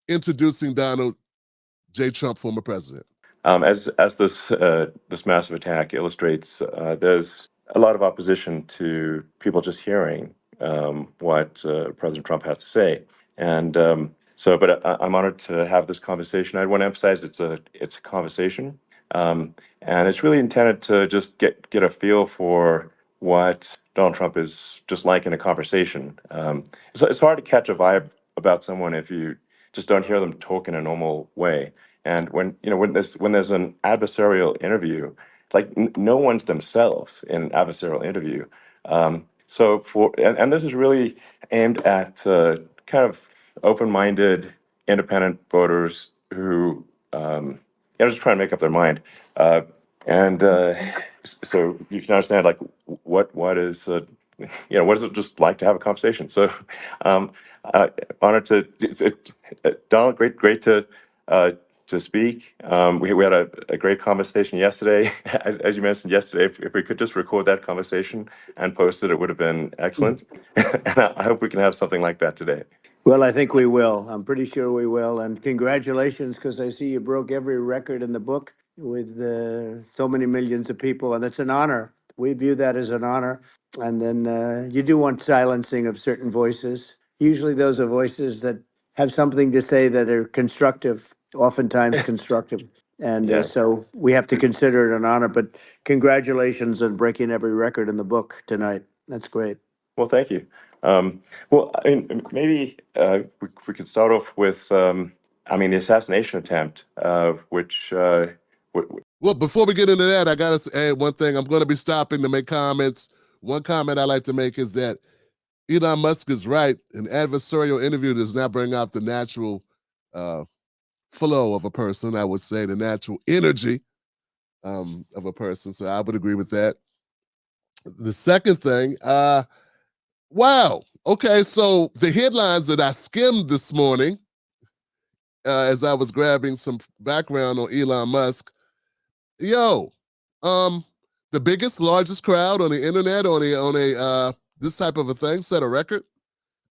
introducing Donald J. Trump, former president? As this massive attack illustrates, there's a lot of opposition to people just hearing what President Trump has to say, and but I'm honored to have this conversation. I want to emphasize it's a conversation, and it's really intended to just get a feel for what Donald Trump is just like in a conversation. It's hard to catch a vibe about someone if you just don't hear them talk in a normal way. And when there's an adversarial interview, like no one's themselves in an adversarial interview. And this is really aimed at kind of open-minded, independent voters who just trying to make up their mind. And so you can understand like what is what is it just like to have a conversation. So honored to Donald, great to speak. We had a great conversation yesterday. As you mentioned yesterday, if we could just record that conversation and post it would have been excellent. And I hope we can have something like that today. Well, I think we will. I'm pretty sure we will. And congratulations, because I see you broke every record in the book with so many millions of people. And it's an honor. We view that as an honor. And then you do want silencing of certain voices. Usually those are voices that have something to say that are constructive, oftentimes constructive. And Yeah. so we have to consider it an honor. But congratulations on breaking every record in the book tonight. That's great. Well, thank you. Well, I mean, maybe we could start off with, the assassination attempt, which. Well, before we get into that, I got to add one thing. I'm going to be stopping to make comments. One comment I like to make is that Elon Musk is right. An adversarial interview does not bring out the natural flow of a person, I would say, the natural energy of a person. So I would agree with that. The second thing, wow. Okay, so the headlines that I skimmed this morning, as I was grabbing some background on Elon Musk, the biggest, largest crowd on the internet on a this type of a thing set a record.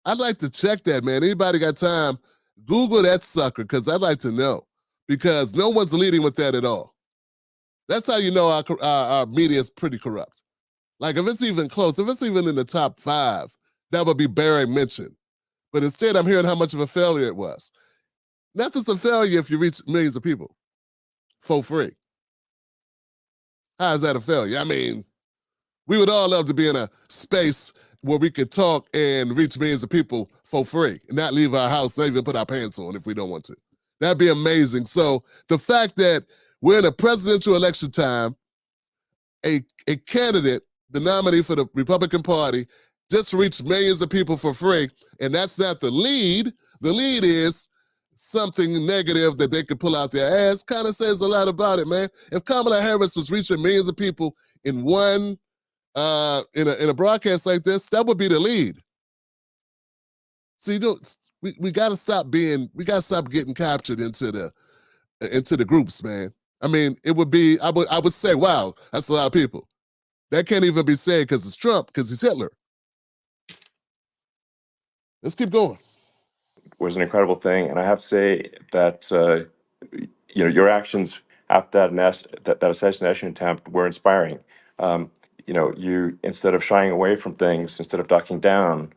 I'd like to check that, man. Anybody got time? Google that sucker, because I'd like to know. Because no one's leading with that at all. That's how you know our media is pretty corrupt. Like, if it's even close, if it's even in the top 5, that would be bearing mention. But instead, I'm hearing how much of a failure it was. Nothing's a failure if you reach millions of people for free. How is that a failure? I mean, we would all love to be in a space where we could talk and reach millions of people for free and not leave our house, not even put our pants on if we don't want to. That'd be amazing. So the fact that we're in a presidential election time, a candidate, the nominee for the Republican Party, just reached millions of people for free, and that's not the lead. The lead is something negative that they could pull out their ass, kind of says a lot about it, man. If Kamala Harris was reaching millions of people in one in a broadcast like this, that would be the lead. So we got to stop getting captured into the groups, man. I mean, it would be, I would say, wow, that's a lot of people. That can't even be said because it's Trump, because he's Hitler. Let's keep going. Was an incredible thing, and I have to say that your actions after that assassination attempt were inspiring. You, instead of shying away from things, instead of ducking down,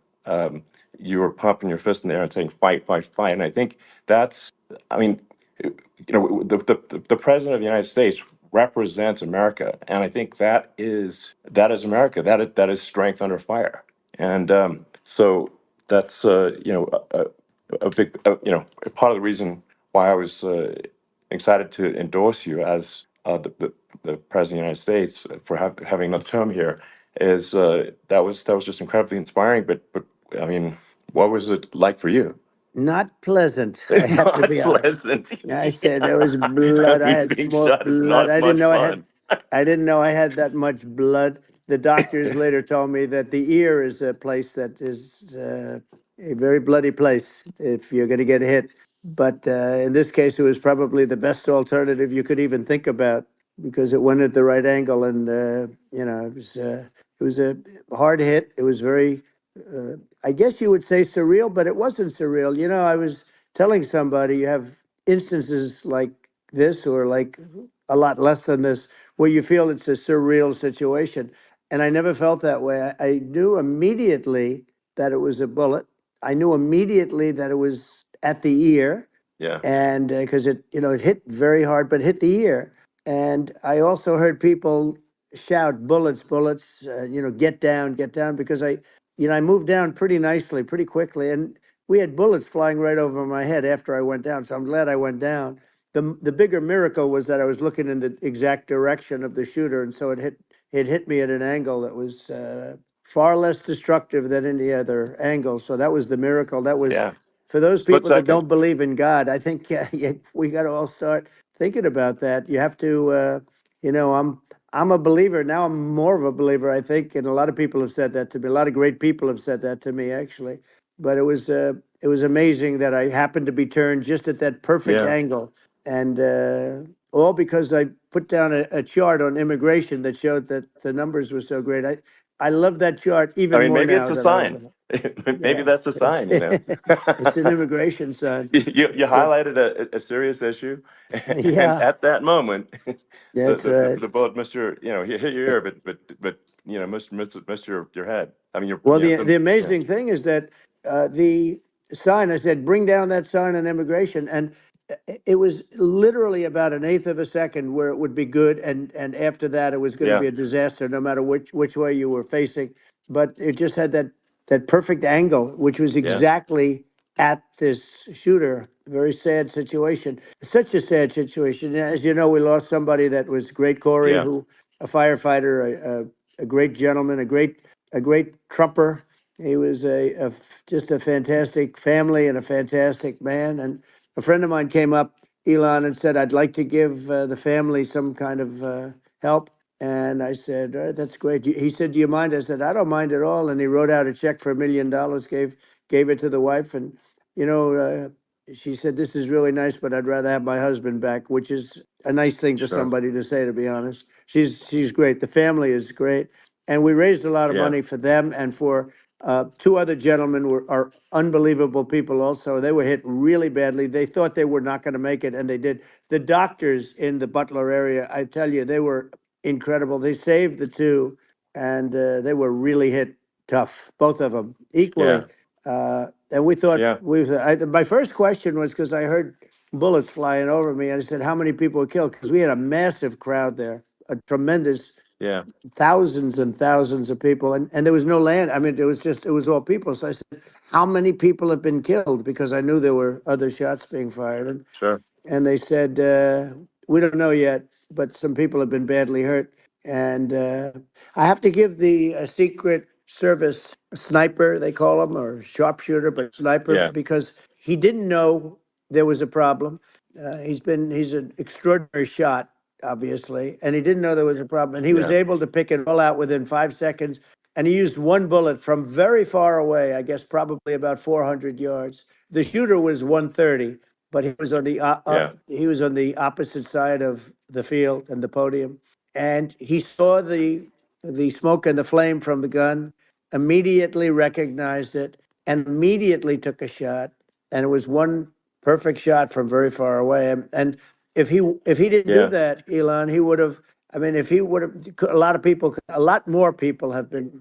you were pumping your fist in the air and saying fight, fight, fight. And I think that's, the president of the United States represents America, and I think that is America. That is strength under fire. And so that's a big part of the reason why I was excited to endorse you as the president of the United States for having another term here is that was just incredibly inspiring. But I mean, what was it like for you? Not pleasant. I have to be honest. I said there was blood. I had more blood. I didn't know I had that much blood. The doctors later told me that the ear is a place that is a very bloody place if you're going to get hit. But in this case, it was probably the best alternative you could even think about because it went at the right angle, and it was a hard hit. It was very. I guess you would say surreal, but it wasn't surreal. I was telling somebody, you have instances like this or like a lot less than this where you feel it's a surreal situation. And I never felt that way. I knew immediately that it was a bullet. I knew immediately that it was at the ear, Yeah. and because it, it hit very hard, but hit the ear. And I also heard people shout, "Bullets, bullets!" Get down, because I moved down pretty nicely, pretty quickly, and we had bullets flying right over my head after I went down. So I'm glad I went down. The bigger miracle was that I was looking in the exact direction of the shooter, and so it hit me at an angle that was far less destructive than any other angle. So that was the miracle. That was Yeah. for those Split people that second. don't believe in God. I think we got to all start thinking about that. You have to, I'm a believer now. I'm more of a believer, I think, and a lot of people have said that to me. A lot of great people have said that to me, actually. But it was amazing that I happened to be turned just at that perfect Yeah. angle, and all because I put down a chart on immigration that showed that the numbers were so great. I love that chart I even mean, more maybe it's now a that I sign. open it. Maybe Yeah, that's a it's sign, it's an immigration sign. You But highlighted a serious issue, and yeah, at that moment, that's right. the bullet missed your, hit your ear, but missed your head. I mean, Well, the amazing thing is that the sign, I said, bring down that sign on immigration. And it was literally about an eighth of a second where it would be good. And after that, it was going to yeah, be a disaster, no matter which way you were facing. But it just had that perfect angle, which was yeah, exactly at this shooter. Very sad situation. Such a sad situation. As you know, we lost somebody that was great, Corey, yeah, who a firefighter, a great gentleman, a great trumper. He was just a fantastic family and a fantastic man. And a friend of mine came up, Elon, and said, "I'd like to give the family some kind of help." And I said, "That's great." He said, "Do you mind?" I said, "I don't mind at all." And he wrote out a check for $1 million, gave it to the wife, and you know. She said, "This is really nice, but I'd rather have my husband back," which is a nice thing for sure, somebody to say, to be honest. She's great. The family is great, and we raised a lot of yeah, money for them and for two other gentlemen are unbelievable people. Also, they were hit really badly. They thought they were not going to make it, and they did. The doctors in the Butler area, I tell you, they were incredible. They saved the two, and they were really hit tough, both of them yeah, equally. And we thought yeah, my first question was because I heard bullets flying over me, and I said, "How many people were killed?" Because we had a massive crowd there, a tremendous yeah, thousands and thousands of people, and there was no land. I mean, it was all people. So I said, "How many people have been killed?" Because I knew there were other shots being fired, sure, and they said, "We don't know yet, but some people have been badly hurt." And I have to give the Secret Service sniper, they call him, or sharpshooter, but sniper, yeah, because he didn't know there was a problem. He's an extraordinary shot, obviously, and he didn't know there was a problem, and he was yeah, able to pick it all out within 5 seconds. And he used one bullet from very far away, I guess probably about 400 yards. The shooter was 130, but yeah, he was on the opposite side of the field and the podium, and he saw the smoke and the flame from the gun, immediately recognized it, and immediately took a shot. And it was one perfect shot from very far away. And if he didn't do yeah, that, Elon, he would have. I mean, if he would have, a lot of people, a lot more people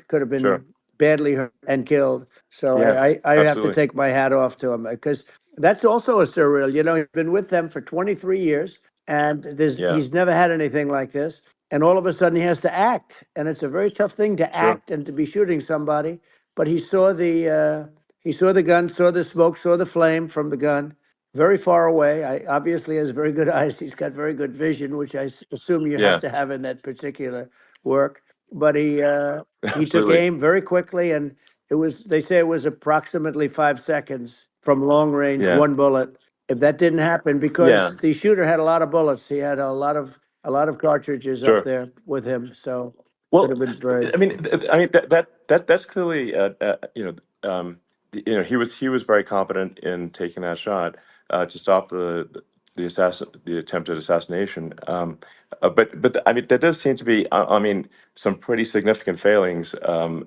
could have been sure, badly hurt and killed. So yeah, I have to absolutely, take my hat off to him, because that's also a surreal. He's been with them for 23 years, and yeah, he's never had anything like this. And all of a sudden, he has to act, and it's a very tough thing to sure, act and to be shooting somebody. But he saw the gun, saw the smoke, saw the flame from the gun, very far away. I obviously has very good eyes. He's got very good vision, which I assume you have yeah, to have in that particular work. But he took absolutely, aim very quickly, and they say it was approximately 5 seconds from long range, yeah, one bullet. If that didn't happen, yeah, because the shooter had a lot of bullets, he had a lot of cartridges up sure. there with him, so could Well, have been very. that's clearly, he was very competent in taking that shot to stop the attempted assassination. But I mean, there does seem to be, I mean, some pretty significant failings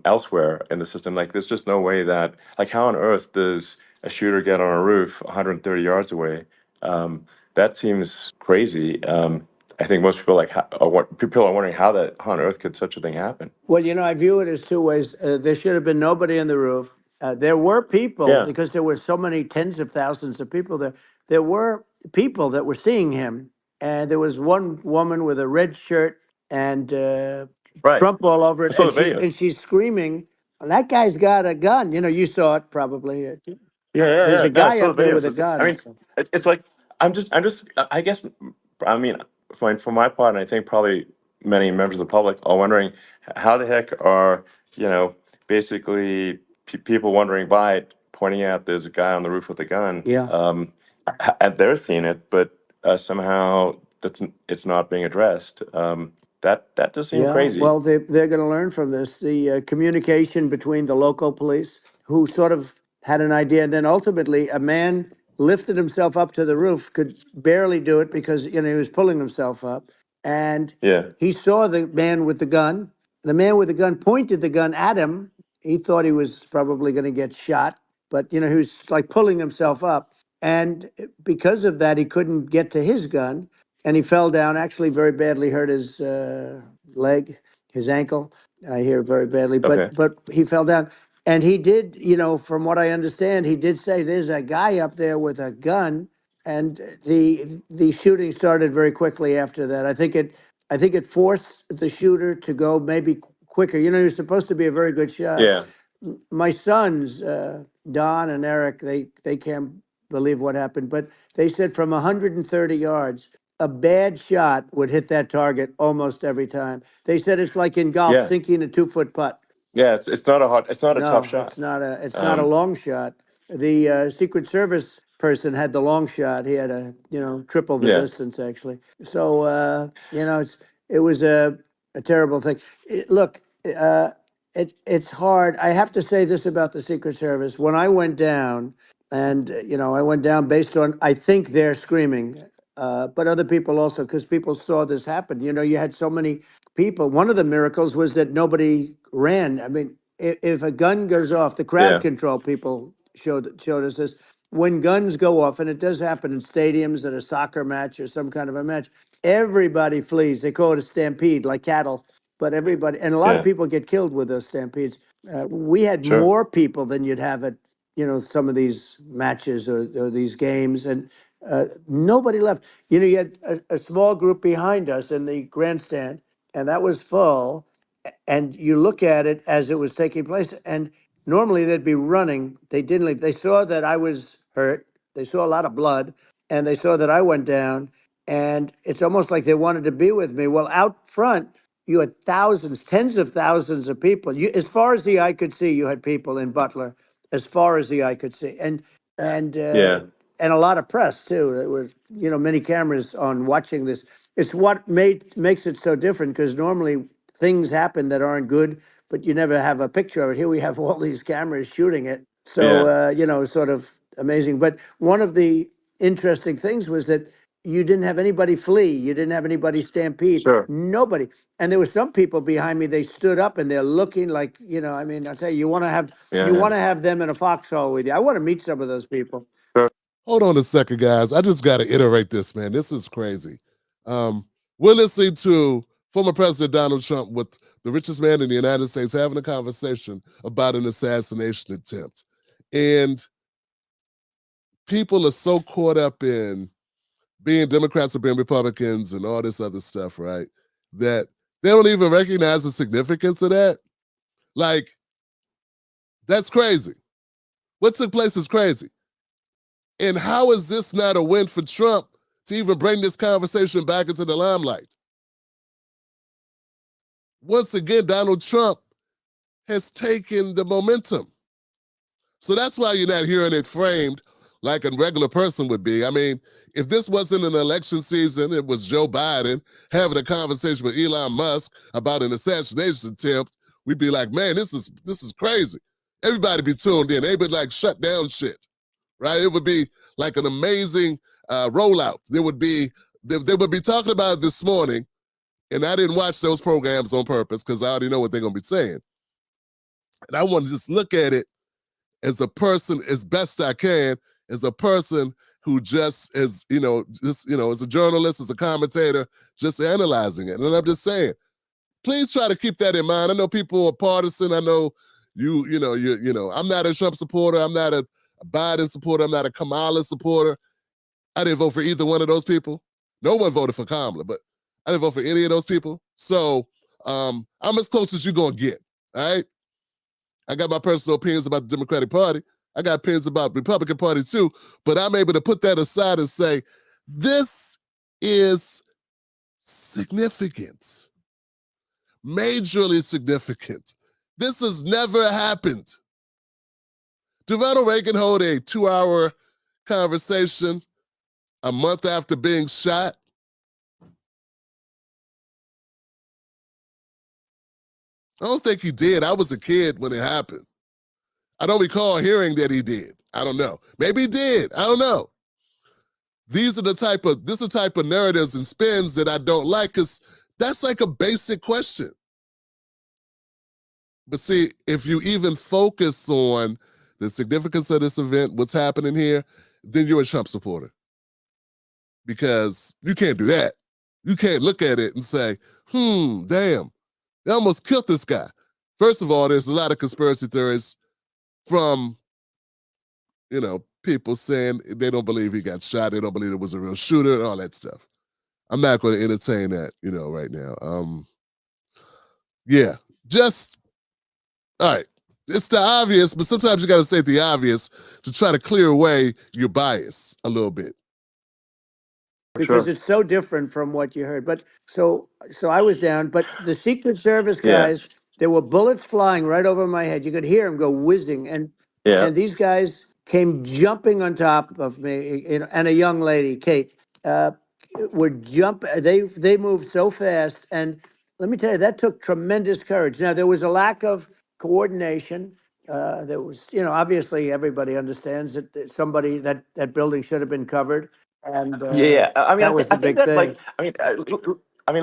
elsewhere in the system. Like, there's just no way that, like, how on earth does a shooter get on a roof 130 yards away. That seems crazy. I think most people people are wondering how on earth could such a thing happen. Well, I view it as two ways. There should have been nobody on the roof. There were people, because there were so many tens of thousands of people there. There were people that were seeing him, and there was one woman with a red shirt and Trump all over it, and she's screaming. That guy's got a gun. You saw it probably. There's a guy up there with a gun. I mean, it's like I guess, I mean, for my part, and I think probably many members of the public are wondering how the heck are basically people wandering by it, pointing out there's a guy on the roof with a gun. Yeah. And they're seeing it, but somehow it's not being addressed. That does seem crazy. Well, they're going to learn from this. The communication between the local police, who sort of had an idea, and then ultimately a man lifted himself up to the roof, could barely do it because he was pulling himself up, and he saw the man with the gun. The man with the gun pointed the gun at him. He thought he was probably going to get shot, but he was like pulling himself up, and because of that, he couldn't get to his gun. And he fell down, actually very badly hurt his leg, his ankle. I hear very badly, but he fell down. And he did, from what I understand, he did say there's a guy up there with a gun. And the shooting started very quickly after that. I think it forced the shooter to go maybe quicker. He was supposed to be a very good shot. Yeah. My sons, Don and Eric, they can't believe what happened, but they said from 130 yards, a bad shot would hit that target almost every time. They said it's like in golf, sinking a 2-foot putt. Yeah, it's not a tough shot. It's not a long shot. The Secret Service person had the long shot. He had triple the distance actually. So it was a terrible thing. Look, it's hard. I have to say this about the Secret Service. When I went down, and I went down based on, I think they're screaming. But other people also, because people saw this happen. You had so many people. One of the miracles was that nobody ran. I mean, if a gun goes off, the crowd control people showed us this. When guns go off, and it does happen in stadiums at a soccer match or some kind of a match, everybody flees. They call it a stampede, like cattle. But everybody, and a lot of people get killed with those stampedes. We had more people than you'd have at some of these matches or these games, and nobody left. You had a small group behind us in the grandstand, and that was full. And you look at it as it was taking place, and normally they'd be running. They didn't leave. They saw that I was hurt. They saw a lot of blood, and they saw that I went down. And it's almost like they wanted to be with me. Well, out front, you had thousands, tens of thousands of people. As far as the eye could see, you had people in Butler, as far as the eye could see, and a lot of press too. There was many cameras on watching this. It's what makes it so different, because normally things happen that aren't good, but you never have a picture of it. Here we have all these cameras shooting it. So sort of amazing. But one of the interesting things was that you didn't have anybody flee. You didn't have anybody stampede. Nobody. And there were some people behind me. They stood up and they're looking like, I mean, I'll tell you, you want to have them in a foxhole with you. I want to meet some of those people. Hold on a second, guys. I just got to iterate this, man. This is crazy. We're listening to former President Donald Trump with the richest man in the United States having a conversation about an assassination attempt. And people are so caught up in being Democrats or being Republicans and all this other stuff, right? That they don't even recognize the significance of that. Like, that's crazy. What took place is crazy. And how is this not a win for Trump to even bring this conversation back into the limelight? Once again, Donald Trump has taken the momentum. So that's why you're not hearing it framed like a regular person would be. I mean, if this wasn't an election season, it was Joe Biden having a conversation with Elon Musk about an assassination attempt, we'd be like, man, this is crazy. Everybody be tuned in. They would like shut down shit, right? It would be like an amazing rollout. They would be talking about it this morning, and I didn't watch those programs on purpose because I already know what they're going to be saying. And I want to just look at it as a person, as best I can, as a person who just is, as a journalist, as a commentator, just analyzing it. And I'm just saying, please try to keep that in mind. I know people are partisan. I know I'm not a Trump supporter. I'm not a Biden supporter. I'm not a Kamala supporter. I didn't vote for either one of those people. No one voted for Kamala, but I didn't vote for any of those people. So I'm as close as you're going to get, all right? I got my personal opinions about the Democratic Party. I got opinions about the Republican Party too, but I'm able to put that aside and say, this is significant, majorly significant. This has never happened. Did Ronald Reagan hold a 2-hour conversation a month after being shot? I don't think he did. I was a kid when it happened. I don't recall hearing that he did. I don't know. Maybe he did. I don't know. This is the type of narratives and spins that I don't like, because that's like a basic question. But see, if you even focus on the significance of this event, what's happening here, then you're a Trump supporter. Because you can't do that. You can't look at it and say, damn, they almost killed this guy. First of all, there's a lot of conspiracy theories from, people saying they don't believe he got shot. They don't believe it was a real shooter and all that stuff. I'm not going to entertain that, right now. Yeah, just, all right. It's the obvious, but sometimes you got to say the obvious to try to clear away your bias a little bit. Because it's so different from what you heard. But so I was down, but the Secret Service guys, there were bullets flying right over my head. You could hear them go whizzing, and these guys came jumping on top of me, and a young lady, Kate, would jump. They moved so fast, and let me tell you, that took tremendous courage. Now there was a lack of coordination. There was, obviously everybody understands that somebody that building should have been covered. And I mean, that was I the think big that, thing.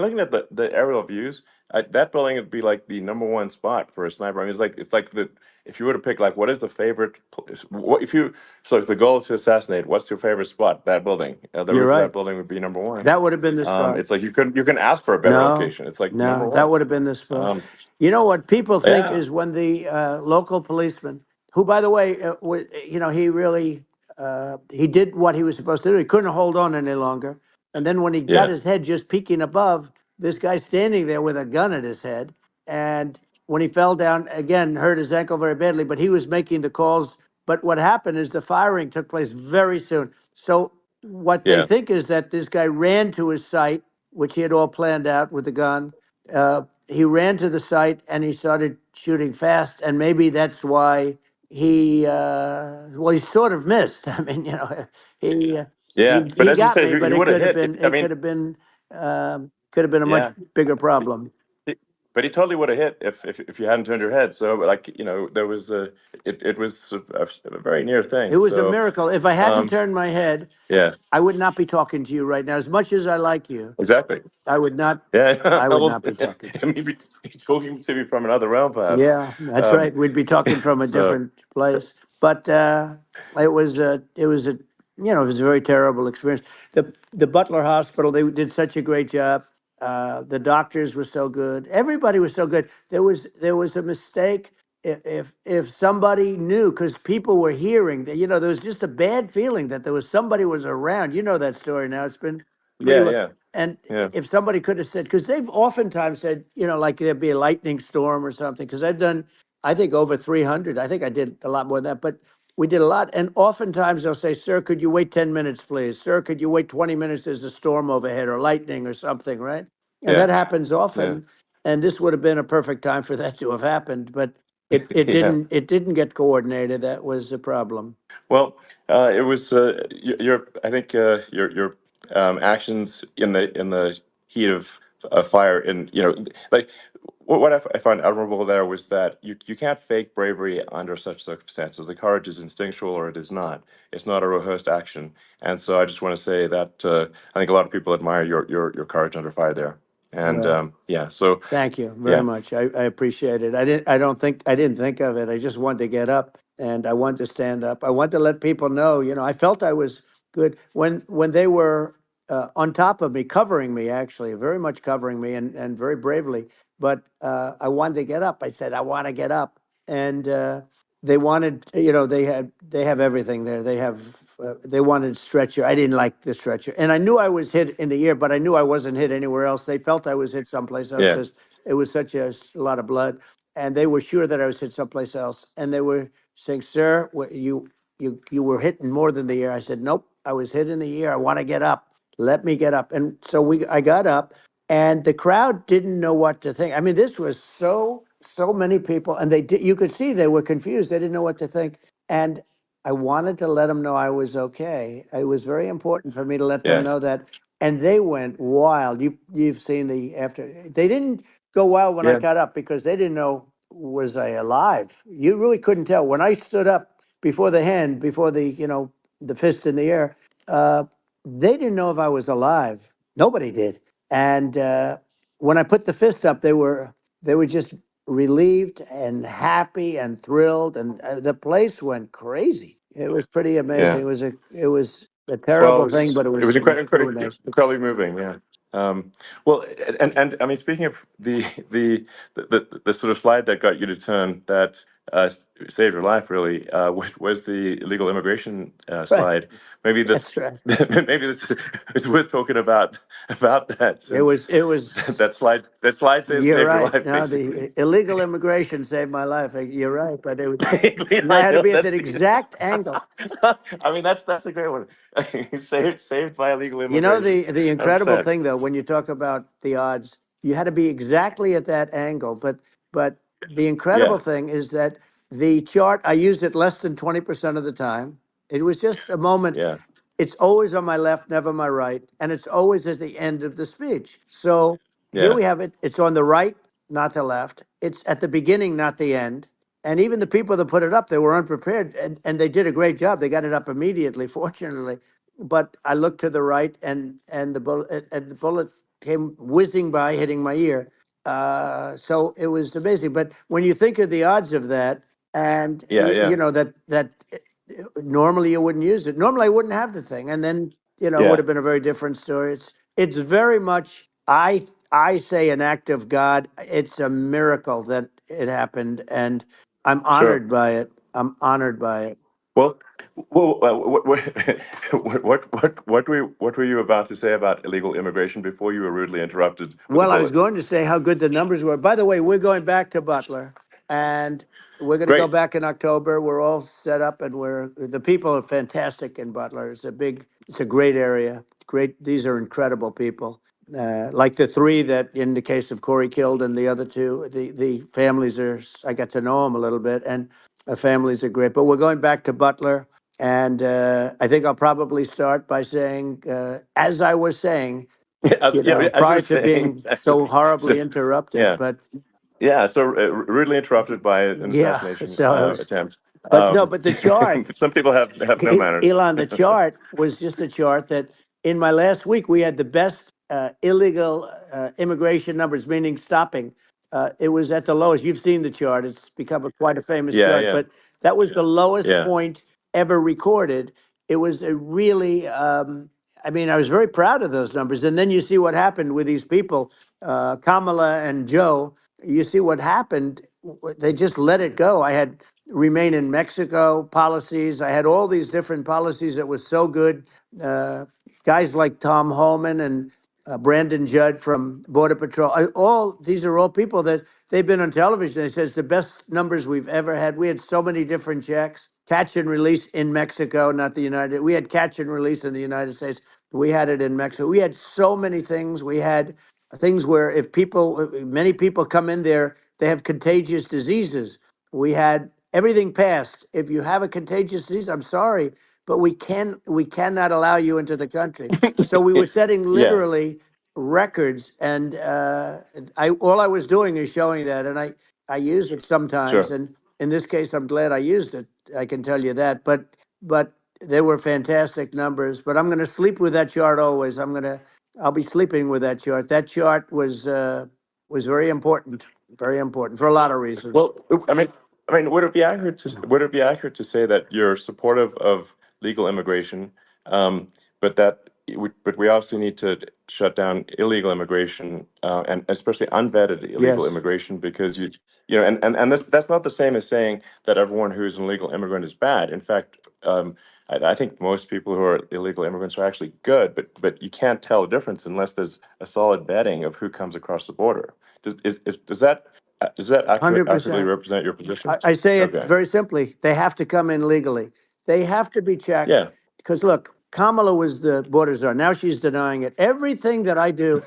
looking at the aerial views, that building would be like the number one spot for a sniper. I mean, it's like if you were to pick, like, what is the favorite so if the goal is to assassinate, what's your favorite spot? That building, the You're roof of right. that building would be number one. That would have been the spot. It's like you can ask for a better location. It's like number No, that one. would have been the spot. You know what people think Yeah, is when the local policeman, who, by the way, he really he did what he was supposed to do. He couldn't hold on any longer, and then when he got yeah, his head just peeking above, this guy standing there with a gun at his head, and when he fell down again, hurt his ankle very badly. But he was making the calls. But what happened is the firing took place very soon. So what they yeah, think is that this guy ran to his site, which he had all planned out with the gun. He ran to the site and he started shooting fast, and maybe that's why he sort of missed. I mean, he uh, yeah. But he as you got said, me, he but would have hit. I it mean, could have been a much yeah. bigger problem. But he totally would have hit if you hadn't turned your head. So, like, there was it was a very near It thing. was a So, miracle. If I hadn't turned my head, yeah, I would not be talking to you right now. As much as I like you, exactly. I would not. Yeah, I would well, not be talking to you. maybe talking to me from another realm, perhaps. Yeah, that's Um, right. We'd be talking from a so different place. But it was a very terrible experience. The Butler Hospital, they did such a great job. The doctors were so good. Everybody was so good. There was a mistake. If somebody knew, because people were hearing that, there was just a bad feeling that there was somebody was around. You know that story now. It's been pretty yeah, well. yeah, And yeah, if somebody could have said, because they've oftentimes said, like there'd be a lightning storm or something, because I've done, I think, over 300. I think I did a lot more than that, but we did a lot. And oftentimes they'll say, sir, could you wait 10 minutes, please? Sir, could you wait 20 minutes? There's a storm overhead or lightning or something, right? And yeah, that happens yeah, often. And this would have been a perfect time for that to have happened, but yeah. it didn't get coordinated. That was the problem. Well, it was your. I think your actions in the heat of fire, and like what I found admirable there was that you can't fake bravery under such circumstances. The courage is instinctual, or it is not. It's not a rehearsed action. And so I just want to say that I think a lot of people admire your courage under fire there. And Well, yeah, so thank you very yeah, much. I appreciate it. I didn't think of it. I just wanted to get up and I wanted to stand up. I wanted to let people know, I felt I was good when they were on top of me, covering me, actually, very much covering me, and very bravely. But I wanted to get up. I said, I want to get up, and they wanted, they have everything there. They wanted stretcher. I didn't like the stretcher, and I knew I was hit in the ear, but I knew I wasn't hit anywhere else. They felt I was hit someplace else Yeah. because it was such a lot of blood, and they were sure that I was hit someplace else, and they were saying, "Sir, you were hit in more than the ear." I said, "Nope, I was hit in the ear. I want to get up. Let me get up." And so I got up, and the crowd didn't know what to think. I mean, this was so many people, and you could see they were confused. They didn't know what to think, and I wanted to let them know I was okay. It was very important for me to let them Yes. know that, and they went wild. You've seen the after. They didn't go wild when I Yeah. got up because they didn't know, was I alive. You really couldn't tell when I stood up before the hand, before the fist in the air. Uh, they didn't know if I was alive. Nobody did. And when I put the fist up, they were just relieved and happy and thrilled, and the place went crazy. It was pretty amazing. Yeah. It was a Well, terrible thing, but it it was was really nice. incredibly moving. Yeah. Well, and I mean, speaking of the sort of slide that got you to turn that saved your life, really, was the illegal immigration Right. slide. Maybe this, That's right. maybe this it's worth talking about that, It since was. It was. that slide You're saved your right. life, No, basically. the illegal immigration saved my life. You're right, but it was. And I I had to know be at that's that the. exact angle. I mean, that's a great one. Saved by illegal You know, immigration. the incredible 100%. thing though, when you talk about the odds, you had to be exactly at that angle. But the incredible Yeah. thing is that the chart, I used it less than 20% of the time. It was just a moment. Yeah. It's always on my left, never my right, and it's always at the end of the speech. So here Yeah. we have it. It's on the right, not the left. It's at the beginning, not the end. And even the people that put it up, they were unprepared, and they did a great job. They got it up immediately, fortunately. But I looked to the right, and the bullet came whizzing by, hitting my ear. So it was amazing. But when you think of the odds of that, and Yeah. Yeah. that normally you wouldn't use it. Normally I wouldn't have the thing, and then it would Yeah. have been a very different story. It's very much, I say, an act of God. It's a miracle that it happened, and I'm Sure. honored by it. I'm honored by it. Well, what were you about to say about illegal immigration before you were rudely interrupted with a Well, I was bullet? going to say how good the numbers were. By the way, we're going back to Butler, and we're going to go Great. back in October. We're all set up, and the people are fantastic in Butler. It's a great area. Great. These are incredible people. Like the three that, in the case of Corey, killed, and the other two, the families are. I got to know them a little bit, and the families are great. But we're going back to Butler, and I think I'll probably start by saying, as I was saying, As you were prior to saying, being so exactly. So, horribly interrupted. yeah, But yeah. So rudely interrupted by an yeah, assassination so I was, attempt. but no, but the chart, Some people have no manners. Elon, the chart was just a chart that in my last week, we had the best illegal immigration numbers, meaning stopping. It was at the lowest. You've seen the chart. It's become quite a famous Yeah. chart, Yeah. but that was the lowest Yeah. point ever recorded. It was a really, I mean, I was very proud of those numbers. And then you see what happened with these people, Kamala and Joe. You see what happened. They just let it go. I had remain in Mexico policies. I had all these different policies that was so good. Uh, Guys like Tom Holman and Brandon Judd from Border Patrol. These are all people that they've been on television. They says the best numbers we've ever had. We had so many different checks, catch and release in Mexico, not the United. We had catch and release in the United States. We had it in Mexico. We had so many things. We had things where many people come in there, they have contagious diseases. We had everything passed. If you have a contagious disease, I'm sorry, but we cannot allow you into the country. So we were setting Yeah. literally records, and all I was doing is showing that, and I use it sometimes, Sure. and in this case, I'm glad I used it. I can tell you that, but they were fantastic numbers. But I'm going to sleep with that chart always. I'll be sleeping with that chart. That chart was very important for a lot of reasons. Well, I mean, I mean, would it be accurate to say that you're supportive of legal immigration, but but we also need to shut down illegal immigration, and especially unvetted illegal Yes, immigration, because and that's not the same as saying that everyone who's an illegal immigrant is bad. In fact, I think most people who are illegal immigrants are actually good, but you can't tell the difference unless there's a solid vetting of who comes across the border. Does that accurately 100%. represent your position? I say it Okay. very simply. They have to come in legally. They have to be checked. Yeah. Because look, Kamala was the border czar. Now she's denying it. Everything that I do,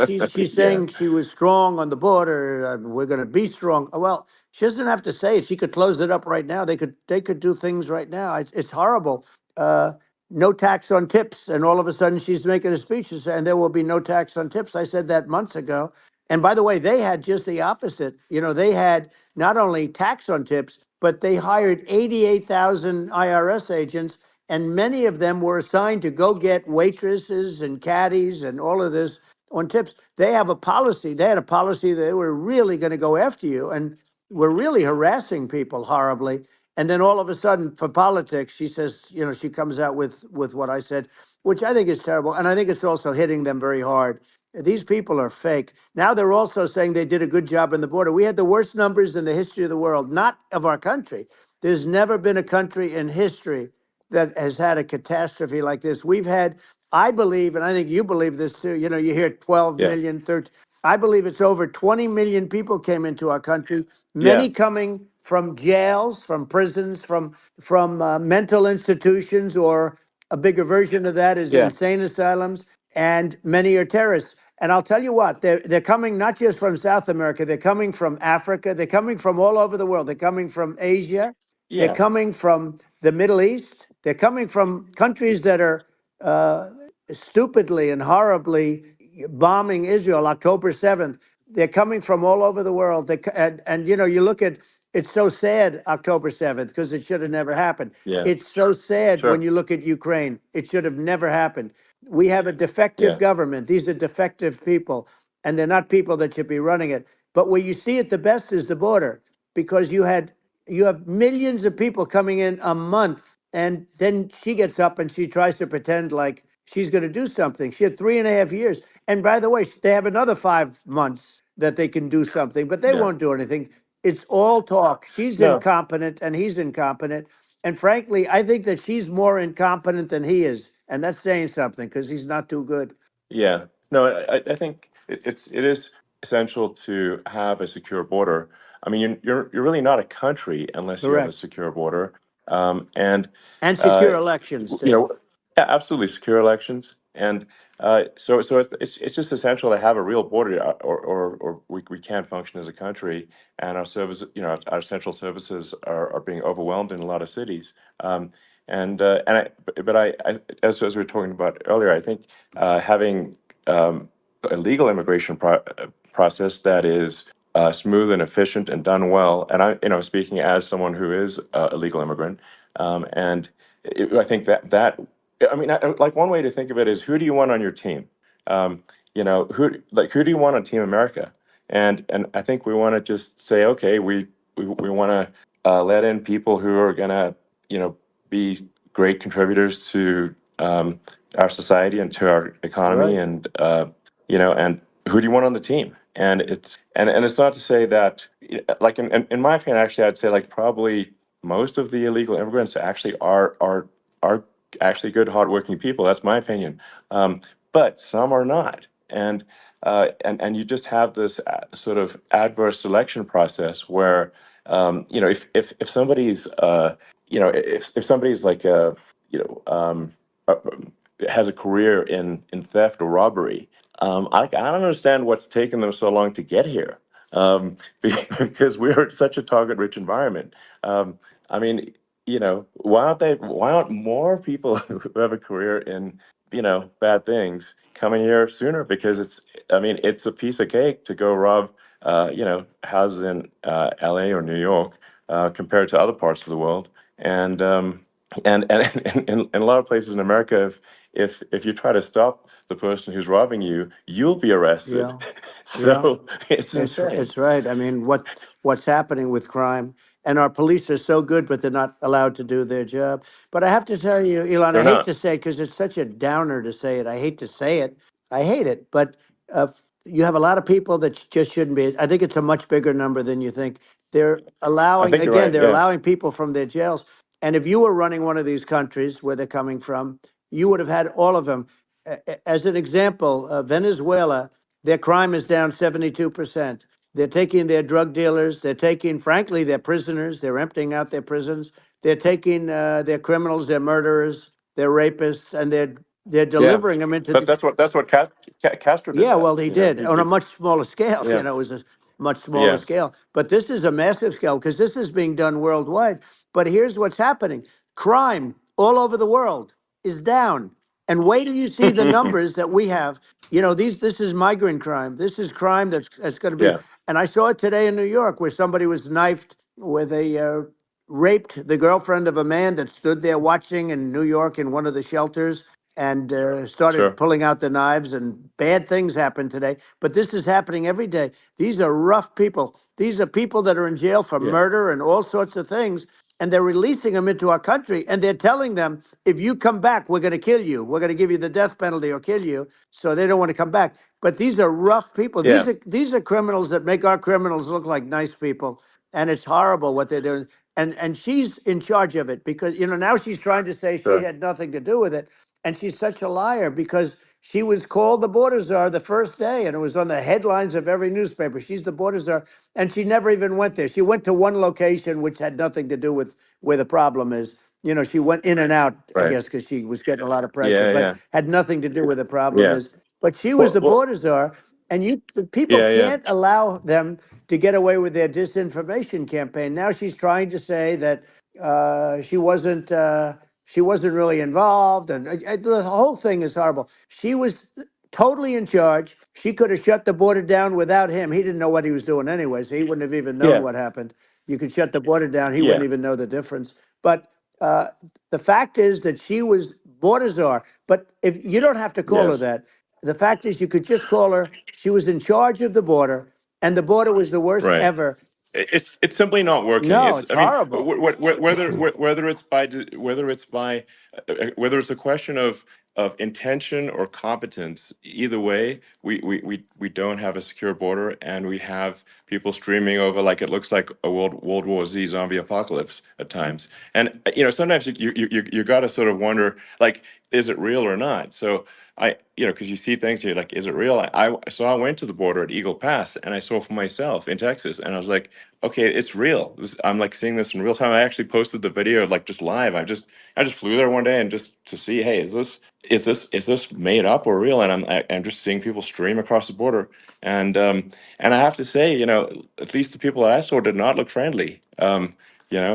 she's Yeah. saying she was strong on the border. We're going to be strong. Well, she doesn't have to say it. She could close it up right now. They could do things right now. It's horrible. Uh, no tax on tips, and all of a sudden she's making a speech and there will be no tax on tips. I said that months ago. And by the way, they had just the opposite. They had not only tax on tips, but they hired 88,000 IRS agents, and many of them were assigned to go get waitresses and caddies and all of this on tips. They have a policy. They had a policy that they were really going to go after you, and were really harassing people horribly. And then all of a sudden, for politics, she says, she comes out with what I said, which I think is terrible, and I think it's also hitting them very hard. These people are fake. Now they're also saying they did a good job on the border. We had the worst numbers in the history of the world, not of our country. There's never been a country in history that has had a catastrophe like this. We've had, I believe, and I think you believe this too, you hear 12 Yeah. million, 13. I believe it's over 20 million people came into our country, Yeah. many coming from jails, from prisons, from mental institutions, or a bigger version of that is Yeah. insane asylums, and many are terrorists. And I'll tell you what, they're coming not just from South America, they're coming from Africa, they're coming from all over the world. They're coming from Asia, they're Yeah. coming from the Middle East, they're coming from countries that are stupidly and horribly bombing Israel October 7th. They're coming from all over the world. And you look at, it's so sad, October 7th, because it should have never happened. Yeah. It's so sad when Sure. you look at Ukraine. It should have never happened. We have a defective Yeah. government. These are defective people, and they're not people that should be running it. But where you see it the best is the border, because you have millions of people coming in a month, and then she gets up and she tries to pretend like she's going to do something. She had 3.5 years, and by the way, they have another 5 months that they can do something, but they Yeah. won't do anything. It's all talk. She's No. incompetent, and he's incompetent. And frankly, I think that she's more incompetent than he is. And that's saying something, because he's not too good. Yeah. No, I think it is essential to have a secure border. I mean, you're really not a country unless you have a Correct. secure border. And And uh, secure elections, you too. know, yeah, absolutely secure elections. And so it's just essential to have a real border, or we can't function as a country, and our service, our central services are being overwhelmed in a lot of cities. As we were talking about earlier, I think having a legal immigration process that is smooth and efficient and done well, and speaking as someone who is a legal immigrant, and I think I mean, like one way to think of it is, who do you want on your team? Who do you want on Team America? And I think we want to just say, okay, we want to let in people who are gonna, be great contributors to our society and to our economy, Right. and and who do you want on the team? And it's not to say that, like in my opinion, actually, I'd say like probably most of the illegal immigrants actually are actually good, hardworking people. That's my opinion. But some are not, and you just have this sort of adverse selection process where, if somebody's if somebody's like uh, has a career in theft or robbery, I don't understand what's taken them so long to get here, because we're such a target-rich environment. I mean, why aren't more people who have a career in, bad things coming here sooner? Because I mean, it's a piece of cake to go rob, houses in LA or New York, compared to other parts of the world. And in a lot of places in America, if you try to stop the person who's robbing you, you'll be arrested. Yeah. Yeah. So it's It's insane. it's right. I mean, what's happening with crime and our police are so good, but they're not allowed to do their job. But I have to tell you, Elon, I They're hate not. to say it because it's such a downer to say it. I hate to say it. I hate it. But you have a lot of people that just shouldn't be. I think it's a much bigger number than you think. They're I allowing, think you're again, right. they're Yeah. allowing people from their jails. And if you were running one of these countries where they're coming from, you would have had all of them. As an example, Venezuela, their crime is down 72%. They're taking their drug dealers. They're taking, frankly, their prisoners. They're emptying out their prisons. They're taking their criminals, their murderers, their rapists, and they're Yeah. delivering them into But the. that's what Castro did Yeah, that. well, he did on a much smaller scale. Yeah. It was a much smaller Yeah. scale. But this is a massive scale because this is being done worldwide. But here's what's happening: crime all over the world is down. And wait till you see the numbers that we have. This is migrant crime. This is crime that's going to be. Yeah. And I saw it today in New York where somebody was knifed, where they raped the girlfriend of a man that stood there watching in New York in one of the shelters and started Sure. pulling out the knives, and bad things happen today. But this is happening every day. These are rough people. These are people that are in jail for Yeah. murder and all sorts of things. And they're releasing them into our country. And they're telling them, if you come back, we're going to kill you. We're going to give you the death penalty or kill you. So they don't want to come back. But these are rough people. Yeah. These are criminals that make our criminals look like nice people. And it's horrible what they're doing. And she's in charge of it because, now she's trying to say she Sure. had nothing to do with it. And she's such a liar because she was called the border czar the first day, and it was on the headlines of every newspaper. She's the border czar, and she never even went there. She went to one location, which had nothing to do with where the problem is. She went in and out, I Right. guess, because she was getting a lot of pressure, Yeah. but Yeah. had nothing to do where the problem Yeah. is. But she was Well. the Well. border czar, and the people Yeah. Yeah. can't allow them to get away with their disinformation campaign. Now she's trying to say that she wasn't. She wasn't really involved, and the whole thing is horrible. She was totally in charge. She could have shut the border down without him. He didn't know what he was doing anyway, so he wouldn't have even known Yeah. what happened. You could shut the border down; he Yeah. wouldn't even know the difference. But uh, the fact is that she was border czar. But if you don't have to call her Yes. that, the fact is you could just call her. She was in charge of the border, and the border was the worst Right. ever. It's simply not working. No, It's it's I mean horrible. whether it's a question of intention or competence, either way, we don't have a secure border, and we have people streaming over like it looks like a World War Z zombie apocalypse at times. And sometimes you got to sort of wonder, like, is it real or not? So because you see things, you're like, is it real? So I went to the border at Eagle Pass, and I saw for myself in Texas, and I was like, okay, it's real. I'm like seeing this in real time. I actually posted the video like just live. I just flew there one day and just to see, hey, is this made up or real? And I'm just seeing people stream across the border, and I have to say, at least the people that I saw did not look friendly.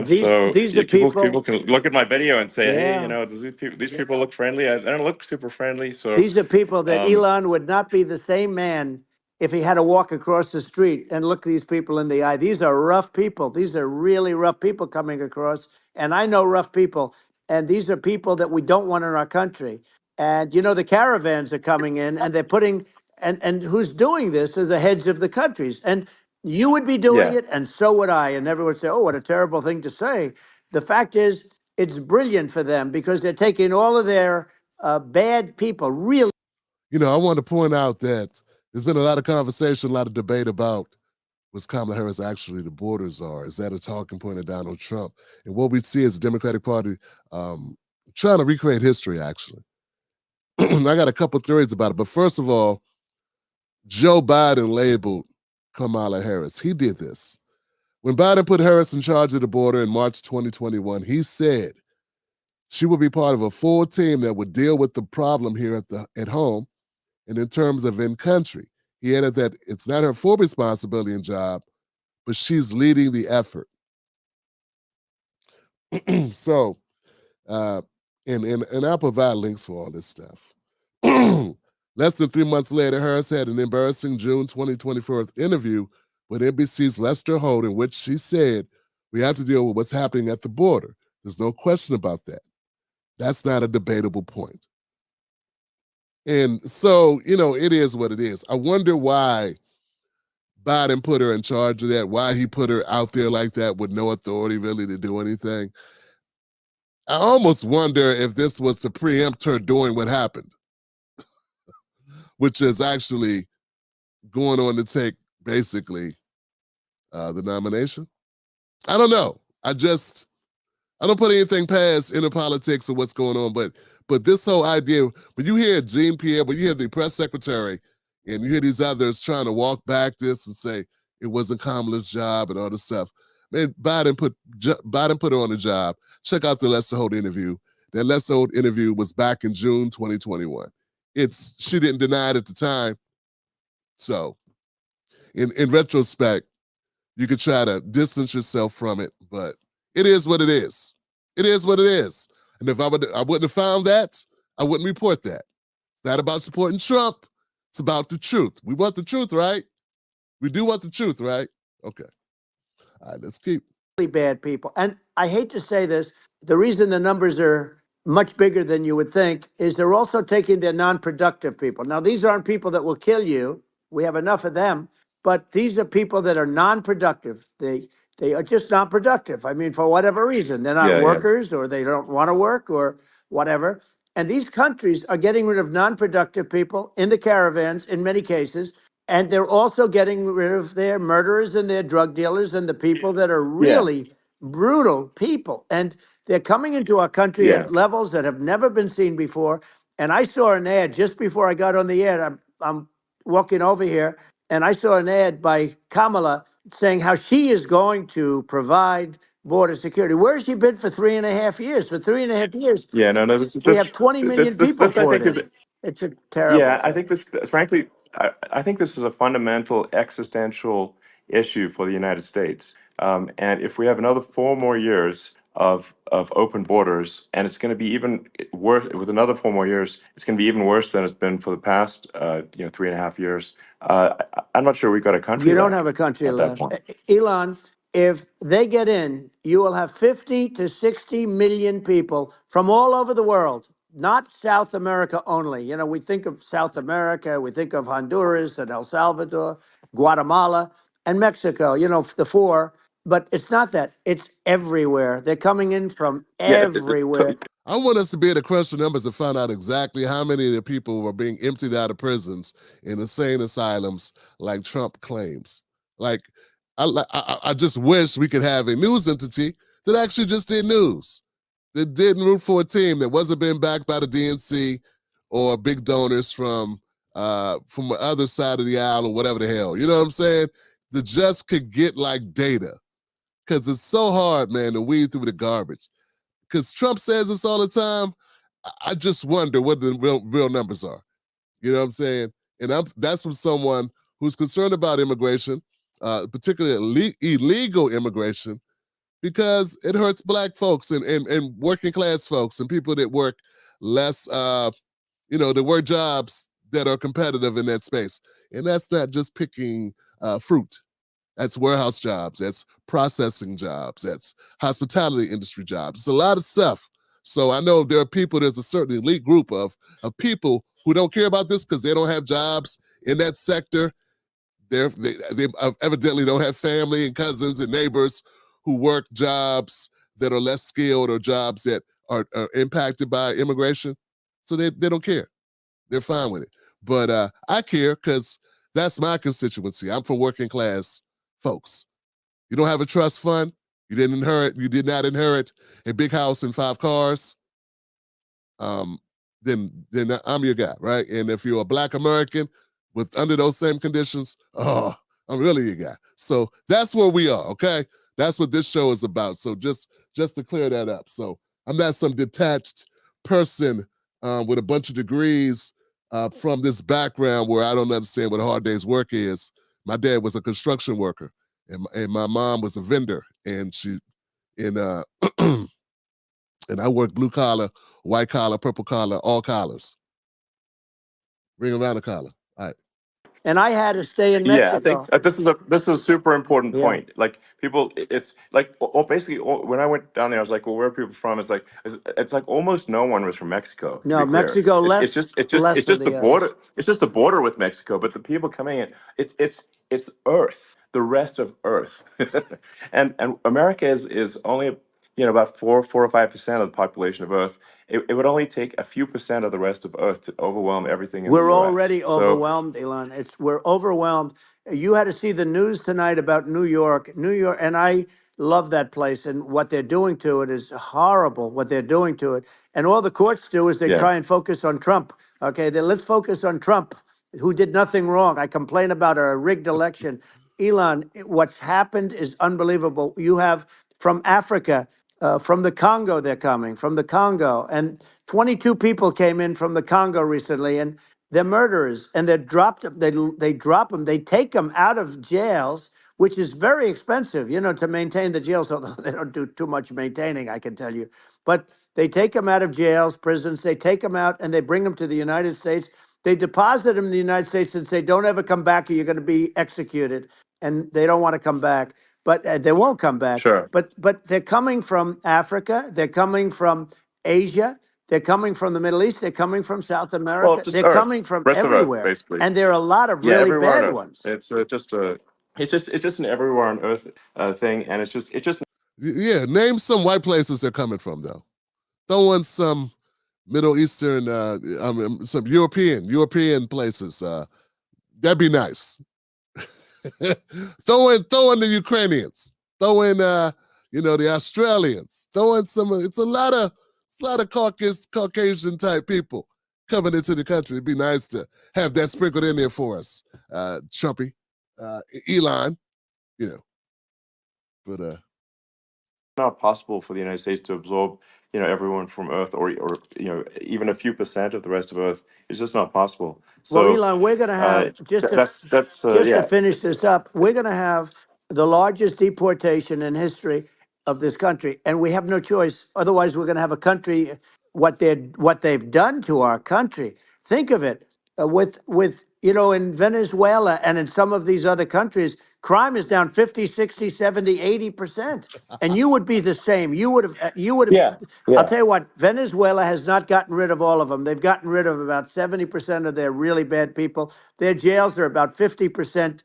These So these are people people. can look at my video and say, hey, Yeah. these people look friendly. I don't look super friendly. So These are people that um, Elon would not be the same man if he had to walk across the street and look these people in the eye. These are rough people. These are really rough people coming across. And I know rough people. And these are people that we don't want in our country. And the caravans are coming in and they're putting and who's doing this are the heads of the countries. And you would be doing yeah, it, and so would I. And everyone would say, oh, what a terrible thing to say. The fact is, it's brilliant for them because they're taking all of their bad people, really. I want to point out that there's been a lot of conversation, a lot of debate about was Kamala Harris actually the border czar? Is that a talking point of Donald Trump? And what we see is the Democratic Party trying to recreate history, actually. I got a couple theories about it. But first of all, Joe Biden labeled Kamala Harris. He did this. When Biden put Harris in charge of the border in March 2021, he said she would be part of a full team that would deal with the problem here at home and in terms of in country. He added that it's not her full responsibility and job, but she's leading the effort. So, uh, and I'll provide links for all this stuff. Less than 3 months later, Harris had an embarrassing June 2024 interview with NBC's Lester Holt, in which she said, we have to deal with what's happening at the border. There's no question about that. That's not a debatable point. And so, it is what it is. I wonder why Biden put her in charge of that, why he put her out there like that with no authority really to do anything. I almost wonder if this was to preempt her doing what happened, which is actually going on to take basically the nomination. I don't know. I don't put anything past inner politics or what's going on, but this whole idea, when you hear Jean Pierre, when you hear the press secretary, and you hear these others trying to walk back this and say it wasn't Kamala's job and all this stuff, man, Biden put her on the job. Check out the Lester Holt interview. That Lester Holt interview was back in June 2021. She didn't deny it at the time. So, in retrospect, you could try to distance yourself from it, but it is what it is. It is what it is. And if I wouldn't have found that, I wouldn't report that. It's not about supporting Trump. It's about the truth. We want the truth, right? We do want the truth, right? Okay. All right, let's keep. Bad people. And I hate to say this, the reason the numbers are much bigger than you would think is they're also taking their non-productive people. Now, these aren't people that will kill you. We have enough of them, but these are people that are non-productive. They are just not productive. I mean, for whatever reason, they're not workers or they don't want to work or whatever. And these countries are getting rid of non-productive people in the caravans in many cases. And they're also getting rid of their murderers and their drug dealers and the people that are really brutal people. And they're coming into our country at levels that have never been seen before. And I saw an ad just before I got on the air. I'm walking over here, and I saw an ad by Kamala saying how she is going to provide border security. Where has she been for 3.5 years? For 3.5 years, we have 20 million people poured in. It's a terrible thing. I think this, frankly, I think this is a fundamental existential issue for the United States. And if we have another 4 more years of open borders, and it's going to be even worse with another 4 more years, it's going to be even worse than it's been for the past 3.5 years. I'm not sure we've got a country. You don't have a country left. Elon, if they get in, you will have 50 to 60 million people from all over the world, not South America only. You know, we think of South America, we think of Honduras and El Salvador, Guatemala, and Mexico, you know, the 4. But it's not that. It's everywhere. They're coming in from everywhere. I want us to be able to crunch the numbers and find out exactly how many of the people were being emptied out of prisons in insane asylums like Trump claims. Like, I just wish we could have a news entity that actually just did news, that didn't root for a team, that wasn't being backed by the DNC or big donors from the other side of the aisle or whatever the hell. You know what I'm saying? That just could get like data. Because it's so hard, man, to weed through the garbage. Because Trump says this all the time. I just wonder what the real numbers are. You know what I'm saying? And that's from someone who's concerned about immigration, particularly illegal immigration, because it hurts Black folks and working class folks and people that work less, that work jobs that are competitive in that space. And that's not just picking fruit. That's warehouse jobs. That's processing jobs. That's hospitality industry jobs. It's a lot of stuff. So I know there are people, there's a certain elite group of people who don't care about this because they don't have jobs in that sector. They evidently don't have family and cousins and neighbors who work jobs that are less skilled or jobs that are impacted by immigration. So they don't care. They're fine with it. But I care because that's my constituency. I'm from working class folks. You don't have a trust fund. You did not inherit a big house and 5 cars. Then I'm your guy, right? And if you're a Black American under those same conditions, I'm really your guy. So that's where we are, okay? That's what this show is about. So just to clear that up. So I'm not some detached person with a bunch of degrees from this background where I don't understand what a hard day's work is. My dad was a construction worker, and my mom was a vendor, and and I worked blue collar, white collar, purple collar, all collars. Ring around the collar. All right. and I had to stay in Yeah, I think Mexico. this is a super important Yeah. point. Like people, it's like basically when I went down there, I was like, well, where are people from? It's like almost no one was from Mexico. To be No, clear, Mexico it's less than just the the others. border. It's just the border with Mexico, but the people coming in, it's Earth, the rest of Earth, and America is only about 4 or 5% of the population of Earth. It would only take a few percent of the rest of Earth to overwhelm everything in the We're U.S. already So overwhelmed, Elon. We're overwhelmed. You had to see the news tonight about New York. New York, and I love that place, and what they're doing to it is horrible, what they're doing to it. And all the courts do is they yeah, try and focus on Trump. Okay, then let's focus on Trump, who did nothing wrong. I complain about a rigged election. Elon, what's happened is unbelievable. You have from Africa, from the Congo, they're coming, from the Congo. And 22 people came in from the Congo recently, and they're murderers, and they're dropped. They drop them. They take them out of jails, which is very expensive, to maintain the jails. Although they don't do too much maintaining, I can tell you. But they take them out of jails, prisons. They take them out and they bring them to the United States. They deposit them in the United States and say, "Don't ever come back, or you're going to be executed." And they don't want to come back, but they won't come back. sure. But they're coming from Africa. They're coming from Asia. They're coming from the Middle East. They're coming from South Well, America. just They're Earth, coming from rest of Earth, everywhere. basically. And there are a lot of Yeah, really everywhere on bad Earth. ones. It's just an everywhere on Earth thing, and it's just Yeah, name some white places they're coming from, though. Throw in some Middle Eastern, some European places. That'd be nice. throw in the Ukrainians. Throw in, the Australians. Throw in some. It's a lot of Caucasian type people coming into the country. It'd be nice to have that sprinkled in there for us, Trumpy, Elon. You know, but not possible for the United States to absorb everyone from Earth, or even a few percent of the rest of Earth. It's just not possible. Well, So Elon, we're going to have that's just to yeah. finish this up. We're going to have the largest deportation in history of this country, and we have no choice. Otherwise, we're going to have a country. What they've done to our country. Think of it with in Venezuela and in some of these other countries, crime is down 50, 60, 70, 80%. And you would be the same. You would have. Yeah, I'll yeah, tell you what, Venezuela has not gotten rid of all of them. They've gotten rid of about 70% of their really bad people. Their jails are about 50%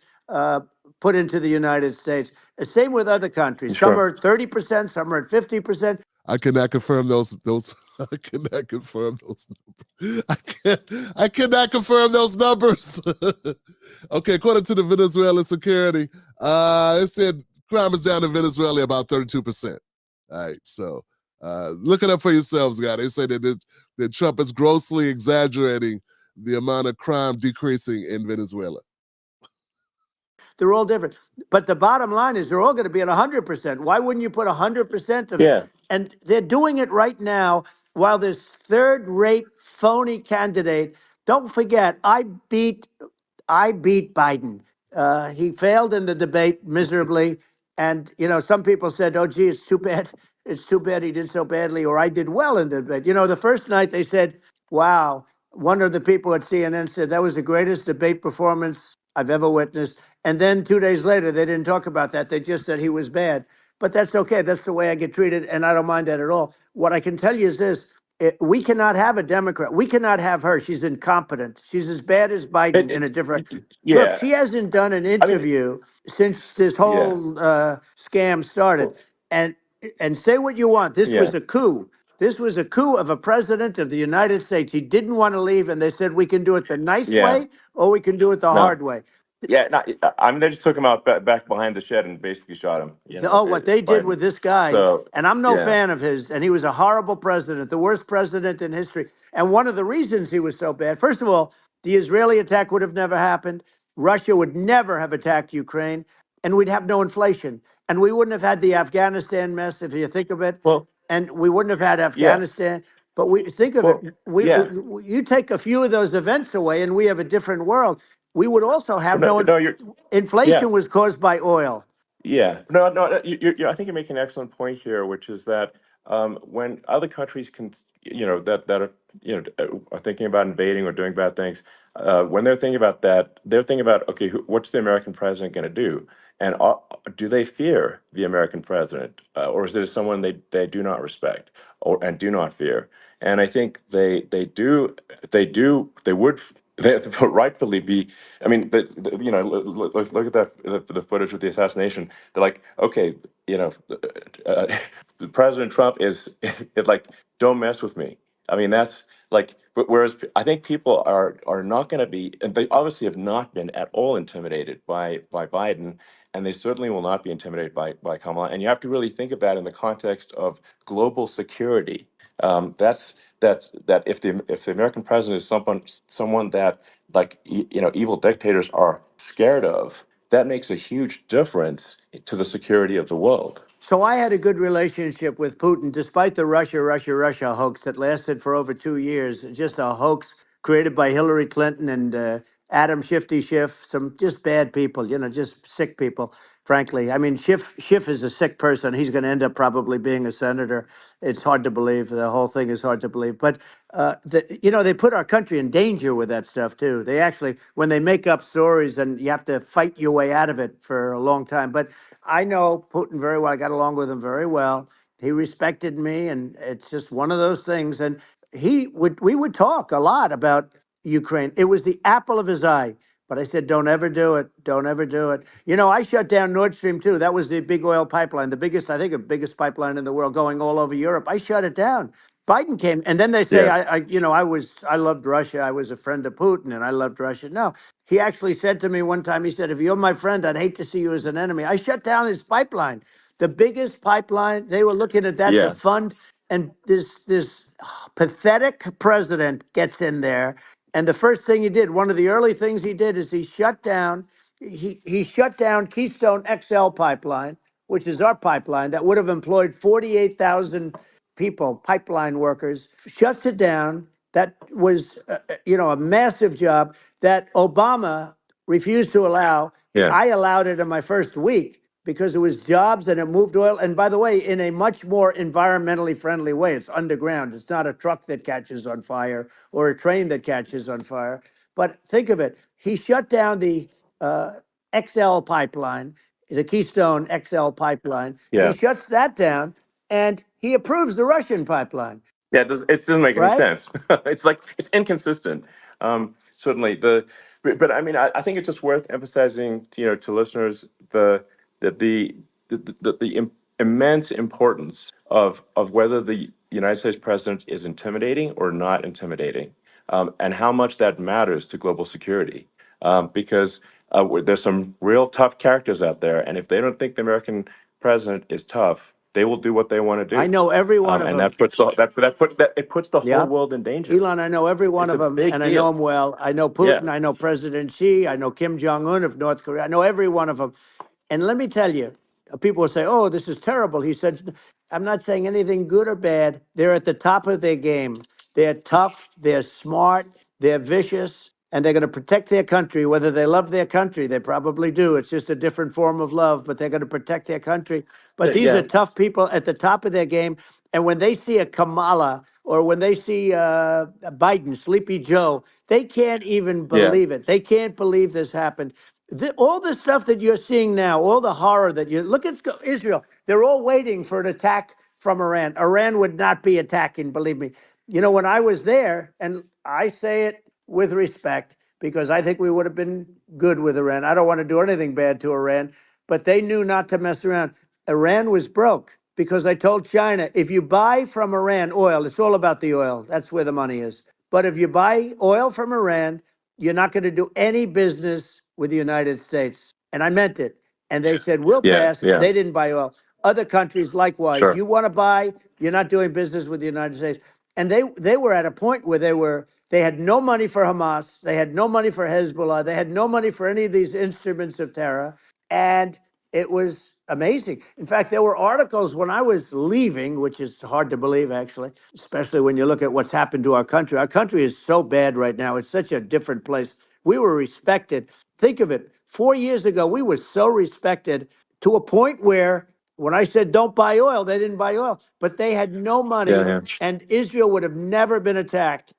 put into the United States. Same with other countries. Some sure. are at 30%, some are at 50%. I cannot confirm those. I cannot confirm those. I cannot confirm those numbers. Okay, according to the Venezuelan security, it said crime is down in Venezuela about 32%. All right, so look it up for yourselves, guys. They say that Trump is grossly exaggerating the amount of crime decreasing in Venezuela. They're all different. But the bottom line is they're all going to be at 100%. Why wouldn't you put 100% of it? Yeah, And they're doing it right now while this third-rate phony candidate. Don't forget, I beat Biden. He failed in the debate miserably. And, some people said, "Oh, gee, it's too bad. It's too bad he did so badly," or "I did well in the debate." The first night they said, "Wow." One of the people at CNN said that was the greatest debate performance I've ever witnessed. And then 2 days later, they didn't talk about that. They just said he was bad. But that's okay. That's the way I get treated. And I don't mind that at all. What I can tell you is this: we cannot have a Democrat. We cannot have her. She's incompetent. She's as bad as Biden in a it's different. Look, yeah. she hasn't done an I mean, interview since this yeah, whole scam started. well, And say what you want. This yeah, was a coup. This was a coup of a president of the United States. He didn't want to leave, and they said we can do it the nice yeah. way or we can do it the No, hard way. yeah. No, I mean, they just took him out back behind the shed and basically shot him. Oh, what they did Biden. with this guy, So and I'm no yeah. fan of his, and he was a horrible president, the worst president in history. And one of the reasons he was so bad, first of all, the Israeli attack would have never happened. Russia would never have attacked Ukraine, and we'd have no inflation. And we wouldn't have had the Afghanistan mess, if you think of it. Well, And we wouldn't have had yeah. Afghanistan. But we think of it, Well, yeah. you take a few of those events away, and we have a different world. We would also have No, no no, you're. Yeah. inflation was caused by oil. Yeah, no, no. I think you're making an excellent point here, which is that when other countries can, that are, are thinking about invading or doing bad things, when they're thinking about that, they're thinking about, okay, what's the American president going to do? And do they fear the American president, or is it someone they do not respect and do not fear? And I think they would they rightfully be. I mean, look at that the footage with the assassination. They're like, okay, uh, President Trump is like, don't mess with me. I mean, that's like, but whereas I think people are not going to be, and they obviously have not been at all intimidated by Biden, and they certainly will not be intimidated by Kamala. And you have to really think of that in the context of global security. That if the American president is someone that, like, evil dictators are scared of, that makes a huge difference to the security of the world. So I had a good relationship with Putin, despite the Russia hoax that lasted for over 2 years. Just a hoax created by Hillary Clinton and Adam Shifty Schiff, some just bad people, just sick people, frankly. I mean, Schiff is a sick person. He's going to end up probably being a senator. It's hard to believe. The whole thing is hard to believe. But, they put our country in danger with that stuff, too. They actually, when they make up stories, and you have to fight your way out of it for a long time. But I know Putin very well. I got along with him very well. He respected me, and it's just one of those things. And we would talk a lot about Ukraine. It was the apple of his eye. But I said, don't ever do it. Don't ever do it. I shut down Nord Stream 2. That was the big oil pipeline, the biggest, I think, the biggest pipeline in the world going all over Europe. I shut it down. Biden came, and then they say, Yeah. I loved Russia. I was a friend of Putin, and I loved Russia. No, he actually said to me one time, he said, if you're my friend, I'd hate to see you as an enemy. I shut down his pipeline, the biggest pipeline. They were looking at that to Yeah. fund, and this pathetic president gets in there. And the first thing he did, one of the early things he did, is he shut down Keystone XL pipeline, which is our pipeline that would have employed 48,000 people, pipeline workers, shuts it down. That was, a massive job that Obama refused to allow. Yeah. I allowed it in my first week because it was jobs and it moved oil. And by the way, in a much more environmentally friendly way. It's underground. It's not a truck that catches on fire or a train that catches on fire. But think of it. He shut down the XL pipeline, the Keystone XL pipeline. He Yeah. shuts that down and he approves the Russian pipeline, Yeah, it doesn't make any right? sense. It's like, it's inconsistent. Certainly but I mean, I think it's just worth emphasizing to listeners the immense importance of whether the United States president is intimidating or not intimidating, and how much that matters to global security. Because there's some real tough characters out there, and if they don't think the American president is tough, they will do what they want to I do. know every one of And them. it puts the whole Yep. world in danger. Elon, I know every one It's of a them, big and I know deal. them well. I know Yeah. Putin. I know President Xi. I know Kim Jong Un of North Korea. I know every one of them. And let me tell you, people will say, oh, this is terrible. He said, I'm not saying anything good or bad. They're at the top of their game. They're tough, they're smart, they're vicious, and they're going to protect their country, whether they love their country. They probably do. It's just a different form of love, but they're going to protect their country. But these are Yeah. tough people at the top of their game. And when they see a Kamala or when they see Biden, Sleepy Joe, they can't even Yeah. believe it. They can't believe this happened. All the stuff that you're seeing now, all the horror that you look at Israel, they're all waiting for an attack from Iran. Iran would not be attacking, believe me. When I was there, and I say it with respect because I think we would have been good with Iran. I don't want to do anything bad to Iran, but they knew not to mess around. Iran was broke because I told China, if you buy from Iran oil, it's all about the oil. That's where the money is. But if you buy oil from Iran, you're not going to do any business with the United States. And I meant it. And they said, we'll Yeah. pass. Yeah. They didn't buy oil. Other countries, likewise, Sure. you want to buy, you're not doing business with the United States. And they were at a point where they had no money for Hamas. They had no money for Hezbollah. They had no money for any of these instruments of terror. And it was amazing. In fact, there were articles when I was leaving, which is hard to believe, actually, especially when you look at what's happened to our country. Our country is so bad right now. It's such a different place. We were respected. Think of it. 4 years ago, we were so respected to a point where when I said don't buy oil, they didn't buy oil, but they had no money, Yeah. and Israel would have never been attacked.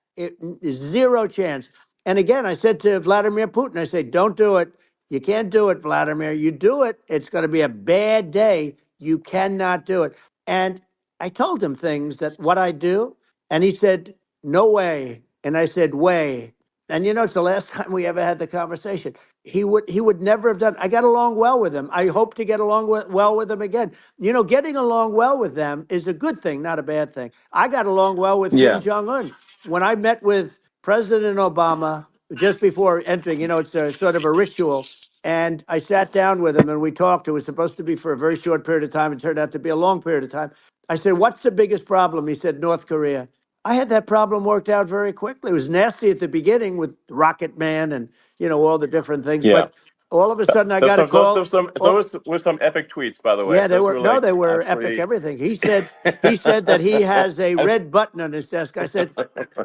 Zero chance. And again, I said to Vladimir Putin, I said, don't do it. You can't do it, Vladimir. You do it, it's going to be a bad day. You cannot do it. And I told him things that what I do, and he said, no way. And I said, way. And it's the last time we ever had the conversation. He would never have done. I got along well with him. I hope to get along well with him again. Getting along well with them is a good thing, not a bad thing. I got along well with Kim Yeah. Jong-un. When I met with President Obama just before entering, it's a sort of a ritual. And I sat down with him and we talked. It was supposed to be for a very short period of time. It turned out to be a long period of time. I said, what's the biggest problem? He said, North Korea. I had that problem worked out very quickly. It was nasty at the beginning with Rocket Man and, all the different things. Yeah. But all of a sudden I got a call. Those were some epic tweets, by the way. Yeah, they Those were were no, like they were epic. absolutely. Everything he said that he has a red button on his desk. I said,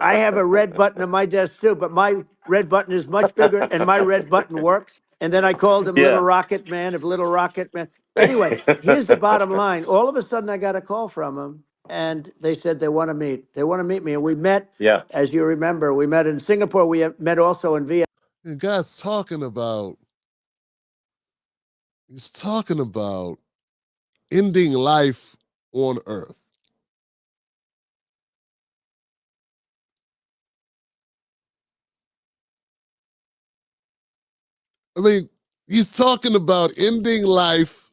I have a red button on my desk too, but my red button is much bigger, and my red button works. And then I called him Little Yeah. Rocket Man, of Little Rocket Man. Anyway, here's the bottom line. All of a sudden, I got a call from him, and they said they want to meet. They want to meet me, and we met. Yeah. As you remember, we met in Singapore. We met also in Vietnam. The guy's talking about. He's talking about ending life on Earth. I mean, he's talking about ending life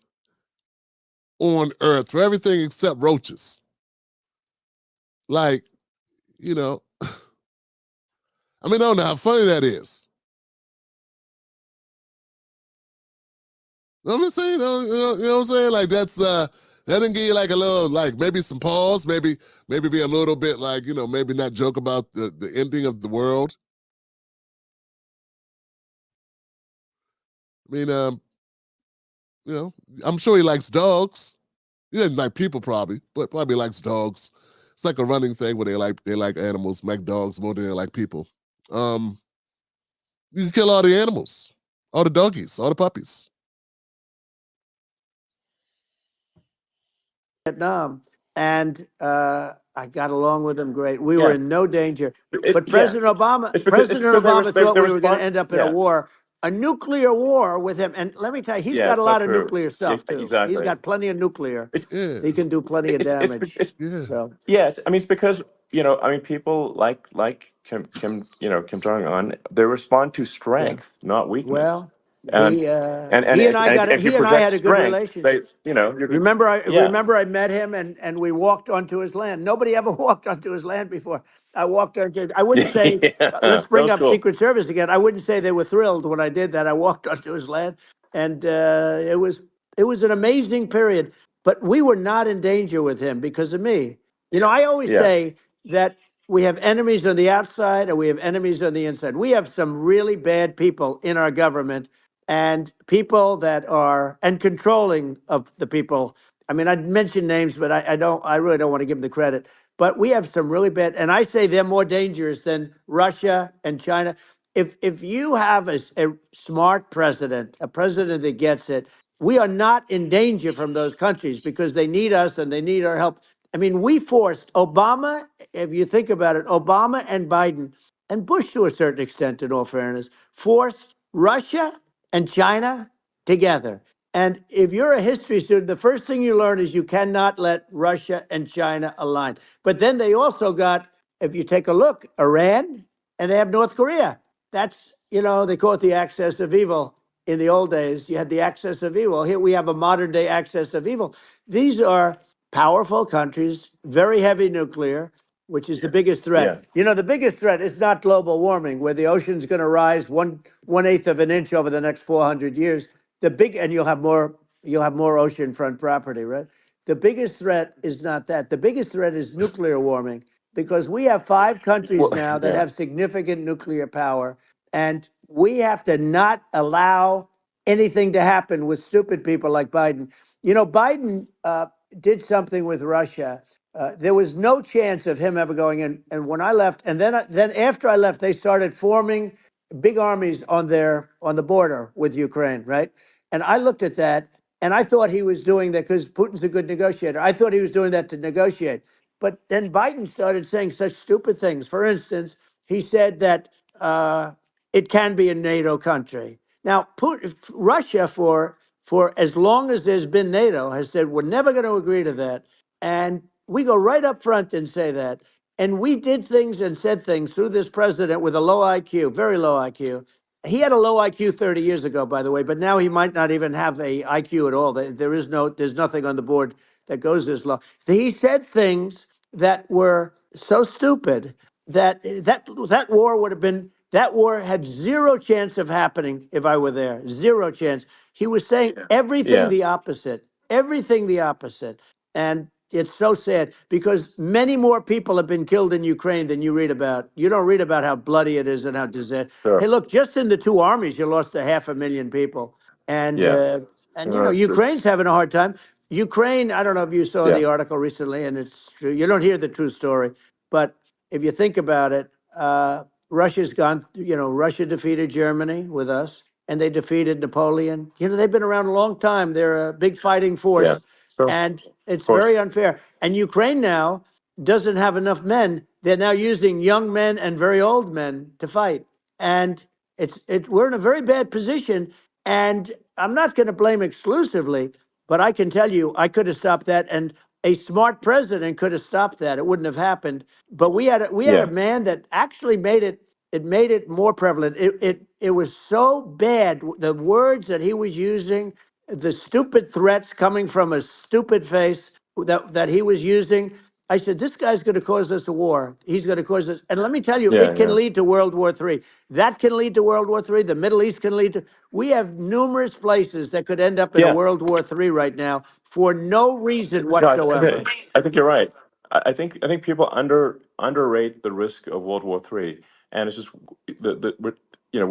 on Earth for everything except roaches. Like, I mean, I don't know how funny that is. You know what I'm saying? What I'm saying? Like that didn't give you like a little, like maybe some pause, maybe be a little bit like, maybe not joke about the ending of the world. I mean, I'm sure he likes dogs. He doesn't like people probably, but probably likes dogs. It's like a running thing where they like animals, like dogs more than they like people. You can kill all the animals, all the doggies, all the puppies. Vietnam, and I got along with him great. We were Yeah. in no danger. But Yeah. President Obama, It's President because Obama thought they we were going to respond. end up in a Yeah. war, a nuclear war with him. And let me tell you, he's Yeah. got a It's not lot of true. nuclear Yeah. stuff too. He's Exactly. got plenty of nuclear. It's Yeah, He can do plenty of damage. yeah. So yes. I mean, it's because I mean, people like Kim Jong Un. They respond to yeah. strength, not weakness. Well, And if you he and I project had a good strength, relationship. you could. Remember, I Yeah. remember I met him and we walked onto his land. Nobody ever walked onto his land before. I walked onto. I wouldn't say. Yeah. Let's That bring was up cool. Secret Service again. I wouldn't say they were thrilled when I did that. I walked onto his land, and it was an amazing period. But we were not in danger with him because of me. I always Yeah. say that we have enemies on the outside and we have enemies on the inside. We have some really bad people in our government and people that are and controlling of the people. I mean, I'd mention names, but I really don't want to give them the credit. But we have some really bad, and I say they're more dangerous than Russia and China. If you have a smart president, a president that gets it, we are not in danger from those countries because they need us and they need our help. I mean, we forced Obama, if you think about it, Obama and Biden and Bush to a certain extent, in all fairness, forced Russia and China together. And if you're a history student, the first thing you learn is you cannot let Russia and China align. But then they also got, if you take a look, Iran and they have North Korea. That's, they call it the axis of evil. In the old days, you had the axis of evil. Here we have a modern day axis of evil. These are powerful countries, very heavy nuclear, which is the biggest Yeah. threat. The biggest threat is not global warming, where the ocean's going to rise one eighth of an inch over the next 400 years. And you'll have more oceanfront property, right? The biggest threat is not that. The biggest threat is nuclear warming, because we have 5 countries Well, now that yeah. have significant nuclear power, and we have to not allow anything to happen with stupid people like Biden. Biden did something with Russia. There was no chance of him ever going in. And when I left, and then after I left, they started forming big armies on the border with Ukraine, right? And I looked at that, And I thought he was doing that because Putin's a good negotiator. I thought he was doing that to negotiate. But then Biden started saying such stupid things. For instance, he said that it can be a NATO country. Now, Russia, for as long as there's been NATO, has said we're never going to agree to that. And we go right up front and say that. And we did things and said things through this president with a low IQ, very low IQ. He had a low IQ 30 years ago, by the way, but now he might not even have a IQ at all. There's nothing on the board that goes this low. He said things that were so stupid that war would have been that war had zero chance of happening if I were there. Zero chance. He was saying everything the opposite. Everything the opposite. And it's so sad because many more people have been killed in Ukraine than you read about. You don't read about how bloody it is and how disaster. Hey, look, just in the two armies, you lost 500,000 people. And Ukraine's having a hard time. Ukraine, I don't know if you saw the article recently, and it's true. You don't hear the true story. But if you think about it, Russia's gone, Russia defeated Germany with us, and they defeated Napoleon. They've been around a long time. They're a big fighting force. And it's very unfair. And Ukraine now doesn't have enough men. They're now using young men and very old men to fight. And we're in a very bad position. And I'm not going to blame exclusively, but I can tell you, I could have stopped that. And a smart president could have stopped that. It wouldn't have happened. But we had a man that actually made it more prevalent. It was so bad. The words that he was using, the stupid threats coming from a stupid face that he was using. I said, this guy's going to cause us a war. He's going to cause us. And let me tell you, it can lead to World War III. That can lead to World War III. The Middle East can lead to. We have numerous places that could end up in a World War III right now for no reason whatsoever. I think you're right. I think people underrate the risk of World War III, and it's just when you're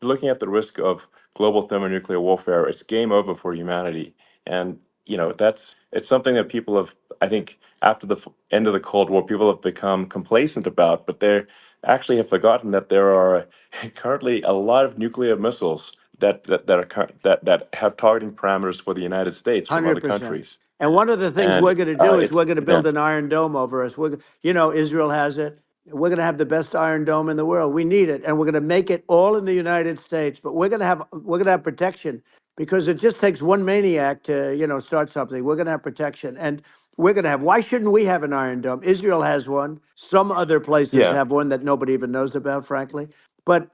looking at the risk of global thermonuclear warfare, it's game over for humanity, and it's something that people have, I think, after the end of the Cold War, people have become complacent about, but they actually have forgotten that there are currently a lot of nuclear missiles that have targeting parameters for the United States from other 100%. countries. And one of the things And we're going to do is it's we're going to build an Iron Dome over us. Israel has it. We're going to have the best Iron Dome in the world. We need it, and we're going to make it all in the United States. But we're going to have protection because it just takes one maniac to start something. We're going to have protection, and we're going to have. Why shouldn't we have an Iron Dome? Israel has one. Some other places have one that nobody even knows about, frankly. But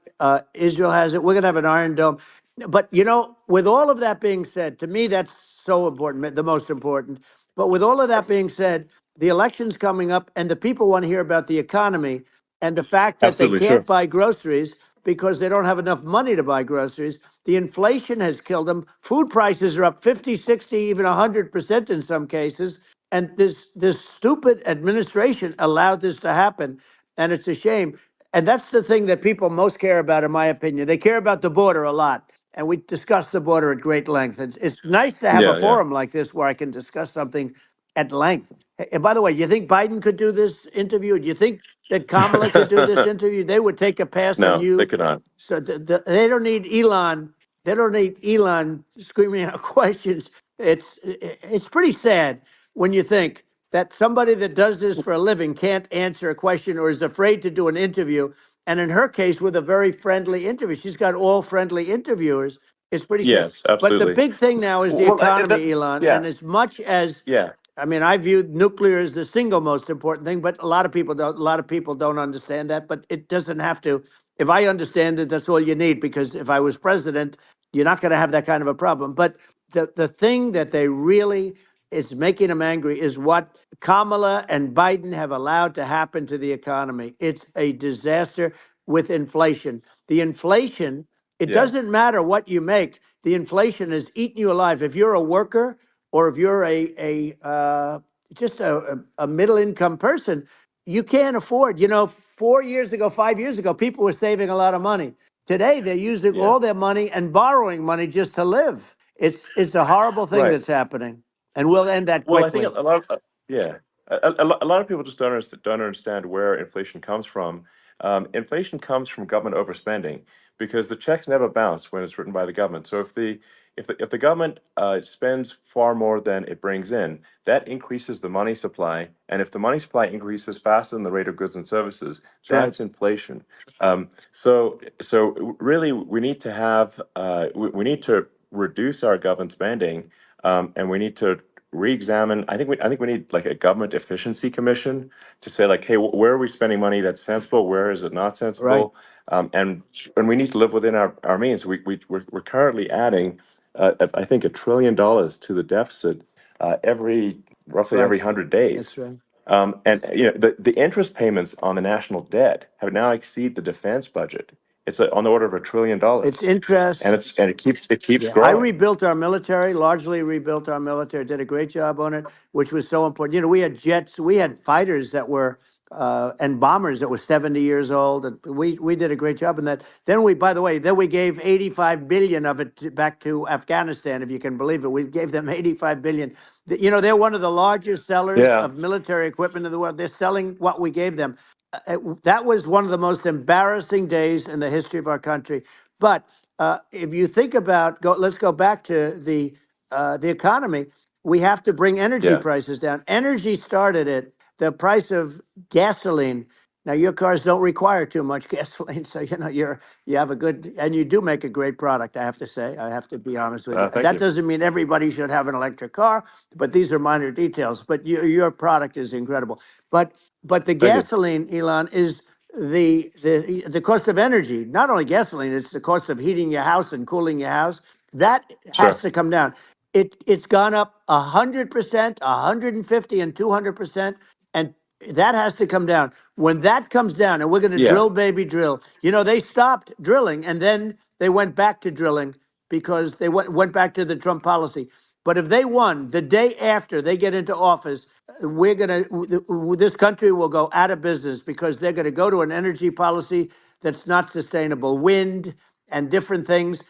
Israel has it. We're going to have an Iron Dome. But with all of that being said, to me that's so important, the most important. But with all of that being said, the election's coming up, and the people want to hear about the economy and the fact that they can't buy groceries because they don't have enough money to buy groceries. The inflation has killed them. Food prices are up 50, 60, even 100% in some cases. And this stupid administration allowed this to happen, and it's a shame. And that's the thing that people most care about, in my opinion. They care about the border a lot. And we discussed the border at great length. It's nice to have a forum like this where I can discuss something at length. And by the way, you think Biden could do this interview? Do you think that Kamala could do this interview? They would take a pass on No, you. they could not. So they don't need Elon. They don't need Elon screaming out questions. It's pretty sad when you think that somebody that does this for a living can't answer a question or is afraid to do an interview. And in her case, with a very friendly interview, she's got all friendly interviewers. It's pretty sad. Yes, But the absolutely. big thing now is the Well, economy, Elon. yeah, And as much as yeah, I mean, I view nuclear as the single most important thing, but a lot of people don't. A lot of people don't understand that. But it doesn't have to. If I understand it, that's all you need. Because if I was president, you're not going to have that kind of a problem. But the thing that they really is making them angry is what Kamala and Biden have allowed to happen to the economy. It's a disaster with inflation. The inflation. It doesn't matter what you make. The inflation has eaten you alive. If you're a worker or if you're just a middle income person, you can't afford. 4 years ago, 5 years ago, people were saving a lot of money. Today, they're using all their money and borrowing money just to live. It's a horrible thing that's happening, and we'll end that Well, I think quickly. a lot of a lot of people just don't understand where inflation comes from. inflation comes from government overspending because the checks never bounce when it's written by the government. So if the government spends far more than it brings in, that increases the money supply, and if the money supply increases faster than the rate of goods and services, that's inflation. So really, we need to have we need to reduce our government spending, and we need to re-examine. I think we need like a government efficiency commission to say like, hey, where are we spending money that's sensible? Where is it not sensible? And we need to live within our means. We're currently adding, I think, $1 trillion to the deficit roughly every 100 days. That's right. And the interest payments on the national debt have now exceed the defense budget. It's on the order of $1 trillion, It's interest. and it keeps I growing. rebuilt our military, largely rebuilt our military, did a great job on it, which was so important. You know, we had jets, we had fighters that were, and bombers that were 70 years old. And we did a great job in that. Then by the way, then we gave 85 billion of it back to Afghanistan, if you can believe it. We gave them 85 billion. You know, they're one of the largest sellers of military equipment in the world. They're selling what we gave them. That was one of the most embarrassing days in the history of our country. But if you think about, let's go back to the economy. We have to bring energy prices down. Energy started at the price of gasoline. Now your cars don't require too much gasoline, so you know you have a good, and you do make a great product. I have to say, I have to be honest with you. That doesn't mean everybody should have an electric car, but these are minor details. But your product is incredible. But the gasoline, Elon, is the cost of energy. Not only gasoline, it's the cost of heating your house and cooling your house. That has to come down. It's gone up 100%, 150, and 200%, and that has to come down. When that comes down, and we're going to drill, baby, drill. You know, they stopped drilling, and then they went back to drilling because they went back to the Trump policy. But if they won the day after they get into office, this country will go out of business because they're going to go to an energy policy that's not sustainable. Wind and different things.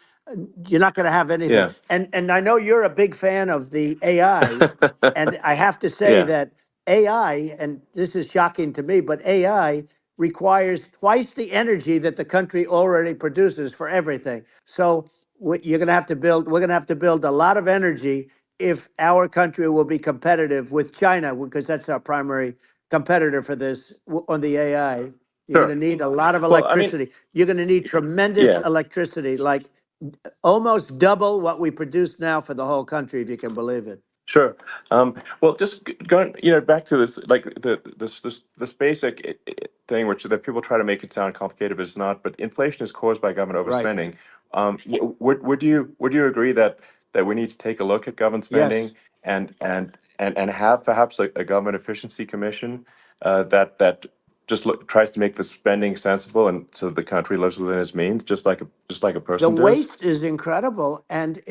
You're not going to have anything. And I know you're a big fan of the AI, and I have to say that AI, and this is shocking to me, but AI requires twice the energy that the country already produces for everything. So you're going to have to build. We're going to have to build a lot of energy if our country will be competitive with China, because that's our primary competitor for this on the AI. You're going to need a lot of electricity. You're going to need tremendous electricity, like almost double what we produce now for the whole country, if you can believe it. Sure. Well, just going, back to this, like this basic thing, which that people try to make it sound complicated, but it's not. But inflation is caused by government overspending. Would you agree that we need to take a look at government spending and have perhaps a government efficiency commission that just tries to make the spending sensible and so the country lives within its means, just like a person The does? waste is incredible, and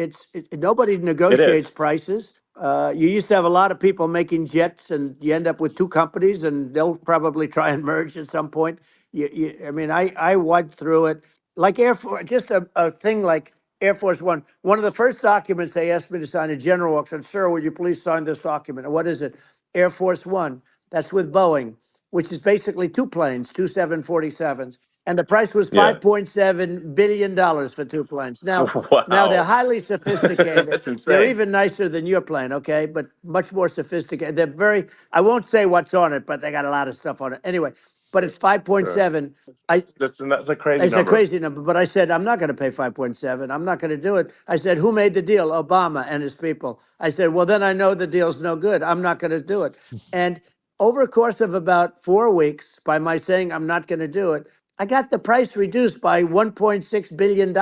nobody negotiates prices. You used to have a lot of people making jets, and you end up with two companies, and they'll probably try and merge at some point. I mean, I went through it like Air Force, just a thing like Air Force One. One of the first documents they asked me to sign, a general said, "Sir, would you please sign this document?" And what is it? Air Force One. That's with Boeing, which is basically two planes, two 747s. And the price was $5.7 billion for two planes. Now they're highly sophisticated. That's insane. They're even nicer than your plane, okay? But much more sophisticated. They're I won't say what's on it, but they got a lot of stuff on it. Anyway, but it's 5.7. That's a crazy It's number. a crazy number. But I said, I'm not going to pay 5.7. I'm not going to do it. I said, who made the deal? Obama and his people. I said, well, then I know the deal's no good. I'm not going to do it. And over a course of about 4 weeks, by my saying I'm not going to do it, I got the price reduced by $1.6 billion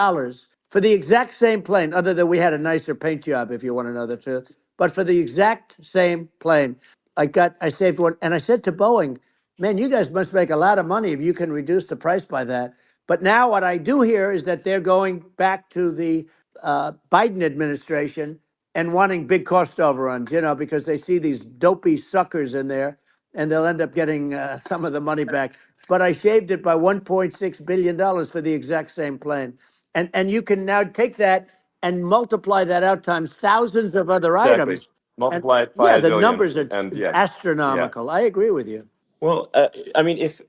for the exact same plane, other than we had a nicer paint job, if you want to know the truth. But for the exact same plane, I saved one. And I said to Boeing, man, you guys must make a lot of money if you can reduce the price by that. But now what I do hear is that they're going back to the Biden administration and wanting big cost overruns, because they see these dopey suckers in there, and they'll end up getting some of the money back. But I shaved it by $1.6 billion for the exact same plane. And you can now take that and multiply that out times thousands of other items. Multiply it by Yeah, a the zillion, numbers are and astronomical. I agree with you. Well, I mean, if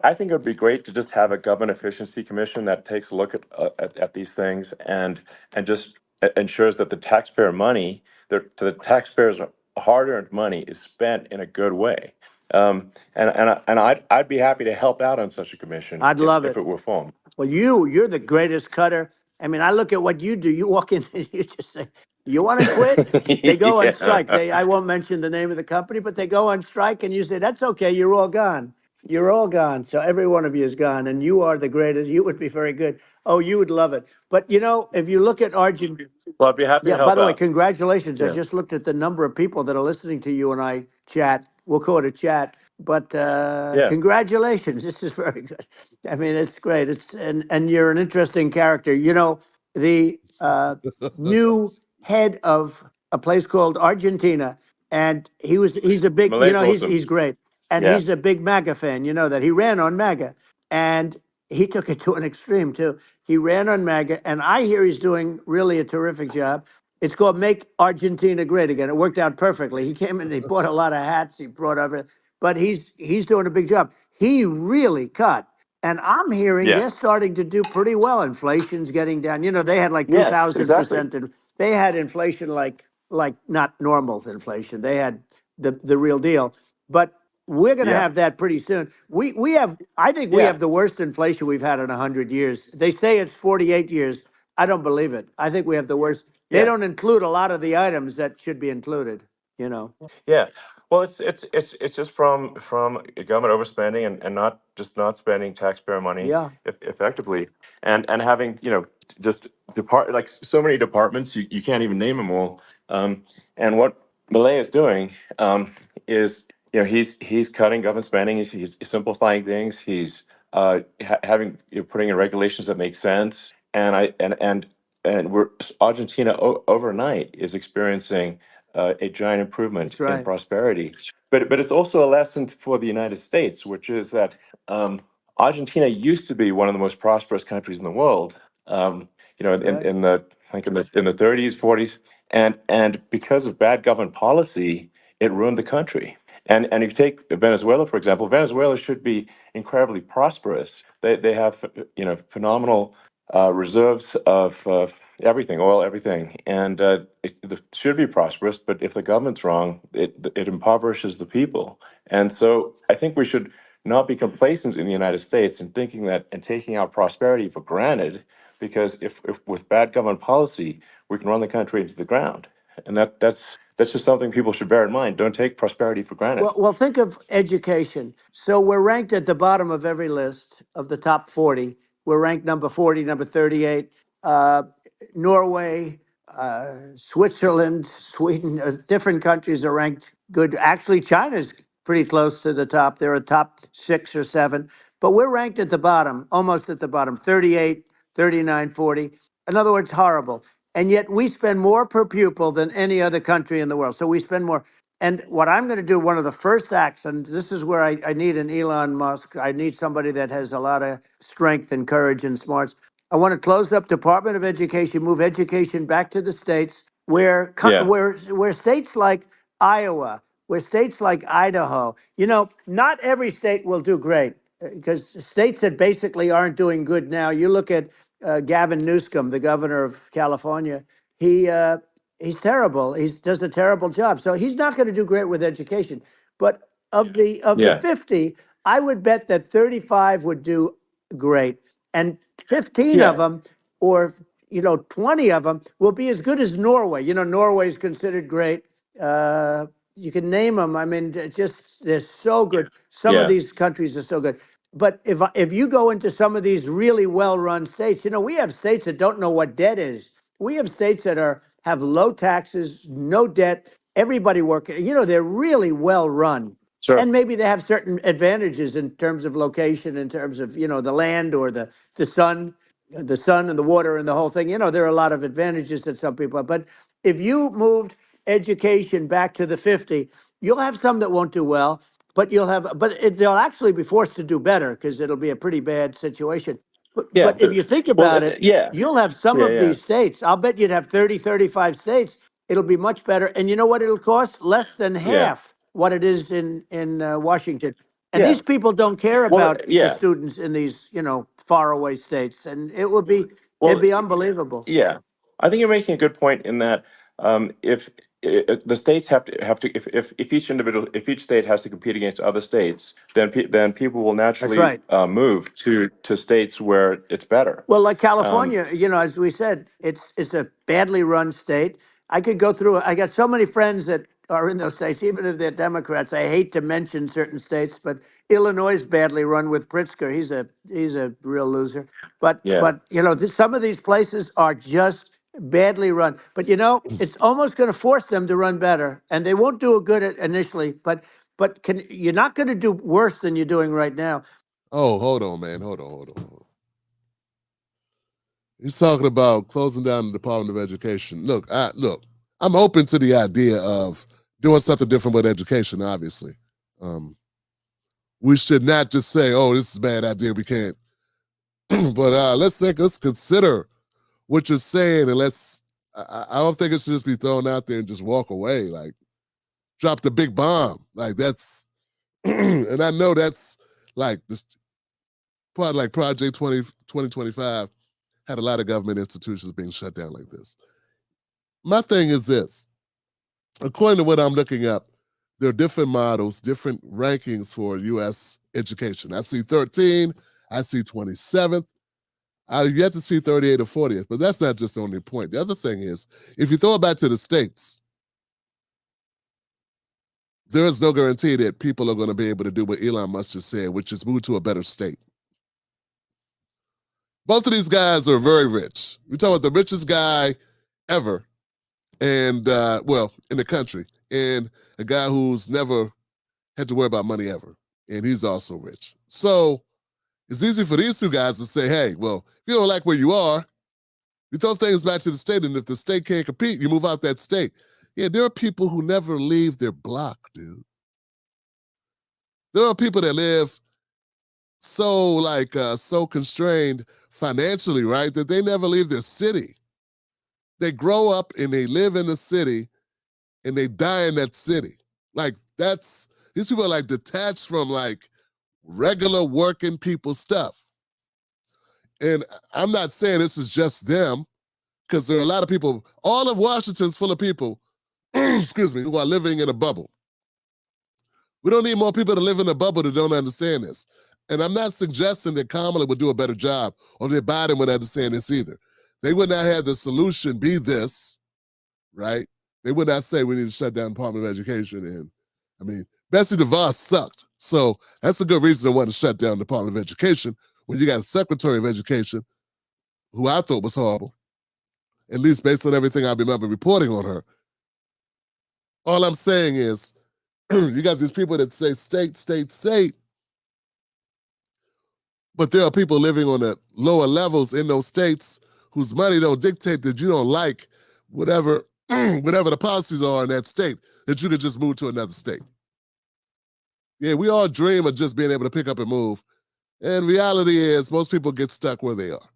I think it would be great to just have a government efficiency commission that takes a look at these things and just ensures that the taxpayer money, the taxpayers' hard-earned money, is spent in a good way. I'd be happy to help out on such a commission I'd love if it. it were formed. Well, you're the greatest cutter. I mean, I look at what you do. You walk in and you just say, "You want to quit?" They go on strike. Yeah. I won't mention the name of the company, but they go on strike, and you say, "That's okay. You're all gone. You're all gone." So every one of you is gone, and you are the greatest. You would be very good. Oh, you would love it. But if you look at Argentina. Well, I'd be happy to Yeah, by help the way, out. congratulations. I Yeah. just looked at the number of people that are listening to you and I chat. We'll call it a chat, but Yeah. congratulations. This is very good. I mean, it's great. And you're an interesting character. The new head of a place called Argentina, and he's a big, Malay's awesome. he's great. And Yeah. he's a big MAGA fan, that he ran on MAGA. And he took it to an extreme too. He ran on MAGA, and I hear he's doing really a terrific job. It's called Make Argentina Great Again. It worked out perfectly. He came in, he bought a lot of hats, he brought over, but he's doing a big job. He really cut. And I'm hearing Yeah. they're starting to do pretty well. Inflation's getting down. They had like Yes, exactly. 2,000%. And they had inflation like not normal inflation. They had the real deal. But we're going to Yeah. have that pretty soon. We have, I think we Yeah. have the worst inflation we've had in 100 years. They say it's 48 years. I don't believe it. I think we have the worst. They Yeah. don't include a lot of the items that should be included, Yeah. Well, it's just from government overspending and not spending taxpayer money Yeah, effectively, and having just like so many departments, you can't even name them all. And what Malay is doing is he's cutting government spending. He's simplifying things. He's having putting in regulations that make sense. And we're Argentina overnight is experiencing a giant improvement that's in right. prosperity. But it's also a lesson for the United States, which is that Argentina used to be one of the most prosperous countries in the world. Right. In the like in the 30s, 40s, and because of bad government policy, it ruined the country. And if you take Venezuela, for example, Venezuela should be incredibly prosperous. They have phenomenal reserves of everything, oil, everything, and it should be prosperous. But if the government's wrong, it impoverishes the people. And so I think we should not be complacent in the United States and thinking that and taking our prosperity for granted, because if with bad government policy, we can run the country into the ground. And that's just something people should bear in mind. Don't take prosperity for granted. Well, think of education. So we're ranked at the bottom of every list of the top 40. We're ranked number 40, number 38. Uh, Norway, Switzerland, Sweden, different countries are ranked good. Actually, China's pretty close to the top. They're a top 6 or 7, but we're ranked at the bottom, almost at the bottom, 38, 39, 40. In other words, horrible. And yet we spend more per pupil than any other country in the world. So we spend more. And what I'm going to do, one of the first acts, and this is where I need an Elon Musk. I need somebody that has a lot of strength and courage and smarts. I want to close up Department of Education, move education back to the states, Yeah. where states like Iowa, where states like Idaho, not every state will do great, because states that basically aren't doing good now. You look at Gavin Newsom, the governor of California. He he's terrible. He does a terrible job. So he's not going to do great with education. But of the Yeah. 50, I would bet that 35 would do great, and 15 of Yeah. them, or 20 of them, will be as good as Norway. Norway is considered great. You can name them. I mean, just they're so good. Some of Yeah. these countries are so good. But if you go into some of these really well-run states, we have states that don't know what debt is. We have states that have low taxes, no debt, everybody working. They're really well run. Sure. And maybe they have certain advantages in terms of location, in terms of, the land or the sun, and the water and the whole thing. There are a lot of advantages that some people have. But if you moved education back to the 50, you'll have some that won't do well, but they'll actually be forced to do better, because it'll be a pretty bad situation. Yeah. But if you think Well, about it, yeah. you'll have some Yeah. of Yeah. these states. I'll bet you'd have 30, 35 states. It'll be much better. And you know what it'll cost? Less than Yeah. half. what it is in Washington. And Yeah. these people don't care Well, about the yeah. students in these, faraway states, and Well, it'd be unbelievable. yeah. I think you're making a good point in that if the states have to if each state has to compete against other states, then people will That's naturally right. move to states where it's better. Well, like Um, California, as we said, it's a badly run state. I could go through it. I got so many friends that are in those states, even if they're Democrats. I hate to mention certain states, but Illinois is badly run with Pritzker. He's a real loser. But yeah. but some of these places are just badly run. But it's almost going to force them to run better, and they won't do it good initially. But you're not going to do worse than you're doing right now. Oh, hold on, man. Hold on. He's talking about closing down the Department of Education. Look, I'm open to the idea of doing something different with education. Obviously, we should not just say, "Oh, this is a bad idea. We can't." But let's consider what you're saying, and I don't think it should just be thrown out there and just walk away. Like, drop the big bomb. Like that's, and I know that's like this part, like Project 2025 had a lot of government institutions being shut down like this. My thing is this: according to what I'm looking up, there are different models, different rankings for U.S. education. I see 13, I see 27th. I've yet to see 38 or 40th, but that's not just the only point. The other thing is, if you throw it back to the states, there is no guarantee that people are going to be able to do what Elon Musk just said, which is move to a better state. Both of these guys are very rich. We're talking about the richest guy ever, and in the country, and a guy who's never had to worry about money ever, and he's also rich. So it's easy for these two guys to say, "Hey, well, if you don't like where you are, you throw things back to the state, and if the state can't compete, you move out that state." Yeah, there are people who never leave their block, dude. There are people that live so constrained financially, right, that they never leave their city. They grow up and they live in the city and they die in that city. Like these people are like detached from like regular working people stuff. And I'm not saying this is just them, because there are a lot of people, all of Washington's full of people, excuse me, who are living in a bubble. We don't need more people to live in a bubble that don't understand this. And I'm not suggesting that Kamala would do a better job or that Biden would understand this either. They would not have the solution be this, right? They would not say we need to shut down the Department of Education. And I mean, Betsy DeVos sucked. So that's a good reason to want to shut down the Department of Education when you got a Secretary of Education who I thought was horrible, at least based on everything I remember reporting on her. All I'm saying is, you got these people that say state, state, state, but there are people living on the lower levels in those states whose money don't dictate that you don't like whatever whatever the policies are in that state, that you could just move to another state. Yeah, we all dream of just being able to pick up and move. And reality is most people get stuck where they are.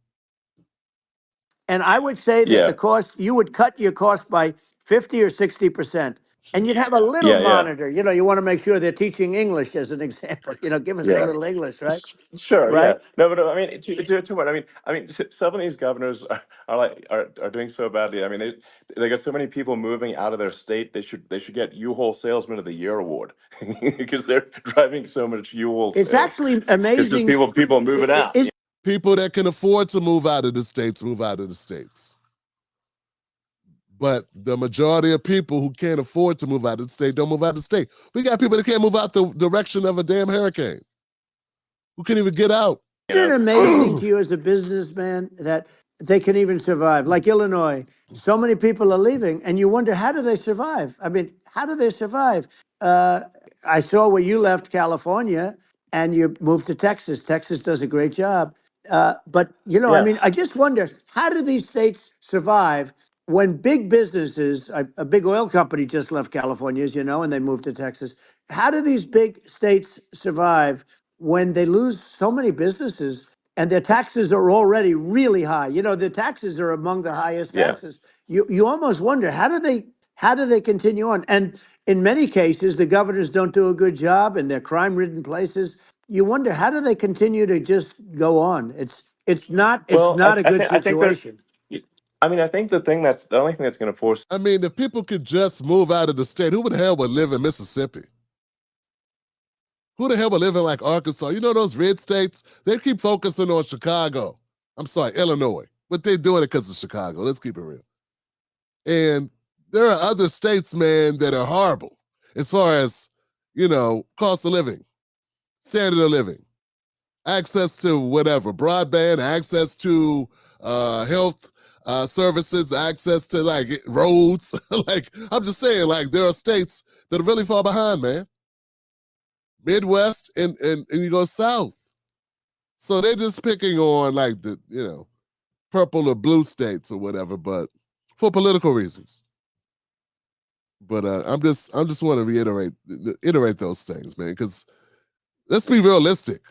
And I would say that Yeah. the cost, you would cut your cost by 50 or 60%. And you'd have a little Yeah. monitor. You want to make sure they're teaching English as an example. Give us a Yeah. little English, right? Sure. Yeah. Right? No, but I mean, to what some of these governors are doing so badly. I mean, they got so many people moving out of their state. They should get U-Haul Salesman of the Year award because they're driving so much U-Haul It's sales. actually It's just amazing. people moving out. People that can afford to move out of the states move out of the states. But the majority of people who can't afford to move out of the state don't move out of the state. We got people that can't move out the direction of a damn hurricane, who can't even get out. Isn't it amazing to you as a businessman that they can even survive? Like Illinois, so many people are leaving, and you wonder, how do they survive? I mean, how do they survive? I saw where you left California and you moved to Texas. Texas does a great job. But, I Yeah. mean, I just wonder, how do these states survive when big businesses, a big oil company just left California, as you know, and they moved to Texas. How do these big states survive when they lose so many businesses and their taxes are already really high? The taxes are among the highest Yeah. taxes. You almost wonder, how do they how do they continue on? And in many cases, the governors don't do a good job in their crime-ridden places. You wonder, how do they continue to just go on? It's not Well, a good I think there's. situation. I mean, I think the only thing that's going to force. I mean, if people could just move out of the state, who the hell would live in Mississippi? Who the hell would live in like Arkansas? You know those red states? They keep focusing on Chicago. I'm sorry, Illinois. But they're doing it because of Chicago. Let's keep it real. And there are other states, man, that are horrible as far as, cost of living, standard of living, access to whatever, broadband, access to health services, access to like roads. Like, I'm just saying, like, there are states that are really far behind, man. Midwest and you go south. So they're just picking on like the, purple or blue states or whatever, but for political reasons. But I'm just want to reiterate those things, man, because let's be realistic.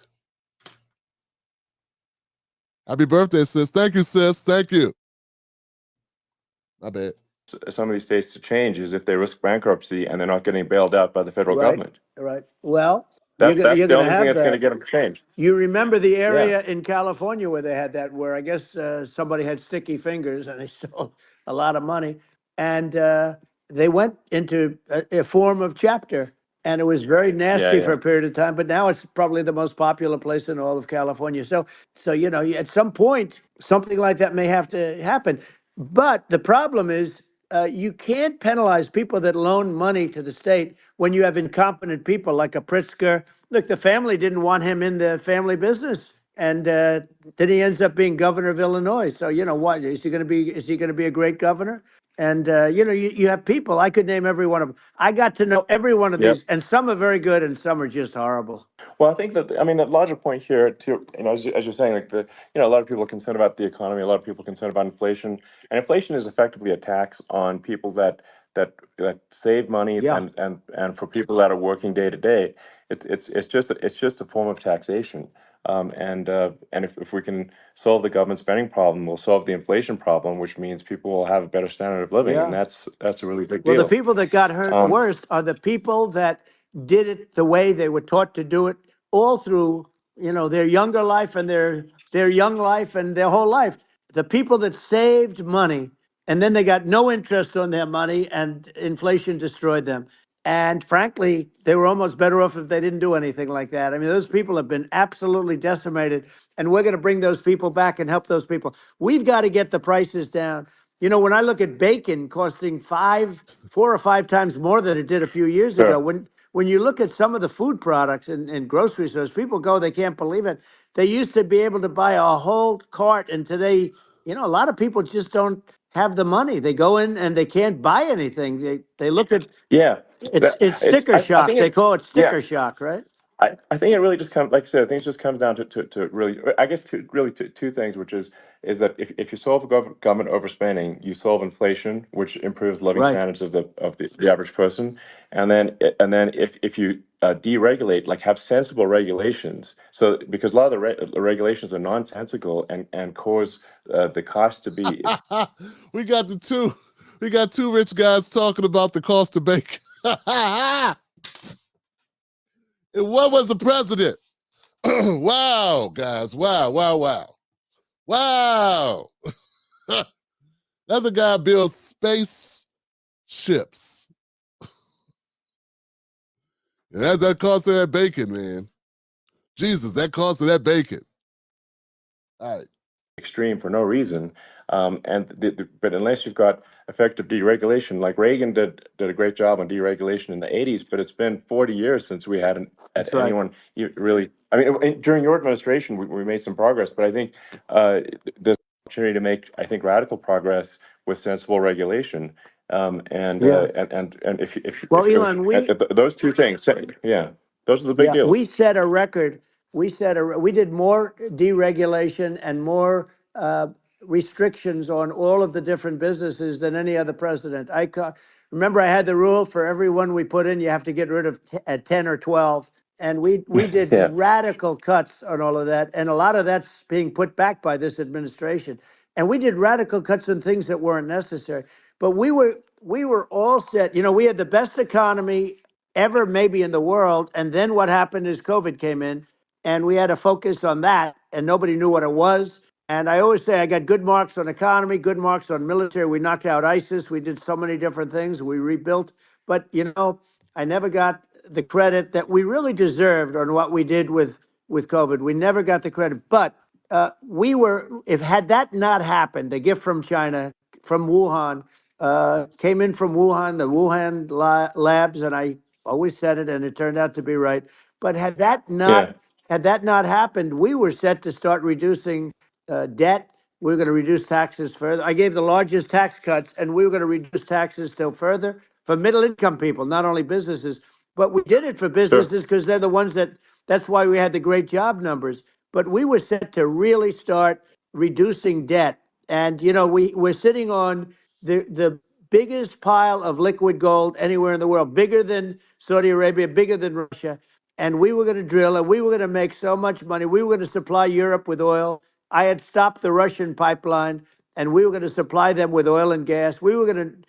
Happy birthday, sis. Thank you, sis. Thank you. My bad. Some of these states to change is if they risk bankruptcy and they're not getting bailed out by the federal government. Right. Well, That's you're the going to only thing have that's going to that. get them to change. You remember the Yeah. area in California where they had that, where I guess somebody had sticky fingers and they stole a lot of money, and they went into a form of chapter, and it was very nasty for Yeah. a period of time. But now it's probably the most popular place in all of California. So at some point, something like that may have to happen. But the problem is, you can't penalize people that loan money to the state when you have incompetent people like a Pritzker. Look, the family didn't want him in the family business, and then he ends up being governor of Illinois. So what is he going to be? Is he going to be a great governor? And you have people. I could name every one of them. I got to know every one of Yep. these, and some are very good, and some are just horrible. Well, I think the larger point here, too, as you're saying, like a lot of people are concerned about the economy, a lot of people are concerned about inflation, and inflation is effectively a tax on people that save money, Yeah. and for people that are working day to day, it's just a form of taxation. And if we can solve the government spending problem, we'll solve the inflation problem, which means people will have a better standard of living, and Yeah. that's a really big Well, the deal. people that got hurt worst are the people that did it the way they were taught to do it all through, their younger life and their young life and their whole life. The people that saved money and then they got no interest on their money and inflation destroyed them. And frankly, they were almost better off if they didn't do anything like that. I mean, those people have been absolutely decimated, and we're going to bring those people back and help those people. We've got to get the prices down. When I look at bacon costing 4 or 5 times more than it did a few years ago, Sure. when you look at some of the food products in grocery stores, people go, they can't believe it. They used to be able to buy a whole cart, and today, a lot of people just don't have the money. They go in and they can't buy anything. They look at Yeah. it's sticker I shock. think They call it yeah. sticker shock, right? I think it really just comes, like I said, I think it just comes down to really, I guess, two things, which is that if you solve government overspending, you solve inflation, which improves living Right. standards of the average person, and then if you deregulate, like have sensible regulations, so because a lot of the regulations are nonsensical and cause the cost to be. we got two rich guys talking about the cost of bacon. And what was the president? Wow, guys. Wow. Wow. Another guy builds space ships. And that's that cost of that bacon, man. Jesus, that cost of that bacon. All right. Extreme for no reason. But unless you've got effective deregulation, like Reagan did a great job on deregulation in the 80s, but it's been 40 years since we had That's right. anyone really. I mean, during your administration, we made some progress, but I think there's an opportunity to make, I think, radical progress with sensible regulation. Yeah. And if Well, Elon, those two things, yeah, those are the big deals. we set a record. We did more deregulation and more restrictions on all of the different businesses than any other president. Remember, I had the rule for everyone we put in, you have to get rid of 10 or 12. And we did Yes. radical cuts on all of that. And a lot of that's being put back by this administration. And we did radical cuts on things that weren't necessary. But we we were all set. You know, we had the best economy ever, maybe in the world. And then what happened is COVID came in, and we had to focus on that, and nobody knew what it was. And I always say I got good marks on economy, good marks on military. We knocked out ISIS. We did so many different things. We rebuilt. But, you know, I never got the credit that we really deserved on what we did with COVID. We never got the credit. But we were, if had that not happened, a gift from China, from Wuhan, came in from Wuhan, the Wuhan labs, and I always said it, and it turned out to be right. But Yeah. had that not happened, we were set to start reducing debt. We were going to reduce taxes further. I gave the largest tax cuts, and we were going to reduce taxes still further for middle income people, not only businesses. But we did it for Sure. businesses because they're the ones that's why we had the great job numbers. But we were set to really start reducing debt. And, you know, we're sitting on the biggest pile of liquid gold anywhere in the world, bigger than Saudi Arabia, bigger than Russia. And we were going to drill, and we were going to make so much money. We were going to supply Europe with oil. I had stopped the Russian pipeline, and we were going to supply them with oil and gas. We were going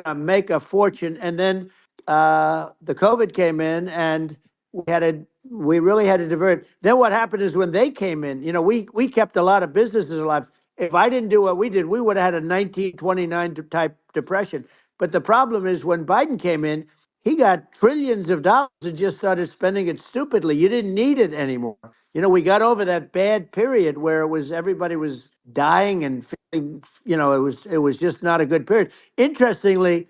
to make a fortune. And then the COVID came in, and we really had to divert. Then what happened is when they came in, you know, we kept a lot of businesses alive. If I didn't do what we did, we would have had a 1929 type depression. But the problem is when Biden came in, he got trillions of dollars and just started spending it stupidly. You didn't need it anymore. You know, we got over that bad period where everybody was dying and feeling, you know, it was just not a good period. Interestingly,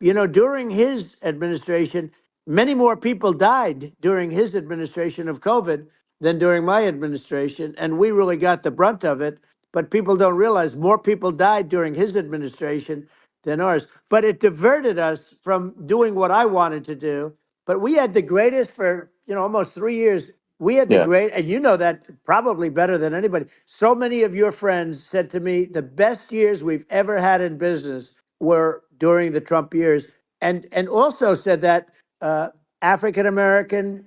you know, during his administration, many more people died during his administration of COVID than during my administration, and we really got the brunt of it. But people don't realize more people died during his administration than ours. But it diverted us from doing what I wanted to do. But we had the greatest for, you know, almost 3 years. We had the Yeah. great, and you know that probably better than anybody. So many of your friends said to me, the best years we've ever had in business were during the Trump years, and also said that African American,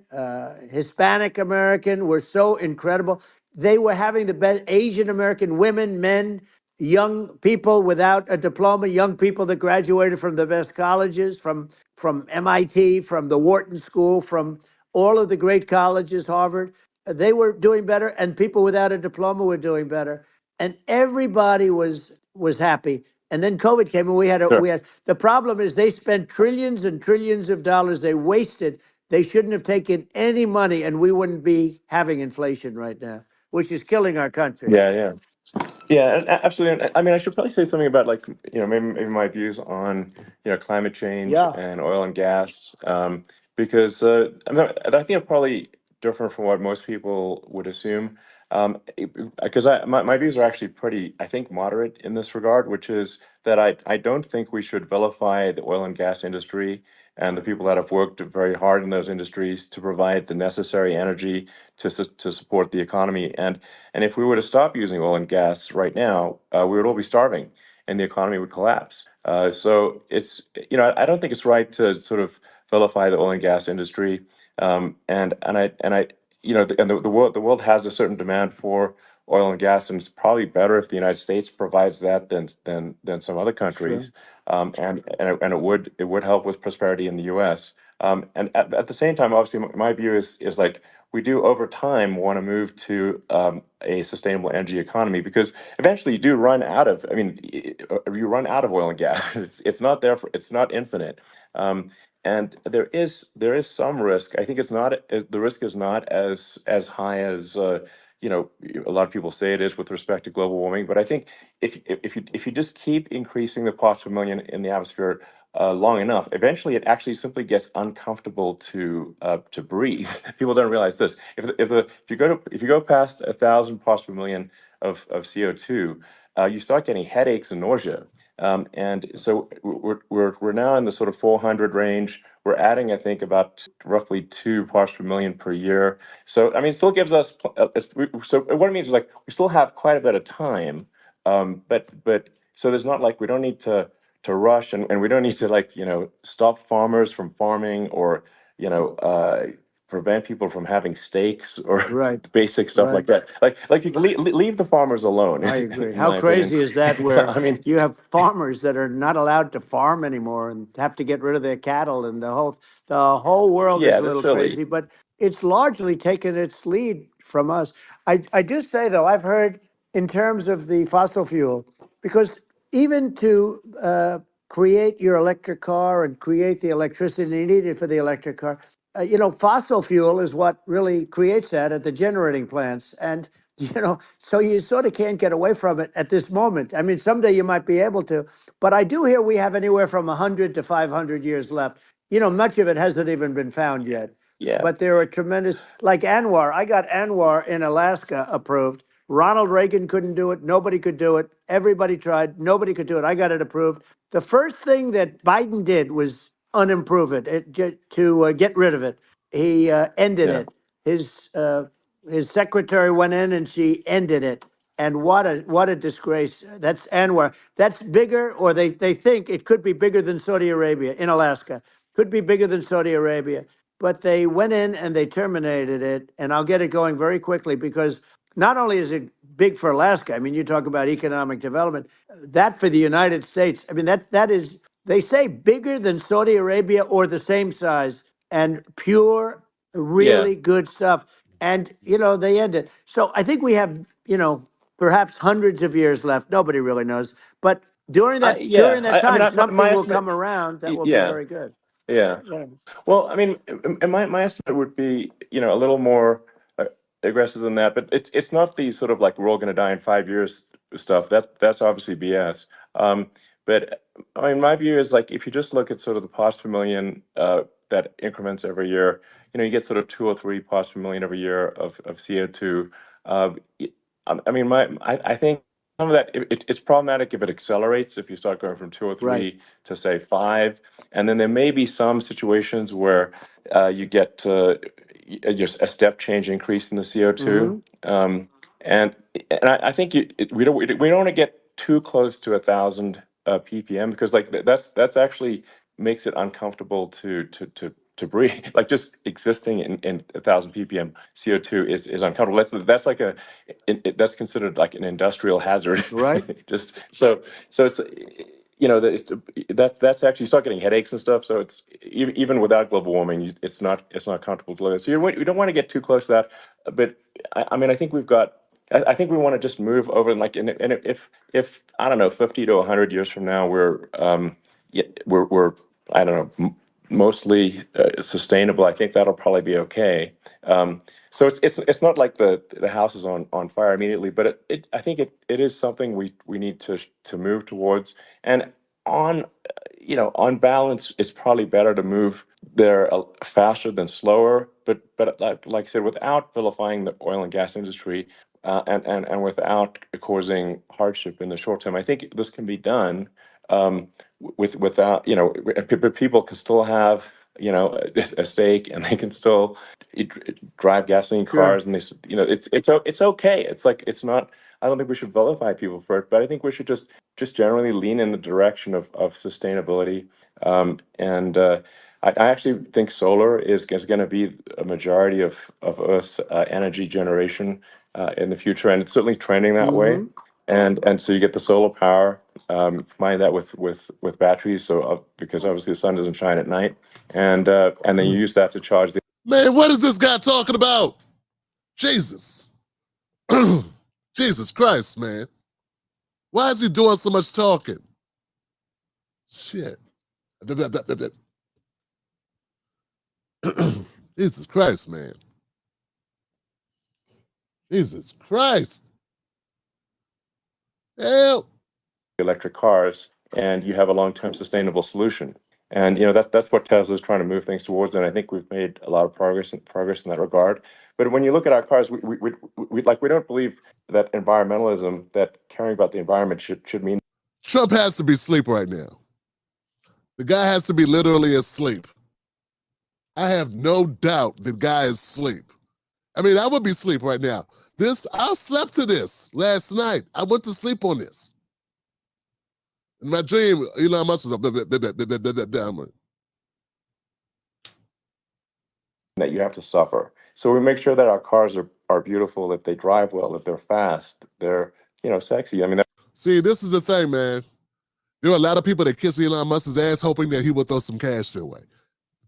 Hispanic American were so incredible. They were having the best Asian American women, men, young people without a diploma, young people that graduated from the best colleges, from MIT, from the Wharton School, from all of the great colleges, Harvard. They were doing better, and people without a diploma were doing better, and everybody was happy. And then COVID came, and Sure. we had the problem is they spent trillions and trillions of dollars. They wasted. They shouldn't have taken any money, and we wouldn't be having inflation right now, which is killing our country. Yeah. Yeah. Yeah, and absolutely. I mean, I should probably say something about like maybe my views on climate change Yeah, and oil and gas, because I mean, I think I'm probably different from what most people would assume, because my views are actually pretty, I think, moderate in this regard, which is that I don't think we should vilify the oil and gas industry and the people that have worked very hard in those industries to provide the necessary energy to support the economy. And if we were to stop using oil and gas right now, we would all be starving and the economy would collapse. So I don't think it's right to sort of vilify the oil and gas industry. And I, the world has a certain demand for oil and gas, and it's probably better if the United States provides that than some other sure. countries. And it would help with prosperity in the U.S. And at the same time, obviously, my view is like we do over time want to move to a sustainable energy economy, because eventually you do run out of. I mean, you run out of oil and gas. It's not there for. It's not infinite. And there is some risk. I think the risk is not as high as a lot of people say it is with respect to global warming. But I think if you just keep increasing the parts per million in the atmosphere long enough, eventually it actually simply gets uncomfortable to breathe. People don't realize this. If you go past 1,000 parts per million of CO2, you start getting headaches and nausea. And so we're now in the sort of 400 range. We're adding, I think, about roughly 2 parts per million per year. So I mean, it still gives us. So what it means is like we still have quite a bit of time, but so there's not like we don't need to rush, and we don't need to like stop farmers from farming or you know uh, prevent people from having steaks or Right. basic stuff like that. Like you can leave the farmers alone. I agree. In How my opinion. crazy is that? Where I mean, you have farmers that are not allowed to farm anymore and have to get rid of their cattle, and the whole world is yeah, a that's little silly. crazy. But it's largely taken its lead from us. I do say though, I've heard in terms of the fossil fuel, because even to create your electric car and create the electricity needed for the electric car, fossil fuel is what really creates that at the generating plants. And so you sort of can't get away from it at this moment. I mean, someday you might be able to, but I do hear we have anywhere from 100 to 500 years left. Much of it hasn't even been found yet. Yeah, But there are tremendous, like Anwar. I got Anwar in Alaska approved. Ronald Reagan couldn't do it. Nobody could do it. Everybody tried. Nobody could do it. I got it approved. The first thing that Biden did was unimprove to get rid of it. He ended yeah. it. His secretary went in and she ended it. And what a disgrace. That's Anwar. That's bigger, or they think it could be bigger than Saudi Arabia in Alaska. Could be bigger than Saudi Arabia. But they went in and they terminated it. And I'll get it going very quickly, because not only is it big for Alaska, I mean, you talk about economic development, that for the United States, I mean, that is, they say bigger than Saudi Arabia or the same size, and pure, Yeah. really good stuff. And, they end it. So I think we have, perhaps hundreds of years left. Nobody really knows. But during Yeah. that I mean, time, my something will estimate. come around that will be Yeah. very good. Yeah. Yeah. Well, I mean, and my estimate would be, a little more aggressive than that, but it's not the sort of like we're all going to die in 5 years stuff. That's obviously BS. But I mean, my view is like if you just look at sort of the parts per million that increments every year, you get sort of 2 or 3 parts per million every year of CO2. Uh, y- I mean, I think some of that it's problematic if it accelerates if you start going from 2 or 3 Right. to say 5, and then there may be some situations where you get just a step change increase in the CO2. Hmm. And I think we don't want to get too close to 1,000 ppm, because like that's actually makes it uncomfortable to breathe. Like just existing in 1,000 ppm CO2 is uncomfortable. That's like that's considered like an industrial hazard. Right. Just so it's that's actually, you start getting headaches and stuff. So it's even without global warming, it's not comfortable to live in. So you don't want to get too close to that. But I mean, I think we've got. I think we want to just move over, and like, and if I don't know, 50 to 100 years from now, we're I don't know, mostly sustainable. I think that'll probably be okay. So it's not like the house is on fire immediately, but I think it is something we need to move towards. And on on balance, it's probably better to move there faster than slower. But like I said, without vilifying the oil and gas industry, and without causing hardship in the short term, I think this can be done. Without, people can still have, a stake, and they can still drive gasoline Sure. cars, and it's okay. It's like, it's not. I don't think we should vilify people for it, but I think we should just generally lean in the direction of sustainability. And I actually think solar is going to be a majority of Earth's energy generation in the future, and it's certainly trending that way. Hmm. And so you get the solar power, combine that with batteries, so because obviously the sun doesn't shine at night, and then you use that to charge the. Man, what is this guy talking about? Jesus. Jesus Christ, man. Why is he doing so much talking? Shit. Jesus Christ, man. Jesus Christ. Help. Electric cars, and you have a long-term sustainable solution. And that's what Tesla's trying to move things towards, and I think we've made a lot of progress in that regard. But when you look at our cars, we don't believe that environmentalism, that caring about the environment should mean. Trump has to be asleep right now. The guy has to be literally asleep. I have no doubt the guy is asleep. I mean, I would be asleep right now. I slept to this last night. I went to sleep on this. In my dream, Elon Musk was up. I'm like, that you have to suffer. So we make sure that our cars are beautiful, that they drive well, that they're fast, they're sexy. I mean, see, this is the thing, man. There are a lot of people that kiss Elon Musk's ass hoping that he will throw some cash their way.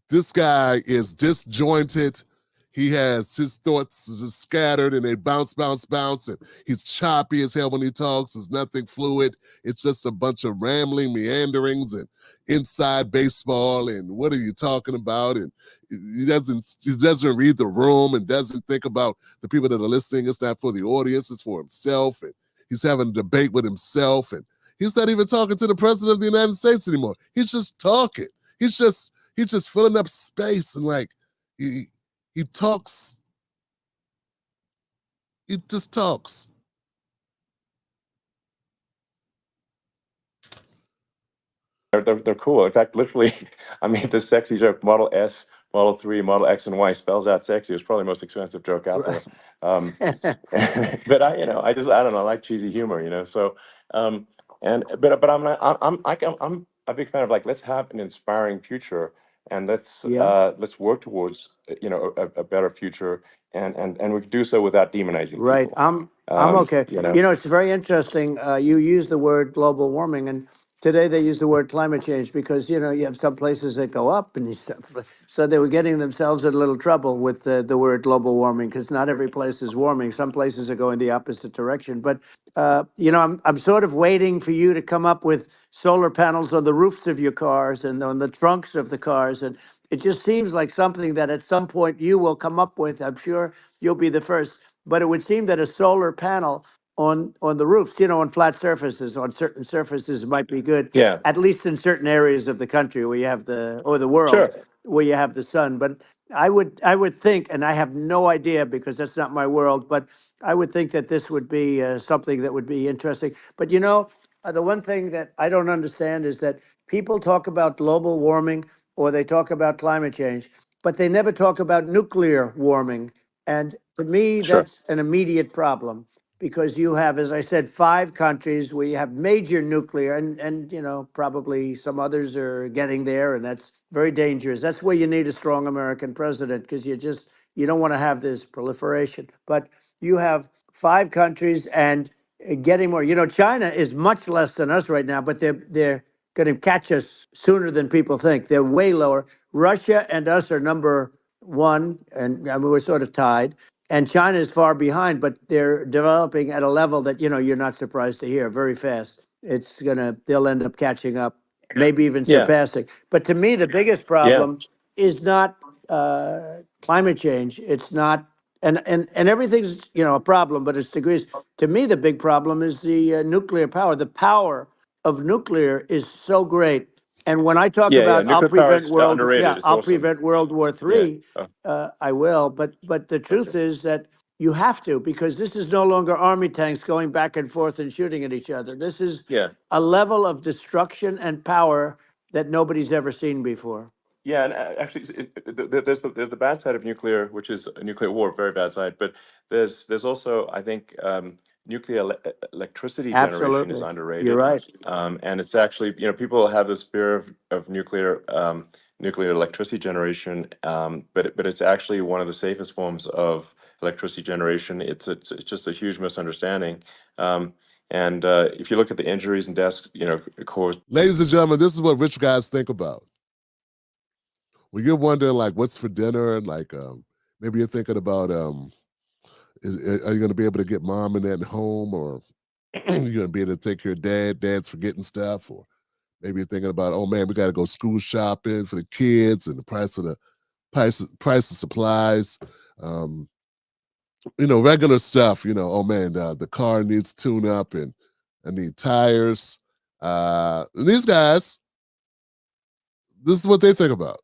This guy is disjointed. He has his thoughts just scattered and they bounce, bounce, bounce. And he's choppy as hell when he talks. There's nothing fluid. It's just a bunch of rambling meanderings and inside baseball. And what are you talking about? And he doesn't read the room and doesn't think about the people that are listening. It's not for the audience, it's for himself. And he's having a debate with himself. And he's not even talking to the president of the United States anymore. He's just talking. He's just filling up space and like he talks. He just talks. they're cool. In fact, literally, I mean, the sexy joke, Model S, Model 3, Model X, and Y spells out sexy. It's probably the most expensive joke out there. But I don't know. I like cheesy humor. So, but I'm a big fan of like, let's have an inspiring future, and let's work towards a better future, and we can do so without demonizing Right. people. I'm okay. It's very interesting. You use the word global warming, and today they use the word climate change because you have some places that go up, and so they were getting themselves in a little trouble with the word global warming because not every place is warming. Some places are going the opposite direction. But I'm sort of waiting for you to come up with solar panels on the roofs of your cars and on the trunks of the cars, and it just seems like something that at some point you will come up with. I'm sure you'll be the first. But it would seem that a solar panel on the roofs, on flat surfaces, on certain surfaces might be good, Yeah. at least in certain areas of the country where you have the world where you have the sun. But I would think, and I have no idea because that's not my world, but I would think that this would be something that would be interesting. But the one thing that I don't understand is that people talk about global warming or they talk about climate change, but they never talk about nuclear warming. And to me, that's an immediate problem because you have, as I said, 5 countries where you have major nuclear and probably some others are getting there, and that's very dangerous. That's where you need a strong American president because you don't want to have this proliferation. But you have 5 countries and getting more. China is much less than us right now, but they're going to catch us sooner than people think. They're way lower. Russia and us are number 1, and I mean, we're sort of tied. And China is far behind, but they're developing at a level that you're not surprised to hear very fast. They'll end up catching up, maybe even surpassing. But to me, the biggest problem is not climate change. It's not, and everything's a problem, but it's degrees. To me, the big problem is the nuclear power. The power of nuclear is so great. And when I talk about Nuclear power is underrated. It's I'll awesome. prevent World War III. I will, but the truth is that you have to, because this is no longer army tanks going back and forth and shooting at each other. This is a level of destruction and power that nobody's ever seen before. Yeah, and actually, there's the bad side of nuclear, which is a nuclear war, very bad side. But there's also, I think, nuclear electricity generation is Absolutely. underrated. You're right. And it's actually, people have this fear of nuclear electricity generation, but it's actually one of the safest forms of electricity generation. It's just a huge misunderstanding. And if you look at the injuries and deaths, caused. Ladies and gentlemen, this is what rich guys think about. When you're wondering like what's for dinner, and like maybe you're thinking about are you going to be able to get mom and dad home, or you're going to be able to take care of dad's forgetting stuff, or maybe you're thinking about, oh man, we got to go school shopping for the kids and the price of supplies. Regular stuff. Oh man, the car needs tune up and I need tires. And these guys, this is what they think about.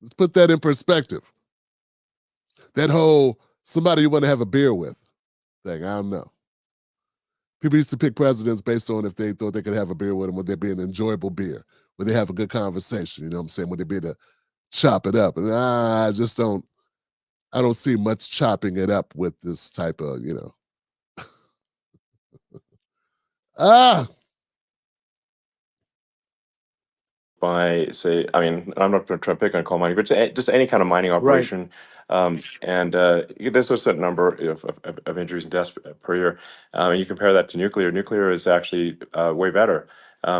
Let's put that in perspective. That whole somebody you want to have a beer with thing, I don't know. People used to pick presidents based on if they thought they could have a beer with them, would they be an enjoyable beer? Would they have a good conversation? You know what I'm saying? Would they be able to chop it up? And I don't see much chopping it up with this type of, ah, by, say, I mean, I'm not going to try to pick on coal mining, but just any kind of mining Right. operation. And there's a certain number of injuries and deaths per year. And you compare that to nuclear. Nuclear is actually way better.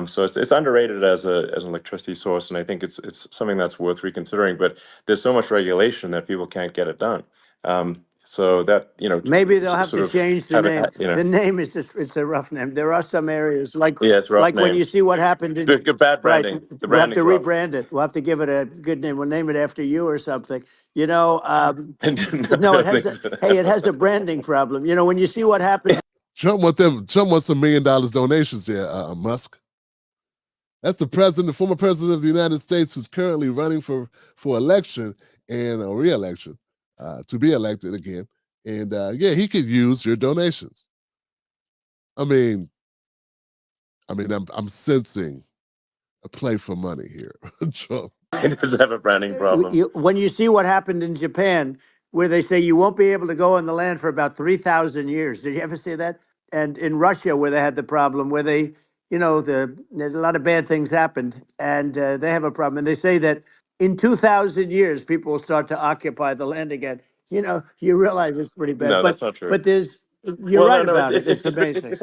So it's underrated as an electricity source, and I think it's something that's worth reconsidering. But there's so much regulation that people can't get it done. So that, Maybe they'll have sort to of change the have it, name. The name is just, it's a rough name. There are some areas yeah, it's a rough like when name. you see what happened in, Good bad right, branding. The we'll have to branding's rough. rebrand it. We'll have to give it a good name. We'll name it after you or something. No, No, it has thanks. it has a branding problem. When you see what happened. Trump wants $1 million donations here, Musk. That's the former president of the United States, who's currently running for election and a re-election to be elected again. And yeah, he could use your donations. I mean, I'm sensing a play for money here, Trump. It does have a branding problem. When you see what happened in Japan, where they say you won't be able to go on the land for about 3,000 years. Did you ever see that? And in Russia, where they had the problem, where they, there's a lot of bad things happened, and they have a problem. And they say that in 2,000 years, people will start to occupy the land again. You realize it's pretty bad. No, that's not true. But you're Well, right no, about it. It's amazing.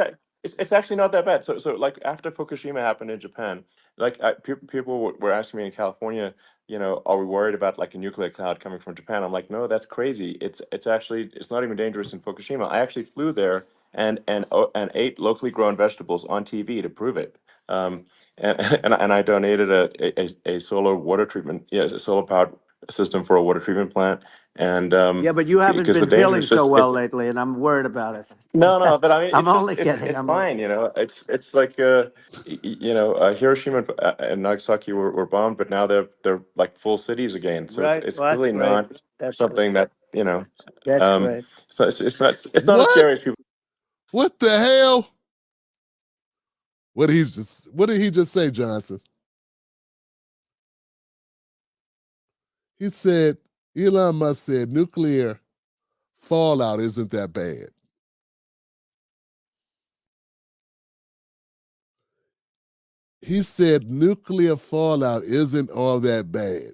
It's actually not that bad. So like after Fukushima happened in Japan, like people were asking me in California, are we worried about like a nuclear cloud coming from Japan? I'm like, no, that's crazy. It's actually, it's not even dangerous in Fukushima. I actually flew there and ate locally grown vegetables on TV to prove it. And I donated a solar water treatment, a solar powered system for a water treatment plant. And Yeah, but you haven't because the been danger feeling is so just well lately, and I'm worried about it. no, but I mean, I'm it's just only kidding. it's fine, It's like Hiroshima and Nagasaki were bombed, but now they're like full cities again. So Right. it's Well, that's really great. not That's something that That's Um, great. so it's not as What? scary as people. What the hell? What did he just say, Johnson? He said, Elon Musk said nuclear fallout isn't that bad. He said nuclear fallout isn't all that bad.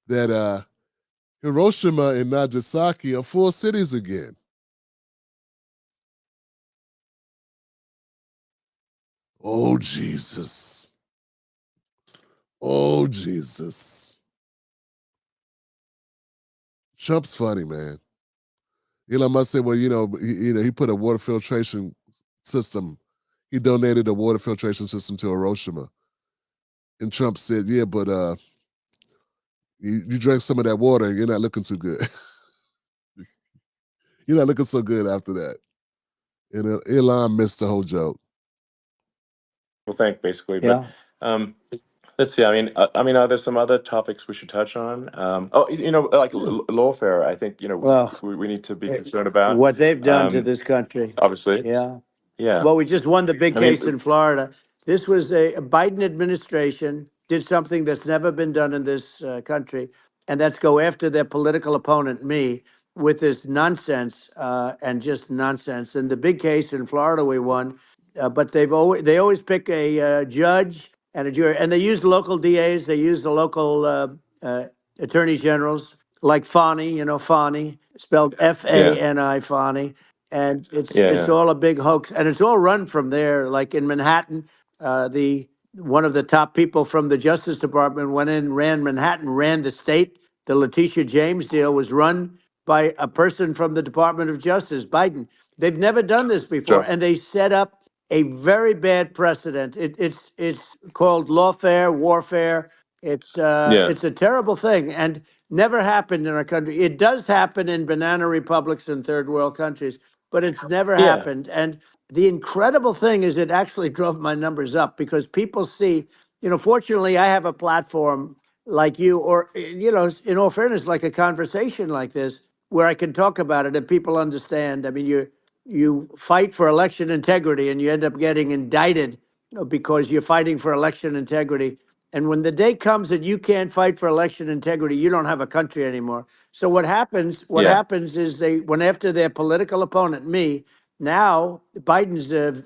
That Hiroshima and Nagasaki are full cities again. Oh, Jesus. Oh, Jesus. Trump's funny, man. Elon Musk said, well, he put a water filtration system. He donated a water filtration system to Hiroshima. And Trump said, yeah, but you drank some of that water and you're not looking too good. You're not looking so good after that. And Elon missed the whole joke. Well, think basically, Yeah. but let's see. I mean, are there some other topics we should touch on? Like lawfare. I think Well, we need to be concerned about. what they've done to this country. Obviously, Yeah. yeah. Well, we just won the big I mean, case in Florida. This was a Biden administration did something that's never been done in this country, and that's go after their political opponent, me, with this nonsense and just nonsense. And the big case in Florida we won, but they always pick a judge and a jury, and they use local DAs, they use the local attorney generals like Fani, Fani, spelled Fani, Fani, and it's all a big hoax, and it's all run from there. Like in Manhattan, the one of the top people from the Justice Department went in, ran Manhattan, ran the state. The Letitia James deal was run by a person from the Department of Justice, Biden. They've never done this before, and they set up a very bad precedent. It's called lawfare, warfare. It's a terrible thing, and never happened in our country. It does happen in banana republics and third world countries, but it's never happened. And the incredible thing is it actually drove my numbers up because people see, fortunately I have a platform like you, or, in all fairness, like a conversation like this where I can talk about it and people understand. I mean, you fight for election integrity and you end up getting indicted because you're fighting for election integrity. And when the day comes that you can't fight for election integrity, you don't have a country anymore. So what happens is they went after their political opponent, me. Now Biden's,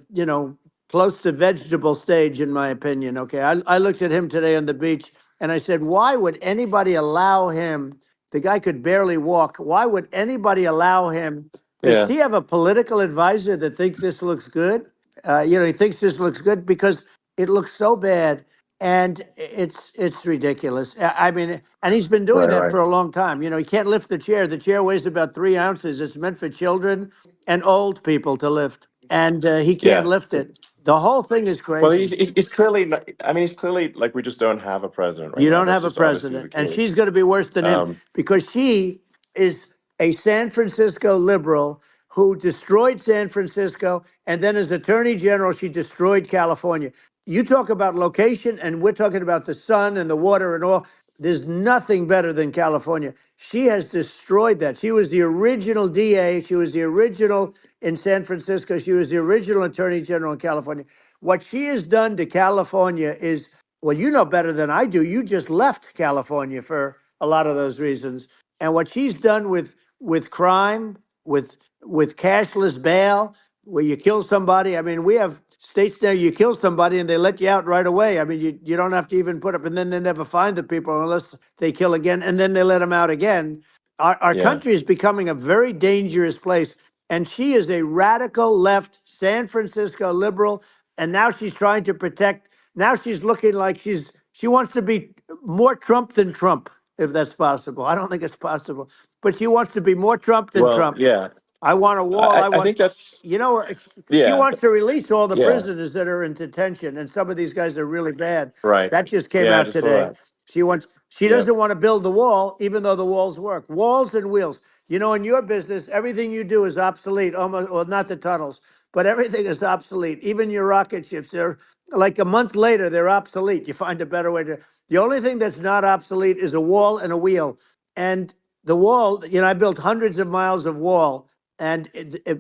close to vegetable stage, in my opinion. Okay, I looked at him today on the beach, and I said, why would anybody allow him? The guy could barely walk. Why would anybody allow him? Does he have a political advisor that thinks this looks good? He thinks this looks good because it looks so bad, and it's ridiculous. I mean, and he's been doing that for a long time. He can't lift the chair. The chair weighs about 3 ounces. It's meant for children and old people to lift, and he can't lift it. The whole thing is crazy. Well, he's clearly. He's clearly like, we just don't have a president right You now. don't That's have a just obviously the president, and case. she's going to be worse than him because she is a San Francisco liberal who destroyed San Francisco, and then as Attorney General, she destroyed California. You talk about location, and we're talking about the sun and the water and all. There's nothing better than California. She has destroyed that. She was the original DA. She was the original in San Francisco. She was the original Attorney General in California. What she has done to California is, well, you know better than I do. You just left California for a lot of those reasons. And what she's done with crime, with cashless bail, where you kill somebody. I mean, we have states there you kill somebody and they let you out right away. I mean, you don't have to even put up, and then they never find the people unless they kill again, and then they let them out again. Our country is becoming a very dangerous place. And she is a radical left San Francisco liberal. And now she's trying to protect. Now she's looking like she wants to be more Trump than Trump, if that's possible. I don't think it's possible, but she wants to be more Trump than Trump. I want a wall. I think that's she wants to release all the prisoners that are in detention, and some of these guys are really bad. right. That just came I out just saw today. that. She doesn't want to build the wall, even though the walls work. Walls and wheels. In your business, everything you do is obsolete, almost, well, not the tunnels, but everything is obsolete. Even your rocket ships, they're like a month later, they're obsolete. You find a better way to. The only thing that's not obsolete is a wall and a wheel. And the wall, I built hundreds of miles of wall, and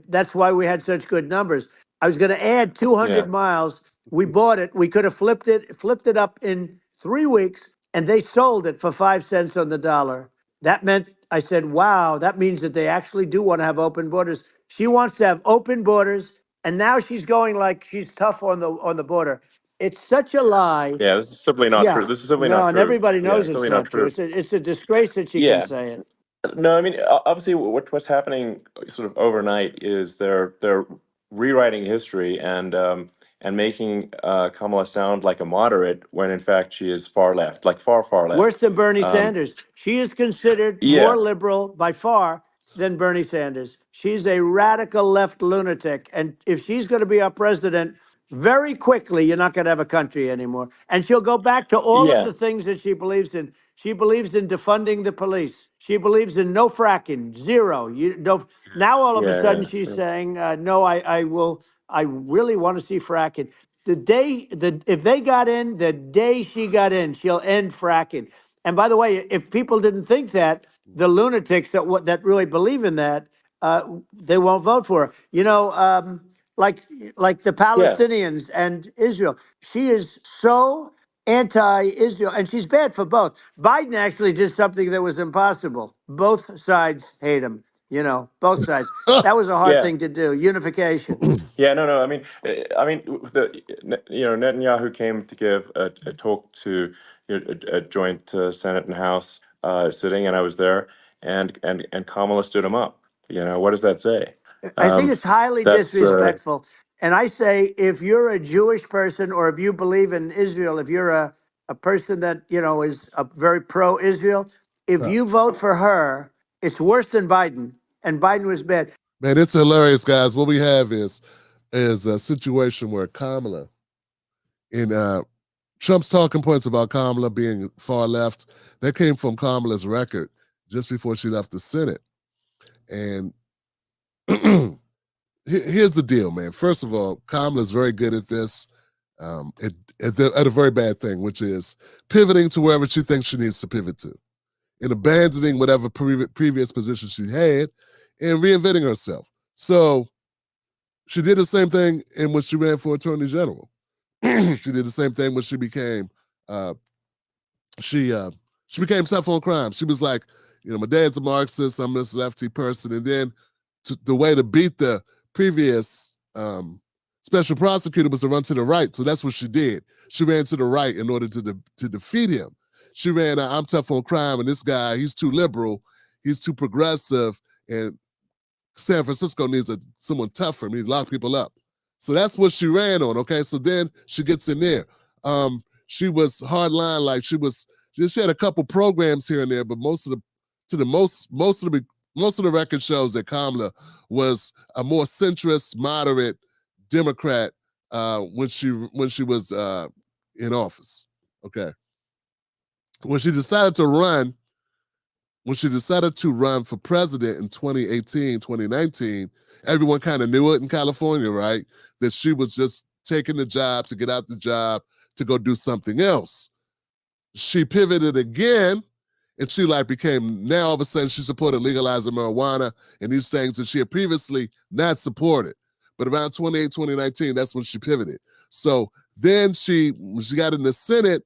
that's why we had such good numbers. I was going to add 200 miles. We bought it. We could have flipped it up in 3 weeks, and they sold it for 5 cents on the dollar. That meant, I said, wow, that means that they actually do want to have open borders. She wants to have open borders, and now she's going like she's tough on the border. It's such a lie. Yeah, this is simply not true. This is simply not No, and true. everybody knows it's Simply not true. true. It's a disgrace that she can Yeah. say it. No, I mean, obviously, what's happening sort of overnight is they're rewriting history and making Kamala sound like a moderate when in fact she is far left, like far left. Worse than Bernie Sanders. She is considered more liberal by far than Bernie Sanders. She's a radical left lunatic. And if she's going to be our president, very quickly, you're not going to have a country anymore. And she'll go back to all of the things that she believes in. She believes in defunding the police. She believes in no fracking, zero. Now all of a sudden she's saying, no, I really want to see fracking. If they got in, the day she got in, she'll end fracking. And by the way, if people didn't think that, the lunatics that really believe in that, they won't vote for her. Like the Palestinians and Israel. She is so anti-Israel, and she's bad for both. Biden actually did something that was impossible. Both sides hate him. Both sides. That was a hard thing to do. Unification. No. I mean, Netanyahu came to give a talk to a joint Senate and House sitting, and I was there, and Kamala stood him up. What does that say? I think it's highly disrespectful. And I say, if you're a Jewish person or if you believe in Israel, if you're a person that, is a very pro-Israel, if you vote for her, it's worse than Biden. And Biden was bad. Man, it's hilarious, guys. What we have is a situation where Kamala, in Trump's talking points about Kamala being far left, that came from Kamala's record just before she left the Senate. And here's the deal, man. First of all, Kamala's very good at this, at a very bad thing, which is pivoting to wherever she thinks she needs to pivot to, and abandoning whatever previous position she had, and reinventing herself. So she did the same thing in when she ran for Attorney General. She did the same thing when she became she became tough on crime. She was like, my dad's a Marxist, I'm this lefty person, and then the way to beat the previous special prosecutor was to run to the right, so that's what she did. She ran to the right in order to defeat him. She ran, I'm tough on crime, and this guy, he's too liberal, he's too progressive, and San Francisco needs someone tougher. Needs to lock people up. So that's what she ran on. Okay, so then she gets in there. She was hardline, like she had a couple programs here and there, but most of the record shows that Kamala was a more centrist, moderate Democrat when she was in office. Okay, when she decided to run for president in 2018, 2019, everyone kind of knew it in California, right? That she was just taking the job to get out the job to go do something else. She pivoted again, and she became, now all of a sudden she supported legalizing marijuana and these things that she had previously not supported. But around 2019, that's when she pivoted. So then when she got in the Senate,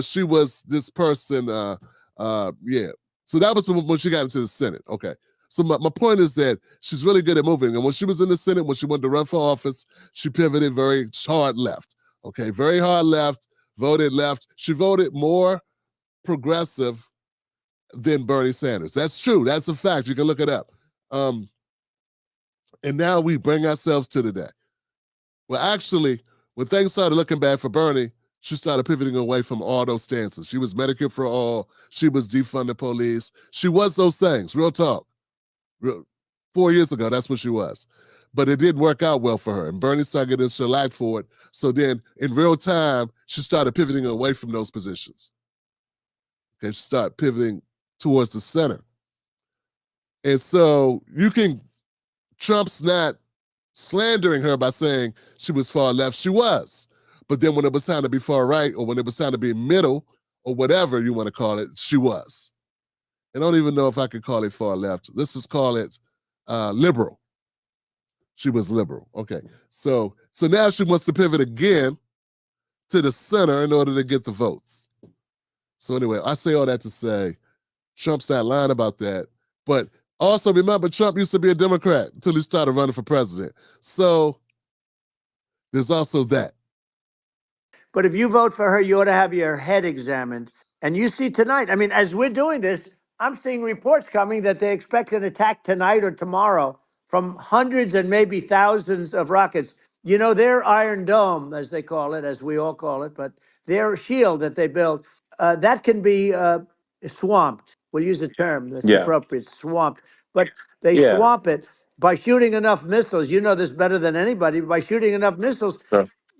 she was this person, yeah. So that was when she got into the Senate. Okay. So my point is that she's really good at moving. And when she was in the Senate, when she wanted to run for office, she pivoted very hard left. Okay, very hard left, voted left. She voted more progressive than Bernie Sanders. That's true. That's a fact. You can look it up. And now we bring ourselves to today. Well, actually, when things started looking bad for Bernie, she started pivoting away from all those stances. She was Medicare for all. She was defund the police. She was those things, real talk. 4 years ago, that's what she was. But it didn't work out well for her. And Bernie started getting shellacked for it. So then, in real time, she started pivoting away from those positions. Okay, she started pivoting towards the center. And so Trump's not slandering her by saying she was far left. She was. But then when it was time to be far right, or when it was time to be middle, or whatever you want to call it, she was. I don't even know if I could call it far left. Let's just call it liberal. She was liberal. Okay. So now she wants to pivot again to the center in order to get the votes. So anyway, I say all that to say Trump's not lying about that. But also remember, Trump used to be a Democrat until he started running for president. So there's also that. But if you vote for her, you ought to have your head examined. And you see tonight, I mean, as we're doing this, I'm seeing reports coming that they expect an attack tonight or tomorrow from hundreds and maybe thousands of rockets. You know, their Iron Dome, as they call it, as we all call it, but their shield that they built, that can be swamped. We'll use the term that's appropriate, swamped. But they swamp it by shooting enough missiles. You know this better than anybody. By shooting enough missiles,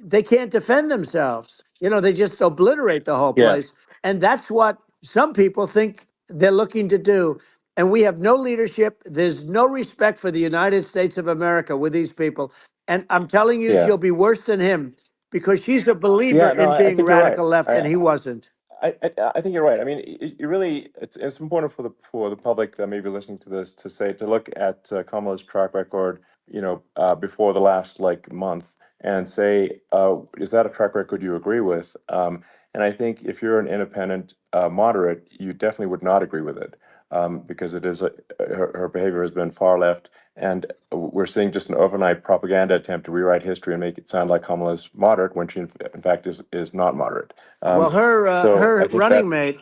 they can't defend themselves. You know, they just obliterate the whole place. And that's what some people think they're looking to do. And we have no leadership. There's no respect for the United States of America with these people. And I'm telling you, she'll be worse than him because she's a believer in being radical left, and he wasn't. I think you're right. I mean, it really it's important for the public that may be listening to this to look at Kamala's track record, before the last month, and say, is that a track record you agree with? And I think if you're an independent moderate, you definitely would not agree with it, because it is her behavior has been far left, and we're seeing just an overnight propaganda attempt to rewrite history and make it sound like Kamala's moderate when she in fact is not moderate. Well, her running mate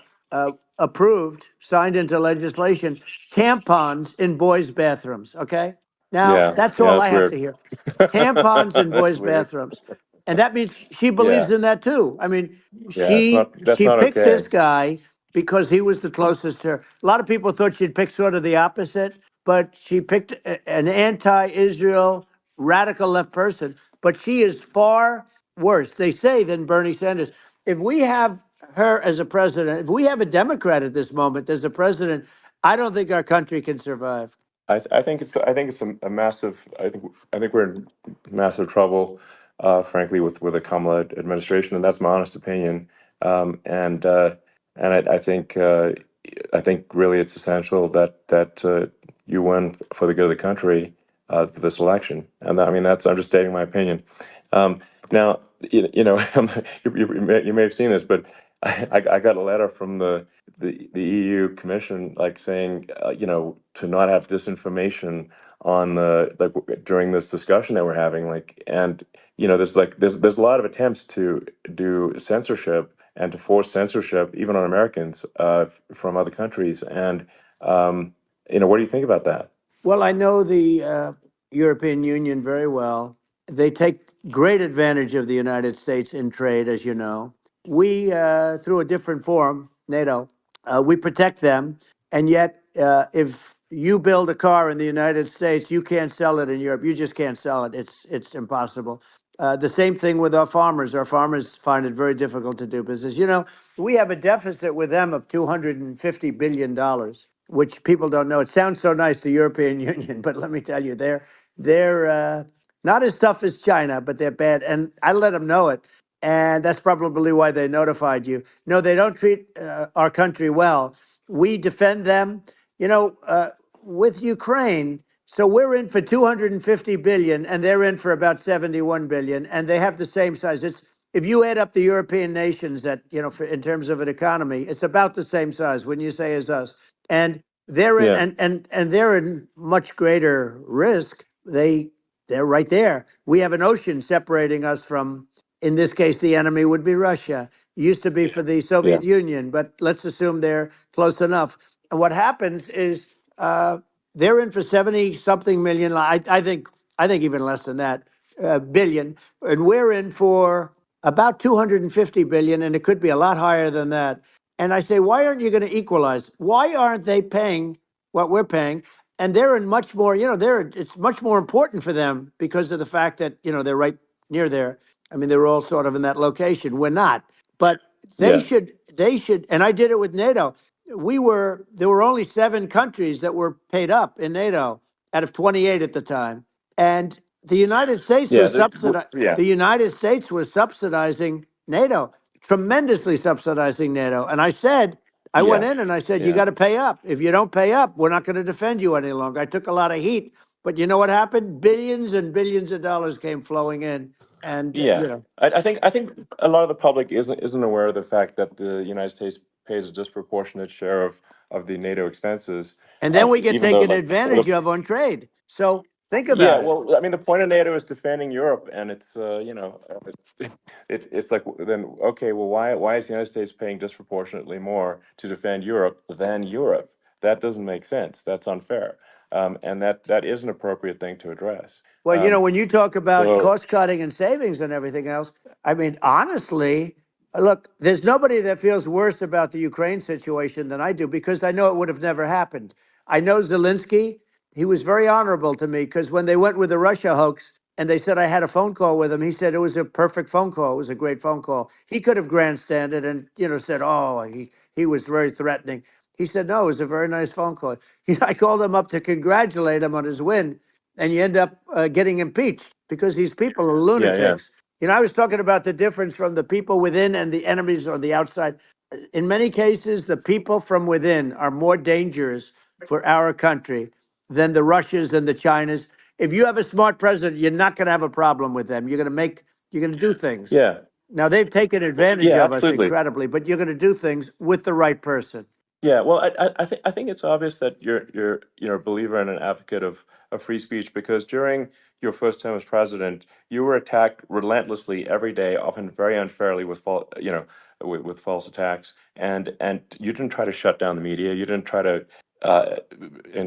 approved, signed into legislation, tampons in boys' bathrooms. Okay, now that's all I have to hear. Tampons in boys' bathrooms, and that means she believes in that too. I mean, she picked this guy because he was the closest to her. A lot of people thought she'd pick sort of the opposite, but she picked an anti-Israel radical left person. But she is far worse, they say, than Bernie Sanders. If we have her as a president, if we have a Democrat at this moment as the president, I don't think our country can survive. I think it's a massive. I think we're in massive trouble, frankly, with the Kamala administration, and that's my honest opinion. And I think really it's essential that you win for the good of the country for this election. And that's I'm just stating my opinion. Now, you may have seen this, but I got a letter from the EU Commission, like saying, to not have disinformation on the during this discussion that we're having, and there's a lot of attempts to do censorship and to force censorship even on Americans from other countries, and what do you think about that? Well, I know the European Union very well. They take great advantage of the United States in trade, as you know. We, through a different forum, NATO, we protect them. And yet, if you build a car in the United States, you can't sell it in Europe. You just can't sell it. It's impossible. The same thing with our farmers. Our farmers find it very difficult to do business. You know, we have a deficit with them of $250 billion, which people don't know. It sounds so nice, the European Union, but let me tell you, they're not as tough as China, but they're bad. And I let them know it. And that's probably why they notified you. No, they don't treat our country well. We defend them, you know, with Ukraine. So we're in for 250 billion, and they're in for about 71 billion, and they have the same size. It's if you add up the European nations that in terms of an economy, it's about the same size. When you say as us, and they're in, Yeah, and they're in much greater risk. They're right there. We have an ocean separating us from, in this case, the enemy would be Russia. Used to be for the yeah, Soviet Union, but let's assume they're close enough. And what happens is they're in for 70 something million. I think even less than that billion, and we're in for about 250 billion, and it could be a lot higher than that. And I say, why aren't you going to equalize? Why aren't they paying what we're paying? And they're in much more, it's much more important for them because of the fact that, they're right near there. I mean, they're all sort of in that location. We're not. But yeah, they should, and I did it with NATO. There were only 7 countries that were paid up in NATO out of 28 at the time. And the United States yeah. was subsidized. Yeah, The United States was subsidizing NATO, tremendously subsidizing NATO. And I went yeah, in and I said, you yeah, got to pay up. If you don't pay up, we're not going to defend you any longer. I took a lot of heat, but you know what happened? Billions and billions of dollars came flowing in, and yeah. I think a lot of the public isn't aware of the fact that the United States pays a disproportionate share of the NATO expenses, and then we get even though taken advantage of on trade. So think yeah, about it. well, I mean, the point of NATO is defending Europe, and it's it's like, then okay, well, why is the United States paying disproportionately more to defend Europe than Europe? That doesn't make sense. That's unfair, and that is an appropriate thing to address. Well, when you talk about So cost cutting and savings and everything else, I mean, honestly, look, there's nobody that feels worse about the Ukraine situation than I do because I know it would have never happened. I know Zelensky, he was very honorable to me because when they went with the Russia hoax and they said I had a phone call with him, he said it was a perfect phone call. It was a great phone call. He could have grandstanded and, said, oh, he was very threatening. He said, no, it was a very nice phone call. I called him up to congratulate him on his win, and you end up getting impeached because these people are yeah, yeah, lunatics. I was talking about the difference from the people within and the enemies on the outside. In many cases, the people from within are more dangerous for our country than the Russias and the Chinas. If you have a smart president, you're not going to have a problem with them. You're going to do things. yeah, Now, they've taken advantage yeah, of us absolutely. incredibly, but you're going to do things with the right person. Yeah, well, I think it's obvious that you're a believer and an advocate of free speech, because during your first term as president, you were attacked relentlessly every day, often very unfairly with with false attacks, and you didn't try to shut down the media. You didn't try to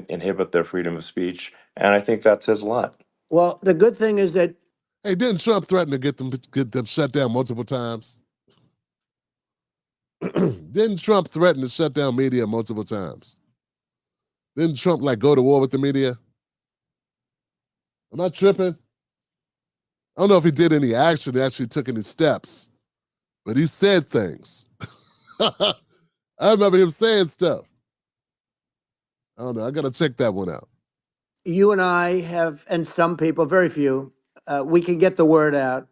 inhibit their freedom of speech, and I think that says a lot. Well, the good thing is that Hey, didn't Trump threaten to get them shut down multiple times? Didn't Trump threaten to shut down media multiple times? Didn't Trump go to war with the media? Am I tripping? I don't know if he did any action, he actually took any steps, but he said things. I remember him saying stuff. I don't know. I gotta check that one out. you and I have, and some people, very few, we can get the word out.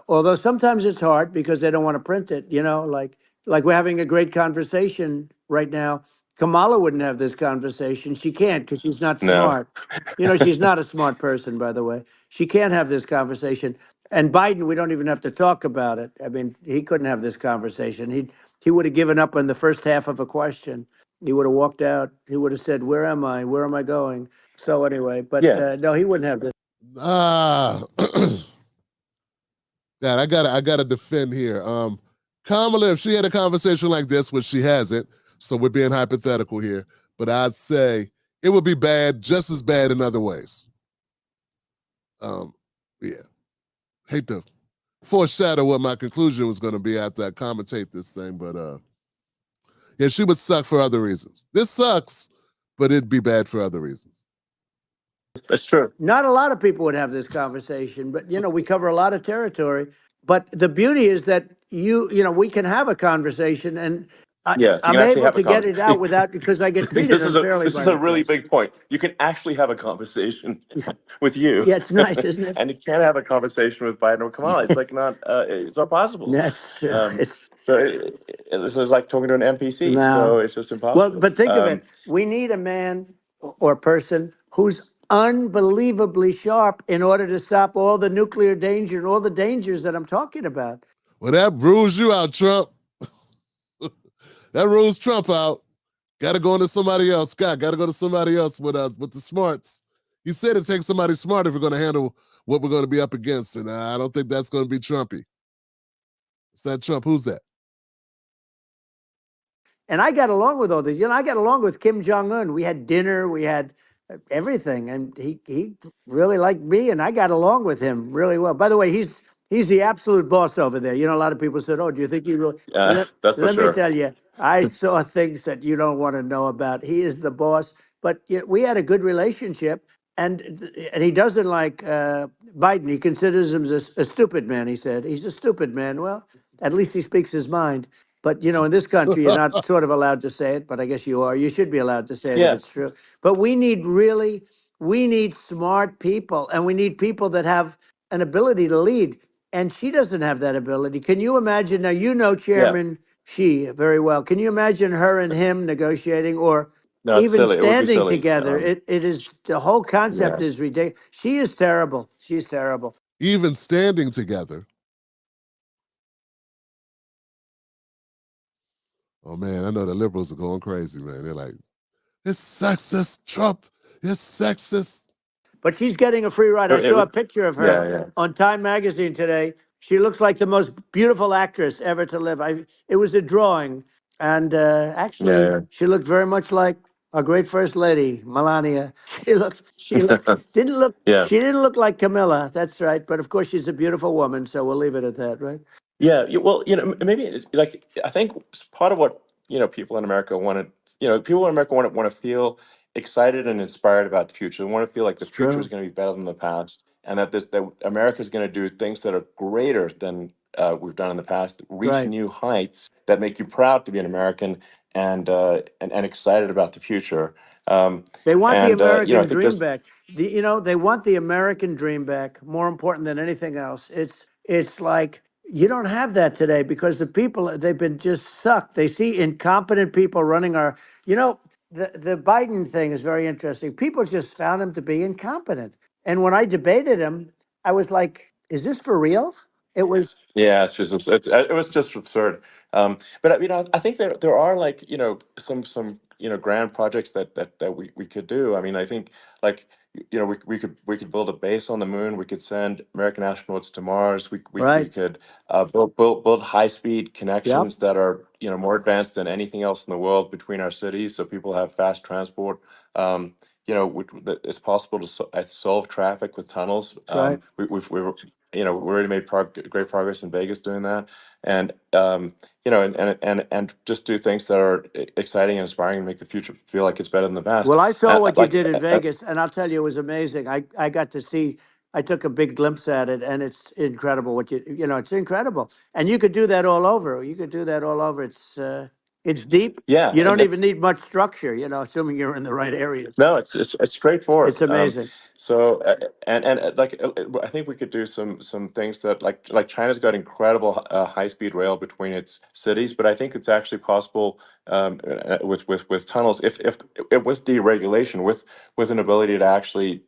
Although sometimes it's hard because they don't want to print it. Like we're having a great conversation right now. Kamala wouldn't have this conversation. She can't because she's not No. smart. She's not a smart person, by the way. She can't have this conversation. And Biden, we don't even have to talk about it. I mean, he couldn't have this conversation. he would have given up on the first half of a question. He would have walked out. He would have said, "Where am I? Where am I going?" So anyway, but Yeah. no, he wouldn't have this. Ah, God, I gotta defend here. Kamala, if she had a conversation like this, which she hasn't, so we're being hypothetical here, but I'd say it would be bad, just as bad in other ways. Yeah, hate to foreshadow what my conclusion was going to be after I commentate this thing, but yeah, she would suck for other reasons. This sucks, but it'd be bad for other reasons. That's true. Not a lot of people would have this conversation, but we cover a lot of territory. But the beauty is that we can have a conversation, and Yes, you I'm can actually able have a to get it out conversation. without, because I get I think treated unfairly this by is a the really press. big point. You can actually have a conversation with you, Yeah, it's nice, isn't it? and you can't have a conversation with Biden or Kamala. It's like not. It's not possible. That's true. So this is like talking to an NPC. No. So it's just Well, impossible. but think of it. We need a man or person who's unbelievably sharp in order to stop all the nuclear danger and all the dangers that I'm talking about. Well, that rules you out, Trump. That rules Trump out. Got to go into somebody else. Scott, got to go to somebody else with the smarts. He said it takes somebody smart if we're going to handle what we're going to be up against, and I don't think that's going to be Trumpy. Is that Trump? Who's that? And I got along with all this. I got along with Kim Jong-un. We had dinner. We had everything, and he really liked me, and I got along with him really well. By the way, he's the absolute boss over there. A lot of people said, "Oh, do you think he really?" That's for Let me sure. tell you, I saw things that you don't want to know about. He is the boss. But we had a good relationship, and he doesn't like Biden. He considers him a stupid man. He said he's a stupid man. Well, at least he speaks his mind. But in this country, you're not sort of allowed to say it, but I guess you are. You should be allowed to say it if Yeah. it's true. But we need smart people, and we need people that have an ability to lead. And she doesn't have that ability. Can you imagine? Now, Chairman Xi very well. Can you imagine her and him negotiating, or No, it's even silly. It would be standing silly. together? It is, the whole concept Yeah. is ridiculous. She is terrible. She's terrible. Even standing together. Oh man, I know the liberals are going crazy, man. They're like, it's sexist, Trump. It's sexist. But she's getting a free ride. I saw a picture of her Yeah. on Time Magazine today. She looks like the most beautiful actress ever to live. It was a drawing, and actually, she looked very much like our great First Lady, Melania. Didn't look. Yeah. She didn't look like Camilla. That's right. But of course, she's a beautiful woman, so we'll leave it at that, right? Yeah, well, maybe like I think part of what people in America want to, people in America want to feel excited and inspired about the future. They want to feel like the It's future true. is going to be better than the past, and that America is going to do things that are greater than we've done in the past, reach Right. new heights that make you proud to be an American and excited about the future. They want the And American I think dream just back. They want the American dream back. More important than anything else. It's like you don't have that today because the people, they've been just sucked. They see incompetent people running our. The Biden thing is very interesting. People just found him to be incompetent. And when I debated him, I was like, "Is this for real?" It was. Yeah, it was just absurd. But I think there are like some grand projects that we could do. I mean, I think like we could build a base on the moon. We could send American astronauts to Mars. We Right. could build high speed Yep. connections that are more advanced than anything else in the world between our cities, so people have fast transport. It's possible to solve traffic with tunnels. That's right. We already made great progress in Vegas doing that, and and just do things that are exciting and inspiring and make the future feel like it's better than the past. Well, I saw And what you did in Vegas, and I'll tell you, it was amazing. I got to see. I took a big glimpse at it, and it's incredible. It's incredible, and you could do that all over. You could do that all over. It's deep. yeah, You and don't that's even need much structure. Assuming you're in the right areas. no, it's straightforward. It's amazing. So I think we could do some things that like China's got incredible high speed rail between its cities, but I think it's actually possible with tunnels if with deregulation with an ability to actually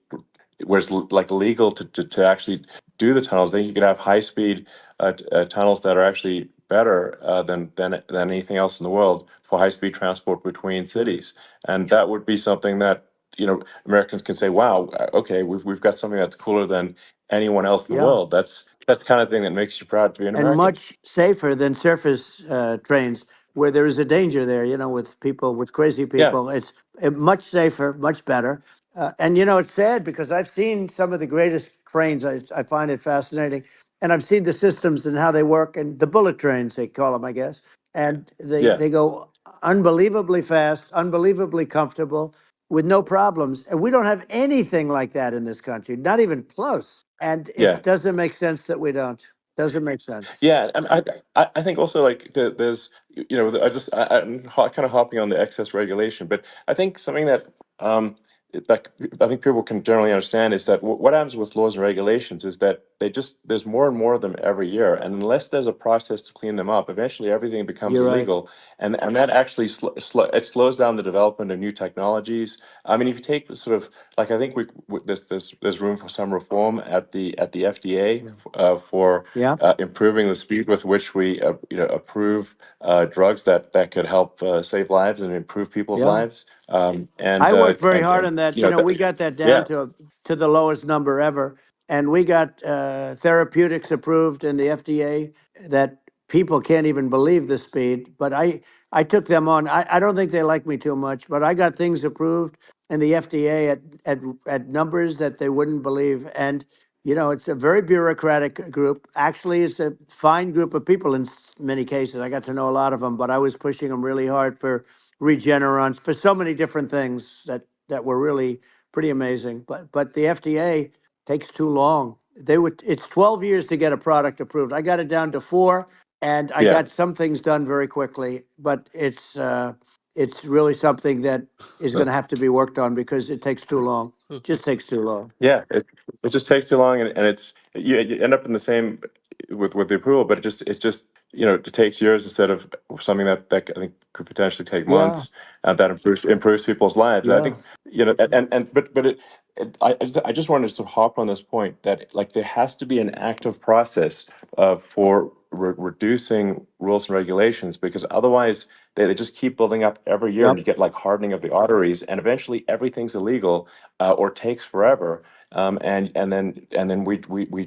where it's like legal to actually do the tunnels. Then you could have high speed tunnels that are actually better than anything else in the world for high-speed transport between cities. And that would be something that, Americans can say, wow, okay, we've got something that's cooler than anyone else in the Yeah. world. That's the kind of thing that makes you proud to be an And American. much safer than surface trains where there is a danger there, with people, with crazy Yeah, people. It's much safer, much better. And, it's sad because I've seen some of the greatest trains. I find it fascinating. And I've seen the systems and how they work, and the bullet trains, they call them, I guess. And yeah, they go unbelievably fast, unbelievably comfortable with no problems. And we don't have anything like that in this country, not even close. And yeah. it doesn't make sense that we don't. Doesn't make sense. Yeah, and I think also like there's I'm kind of hopping on the excess regulation, but I think something that that I think people can generally understand is that what happens with laws and regulations is that there's more and more of them every year, and unless there's a process to clean them up, eventually everything becomes You're right. illegal, and that actually it slows down the development of new technologies. I mean, if you take the sort of like I think there's room for some reform at the FDA Yeah. for Yeah. improving the speed with which we approve drugs that could help save lives and improve people's Yeah. lives. And I worked very hard and on that. that, We got that down yeah, to the lowest number ever, and we got therapeutics approved in the FDA that people can't even believe the speed. But I took them on. I don't think they like me too much, but I got things approved in the FDA at numbers that they wouldn't believe. And it's a very bureaucratic group. Actually, it's a fine group of people in many cases. I got to know a lot of them, but I was pushing them really hard for Regeneron, for so many different things that were really pretty amazing. But the FDA takes too long. It's 12 years to get a product approved. I got it down to 4, and I yeah. got some things done very quickly. But it's really something that is going to have to be worked on because it takes too long. Just takes too long. Yeah, it just takes too long, and it's you end up in the same with the approval, but it's just it takes years instead of something that I think could potentially take Yeah. months, that improves people's lives. I Yeah. think I just wanted to sort of hop on this point that like there has to be an active process for reducing rules and regulations because otherwise they just keep building up every year and Yep. you get like hardening of the arteries and eventually everything's illegal or takes forever, and then we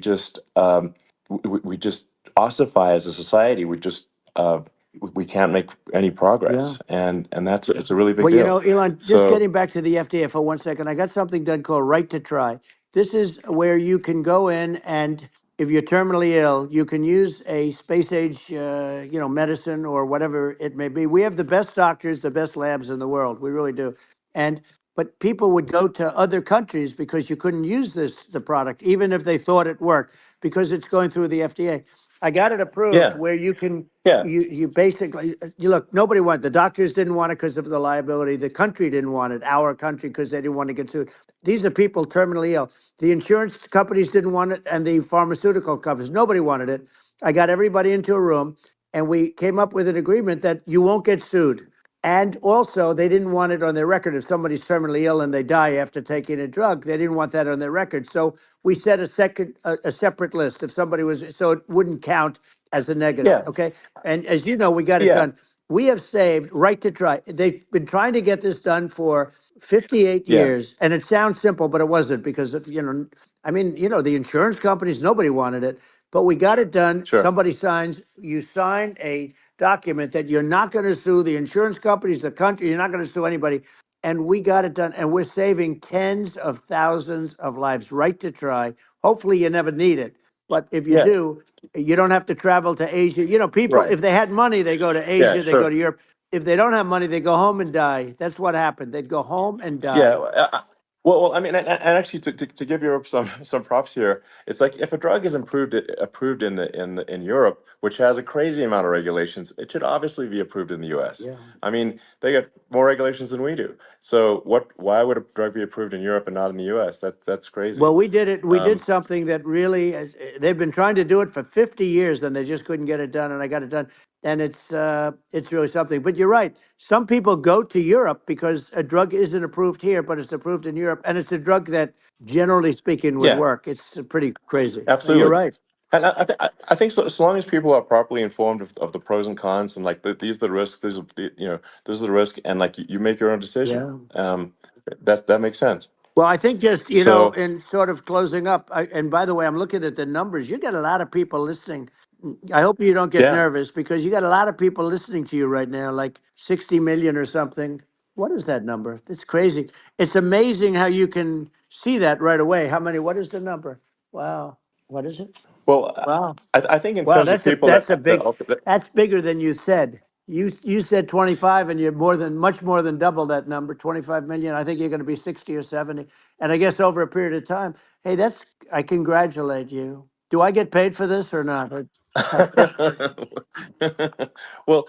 just ossify as a society. We can't make any Yeah. progress, and that's it's a really big Well, deal. Elon, just So getting back to the FDA for 1 second, I got something done called Right to Try. This is where you can go in and if you're terminally ill, you can use a space age, medicine or whatever it may be. We have the best doctors, the best labs in the world. We really do. And but people would go to other countries because you couldn't use the product, even if they thought it worked, because it's going through the FDA. I got it approved yeah, where you can yeah, you basically you look, nobody wanted, the doctors didn't want it because of the liability, the country didn't want it, our country, because they didn't want to get sued. These are people terminally ill. The insurance companies didn't want it, and the pharmaceutical companies, nobody wanted it. I got everybody into a room, and we came up with an agreement that you won't get sued. And also, they didn't want it on their record. If somebody's terminally ill and they die after taking a drug, they didn't want that on their record. So we set a separate list. If somebody was, so it wouldn't count as a negative. yeah, Okay. And as you know, we got it yeah, done. We have saved Right to Try. They've been trying to get this done for 58 yeah, years. And it sounds simple, but it wasn't because, the insurance companies, nobody wanted it, but we got it done. sure, Somebody signs, you sign a document that you're not going to sue the insurance companies, the country, you're not going to sue anybody. And we got it done. And we're saving tens of thousands of lives. Right to Try. Hopefully you never need it. But if you yeah, do, you don't have to travel to Asia. People, right, if they had money, they go to yeah, Asia, they go sure. to Europe. If they don't have money, they go home and die. That's what happened. They'd go home and Yeah. die. Well, I mean, and actually, to give Europe some props here, it's like if a drug is approved in Europe, which has a crazy amount of regulations, it should obviously be approved in the U.S. Yeah. I mean, they get more regulations than we do. So why would a drug be approved in Europe and not in the U.S.? That's crazy. Well, we did it. We did Um, something that really, they've been trying to do it for 50 years and they just couldn't get it done. And I got it done. And it's really something. But you're right. Some people go to Europe because a drug isn't approved here, but it's approved in Europe. And it's a drug that, generally speaking, would yeah, work. It's pretty crazy. You're absolutely. right. And I think so long as people are properly informed of the pros and cons, and like these are the risks, these are this is the risk, and like you make your own decision. Yeah. That makes sense. Well, I think just, So in sort of closing up, and by the way, I'm looking at the numbers. You got a lot of people listening. I hope you don't get yeah, nervous because you got a lot of people listening to you right now, like 60 million or something. What is that number? It's crazy. It's amazing how you can see that right away. How many? What is the number? Wow. What is it? well, Wow. I think in Wow, terms of people that's a big, that that's bigger than you said. You said 25 and you're much more than double that number, 25 million. I think you're going to be 60 or 70. And I guess over a period of time, hey, I congratulate you. Do I get paid for this or not? well,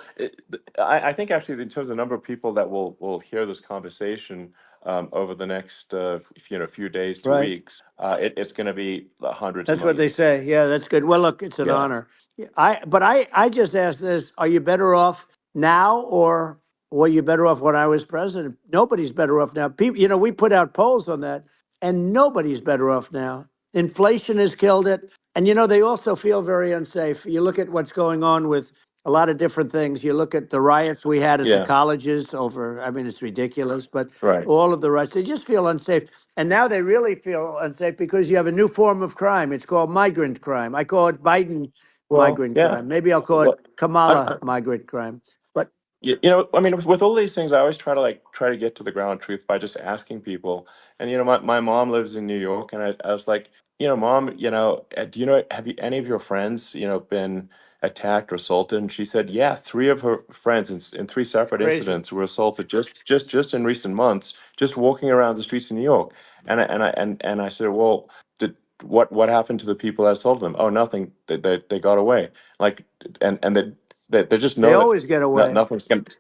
I think actually in terms of the number of people that will hear this conversation over the next few days to Right. weeks, it's going to be hundreds of That's what they millions. say. Yeah, that's good. Well, look, it's an Yeah. honor. Yeah, I just asked this, are you better off now or were you better off when I was president? Nobody's better off now. People, we put out polls on that and nobody's better off now. Inflation has killed it. And they also feel very unsafe. You look at what's going on with a lot of different things. You look at the riots we had at the Yeah. colleges over, I mean, it's ridiculous, but Right. all of the riots, they just feel unsafe. And now they really feel unsafe because you have a new form of crime. It's called migrant crime. I call it Biden Well, migrant yeah. crime. Maybe I'll call it Well, Kamala I, migrant crime. But I mean, with all these things, I always try to get to the ground truth by just asking people. And my mom lives in New York, and I was like, Mom, do you know have any of your friends been attacked or assaulted? And she said, yeah, three of her friends in three separate crazy. incidents were assaulted just in recent months, just walking around the streets of New York. And I said, well, did what happened to the people that assaulted them? Oh, nothing. They got away. Like, and they just They know that always get away. nothing's going to.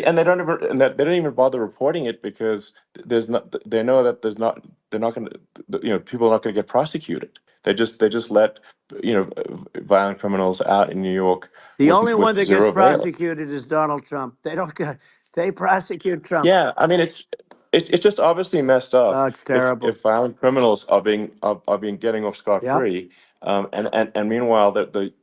And they don't even they don't even bother reporting it because there's not they know that they're not going to people are not going to get prosecuted. They just let violent criminals out in New York The only one with that gets zero bail. prosecuted is Donald Trump. They don't get, they prosecute Trump. Yeah, I mean it's just obviously messed Oh, up it's terrible. if violent criminals are being getting off scot Yep. free, and meanwhile the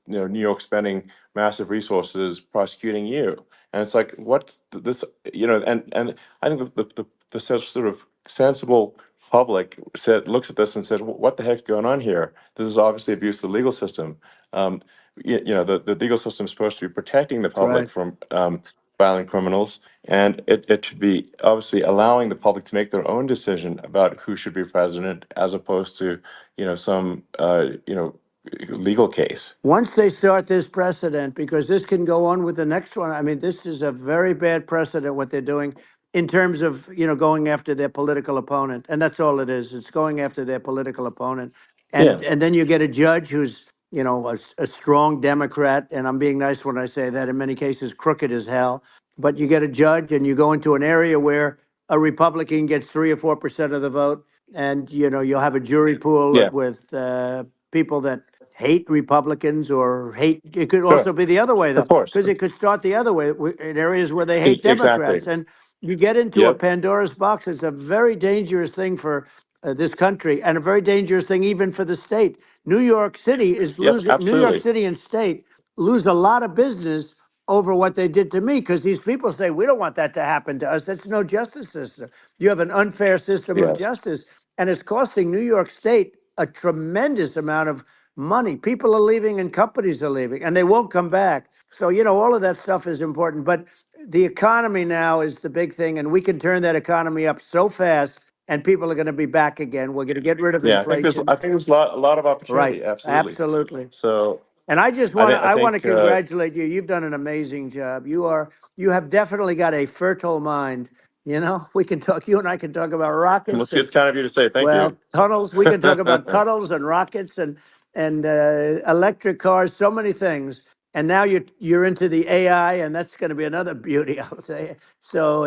New York spending massive resources prosecuting you, and it's like what's this and I think the sort of sensible public looks at this and says, what the heck's going on here? This is obviously abuse of the legal system. Um, the legal system is supposed to be protecting the That's right. public from violent criminals, and it should be obviously allowing the public to make their own decision about who should be president, as opposed to some legal case. Once they start this precedent, because this can go on with the next one. I mean, this is a very bad precedent what they're doing in terms of, going after their political opponent. And that's all it is. It's going after their political opponent. Yeah, And then you get a judge who's, a strong Democrat. And I'm being nice when I say that, in many cases, crooked as hell. But you get a judge and you go into an area where a Republican gets 3 or 4% of the vote. And, you'll have a jury pool yeah, with people that hate Republicans or hate. It could sure, also be the other way, though, of course, because it could start the other way in areas where they hate exactly. Democrats. And you get into a Yep, Pandora's box. It's a very dangerous thing for this country and a very dangerous thing even for the state. New York City is yep, losing, New York absolutely. City and state lose a lot of business over what they did to me because these people say, we don't want that to happen to us. That's no justice system. You have an unfair system of Yes. justice, and it's costing New York State a tremendous amount of money. People are leaving and companies are leaving and they won't come back. So, all of that stuff is important. But the economy now is the big thing, and we can turn that economy up so fast and people are going to be back again. We're going to get rid of Yeah, inflation. I think there's a lot of Right. opportunity. Absolutely. Absolutely. So And I just I want to think I I want to think congratulate you. You've done an amazing job. You have definitely got a fertile mind. We can talk. You and I can talk about well, rockets see, and it's kind of you to say thank you. well tunnels. We can talk about tunnels and rockets and electric cars. So many things. And now you're into the AI, and that's going to be another beauty. I'll say. So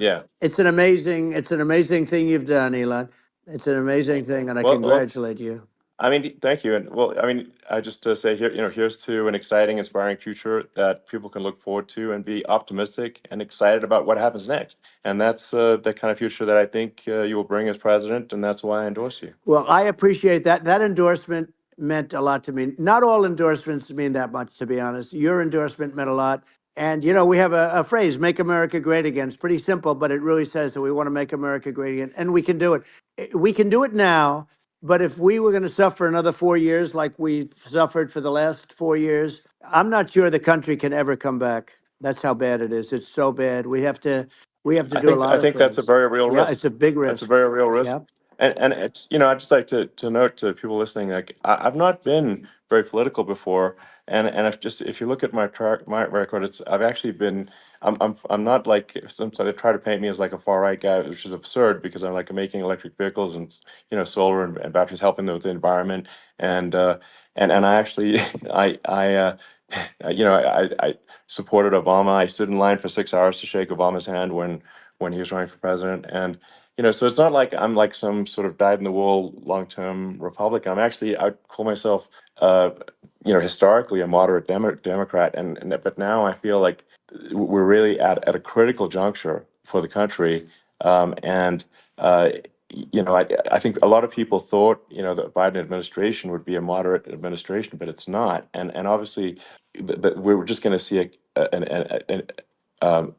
Yeah. it's an amazing thing you've done, Elon. It's an amazing thing, and I Well, congratulate you. I mean, thank you. And well, I mean, I just say here, here's to an exciting, inspiring future that people can look forward to and be optimistic and excited about what happens next. And that's the kind of future that I think you will bring as president, and that's why I endorse you. Well, I appreciate that. That endorsement meant a lot to me. Not all endorsements mean that much, to be honest. Your endorsement meant a lot. And, you know, we have a phrase, make America great again. It's pretty simple, but it really says that we want to make America great again. And we can do it. We can do it now. But if we were going to suffer another 4 years like we suffered for the last 4 years, I'm not sure the country can ever come back. That's how bad it is. It's so bad. We have to do a lot I of think that's a things. very real Yeah, risk. it's a big That's a risk. very real risk. Yeah. And it's, I'd just like to note to people listening, like I've not been very political before, and if you look at my record, I've actually been. I'm not like some they try to paint me as like a far right guy, which is absurd because I'm like making electric vehicles and solar and batteries, helping with the environment, and and I actually I supported Obama. I stood in line for 6 hours to shake Obama's hand when he was running for president, and so it's not like I'm like some sort of dyed-in-the-wool long-term Republican. I'd call myself, historically a moderate Democrat, but now I feel like we're really at a critical juncture for the country, and I think a lot of people thought the Biden administration would be a moderate administration, but it's not, and obviously we're just going to see an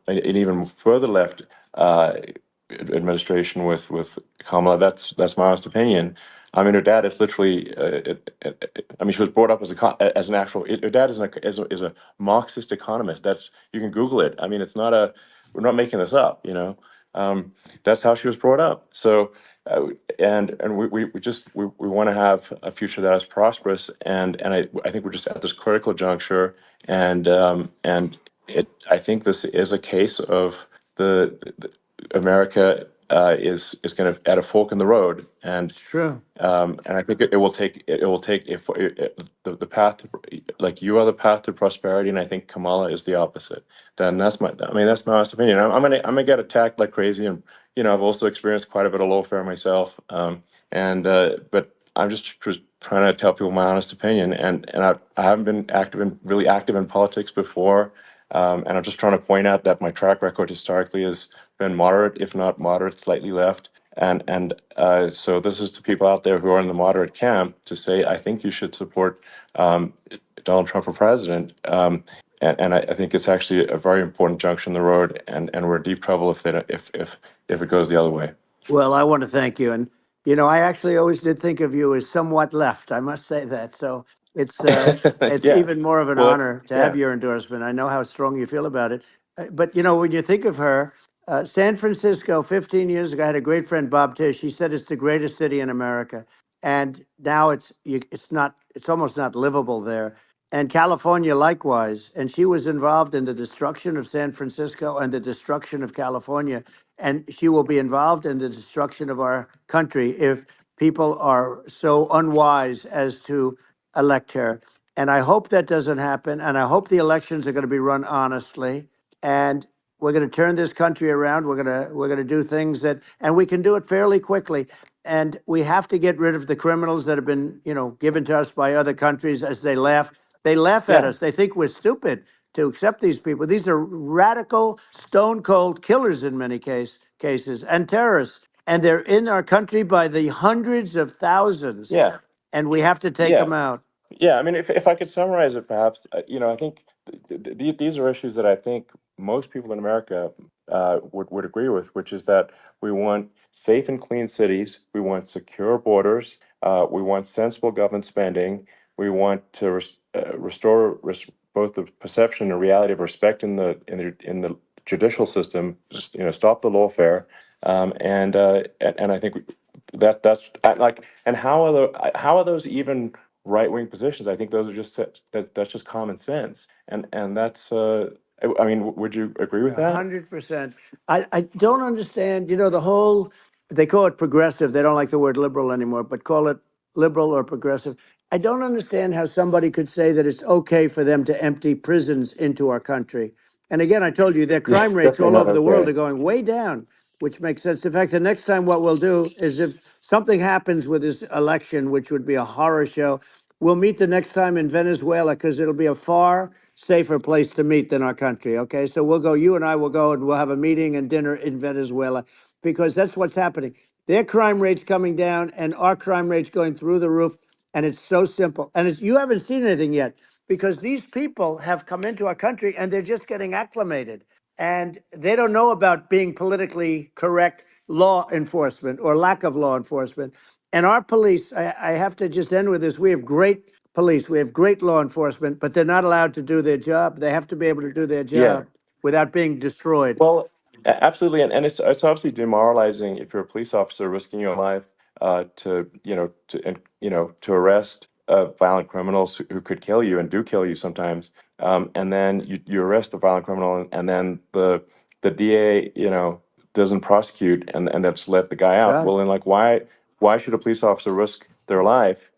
even further left. Administration with Kamala. That's my honest opinion. I mean, her dad is literally. I mean, she was brought up as an actual. Her dad is a Marxist economist. You can Google it. I mean, it's not a. We're not making this up. That's how she was brought up. So, and we want to have a future that is prosperous. And I think we're just at this critical juncture. And I think this is a case of the America is kind of at a fork in the road, and It's true. and I think it will take if the path to, like you are the path to prosperity, and I think Kamala is the opposite. Then that's my honest opinion. I'm gonna get attacked like crazy, and I've also experienced quite a bit of lawfare myself, and but I'm just trying to tell people my honest opinion, and I haven't been really active in politics before, and I'm just trying to point out that my track record historically has been moderate, if not moderate, slightly left. And so this is to people out there who are in the moderate camp to say, I think you should support um, Donald Trump for president. And I think it's actually a very important junction in the road, and we're in deep trouble if it goes the other way. Well, I want to thank you. And, you know, I actually always did think of you as somewhat left. I must say that. So it's Yeah. even more of an Well, that's honor to have yeah. your endorsement. I know how strong you feel about it. But, you know, when you think of her, San Francisco, 15 years ago, I had a great friend, Bob Tish. He said it's the greatest city in America. And now it's almost not livable there. And California likewise. And she was involved in the destruction of San Francisco and the destruction of California, and she will be involved in the destruction of our country if people are so unwise as to elect her. And I hope that doesn't happen. And I hope the elections are going to be run honestly. And we're going to turn this country around. We're going to do things and we can do it fairly quickly. And we have to get rid of the criminals that have been, given to us by other countries as they laugh. They laugh at Yeah. us. They think we're stupid to accept these people. These are radical, stone cold killers in many cases and terrorists. And they're in our country by the hundreds of thousands. Yeah. And we have to take Yeah. them out. Yeah, I mean, if I could summarize it, perhaps, I think these are issues that I think most people in America would agree with, which is that we want safe and clean cities, we want secure borders, we want sensible government spending, we want to restore both the perception and reality of respect in the judicial system, just stop the lawfare, and I think like, and how are those even right-wing positions? I think those are that's just common sense, and that's I mean, would you agree with that? 100%. I don't understand, they call it progressive. They don't like the word liberal anymore, but call it liberal or progressive. I don't understand how somebody could say that it's okay for them to empty prisons into our country. And again, I told you their Yeah, crime it's rates definitely all not over the world are okay. going way down, which makes sense. In fact, the next time what we'll do is if something happens with this election, which would be a horror show, we'll meet the next time in Venezuela because it'll be a far safer place to meet than our country. Okay, so you and I will go and we'll have a meeting and dinner in Venezuela because that's what's happening. Their crime rates coming down and our crime rates going through the roof. And it's so simple. And you haven't seen anything yet because these people have come into our country and they're just getting acclimated. And they don't know about being politically correct law enforcement or lack of law enforcement. And our police, I have to just end with this. We have great police, we have great law enforcement, but they're not allowed to do their job. They have to be able to do their Yeah. job without being destroyed. Well, absolutely, and it's obviously demoralizing if you're a police officer risking your life to to arrest violent criminals who could kill you and do kill you sometimes, and then you arrest the violent criminal and then the DA doesn't prosecute and that's let the guy out. Right. Well, then like why should a police officer risk their life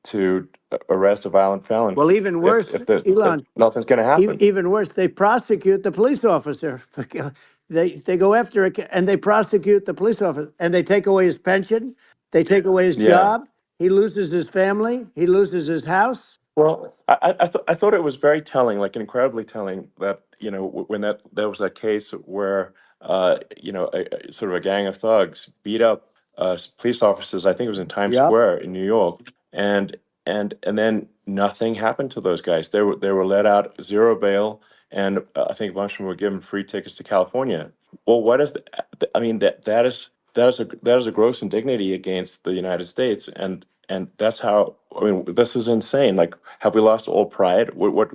to arrest a violent felon Well, even worse, if Elon, nothing's going to happen? even worse, they prosecute the police officer. They go after it and they prosecute the police officer and they take away his pension. They take away his Yeah. job. He loses his family. He loses his house. Well, I thought it was very telling, like incredibly telling, that when there was that case where sort of a gang of thugs beat up police officers. I think it was in Times Yep. Square in New York, and and then nothing happened to those guys. They were let out zero bail, and I think a bunch of them were given free tickets to California. Well, what is I mean that is a gross indignity against the United States, and that's how I mean this is insane. Like, have we lost all pride? What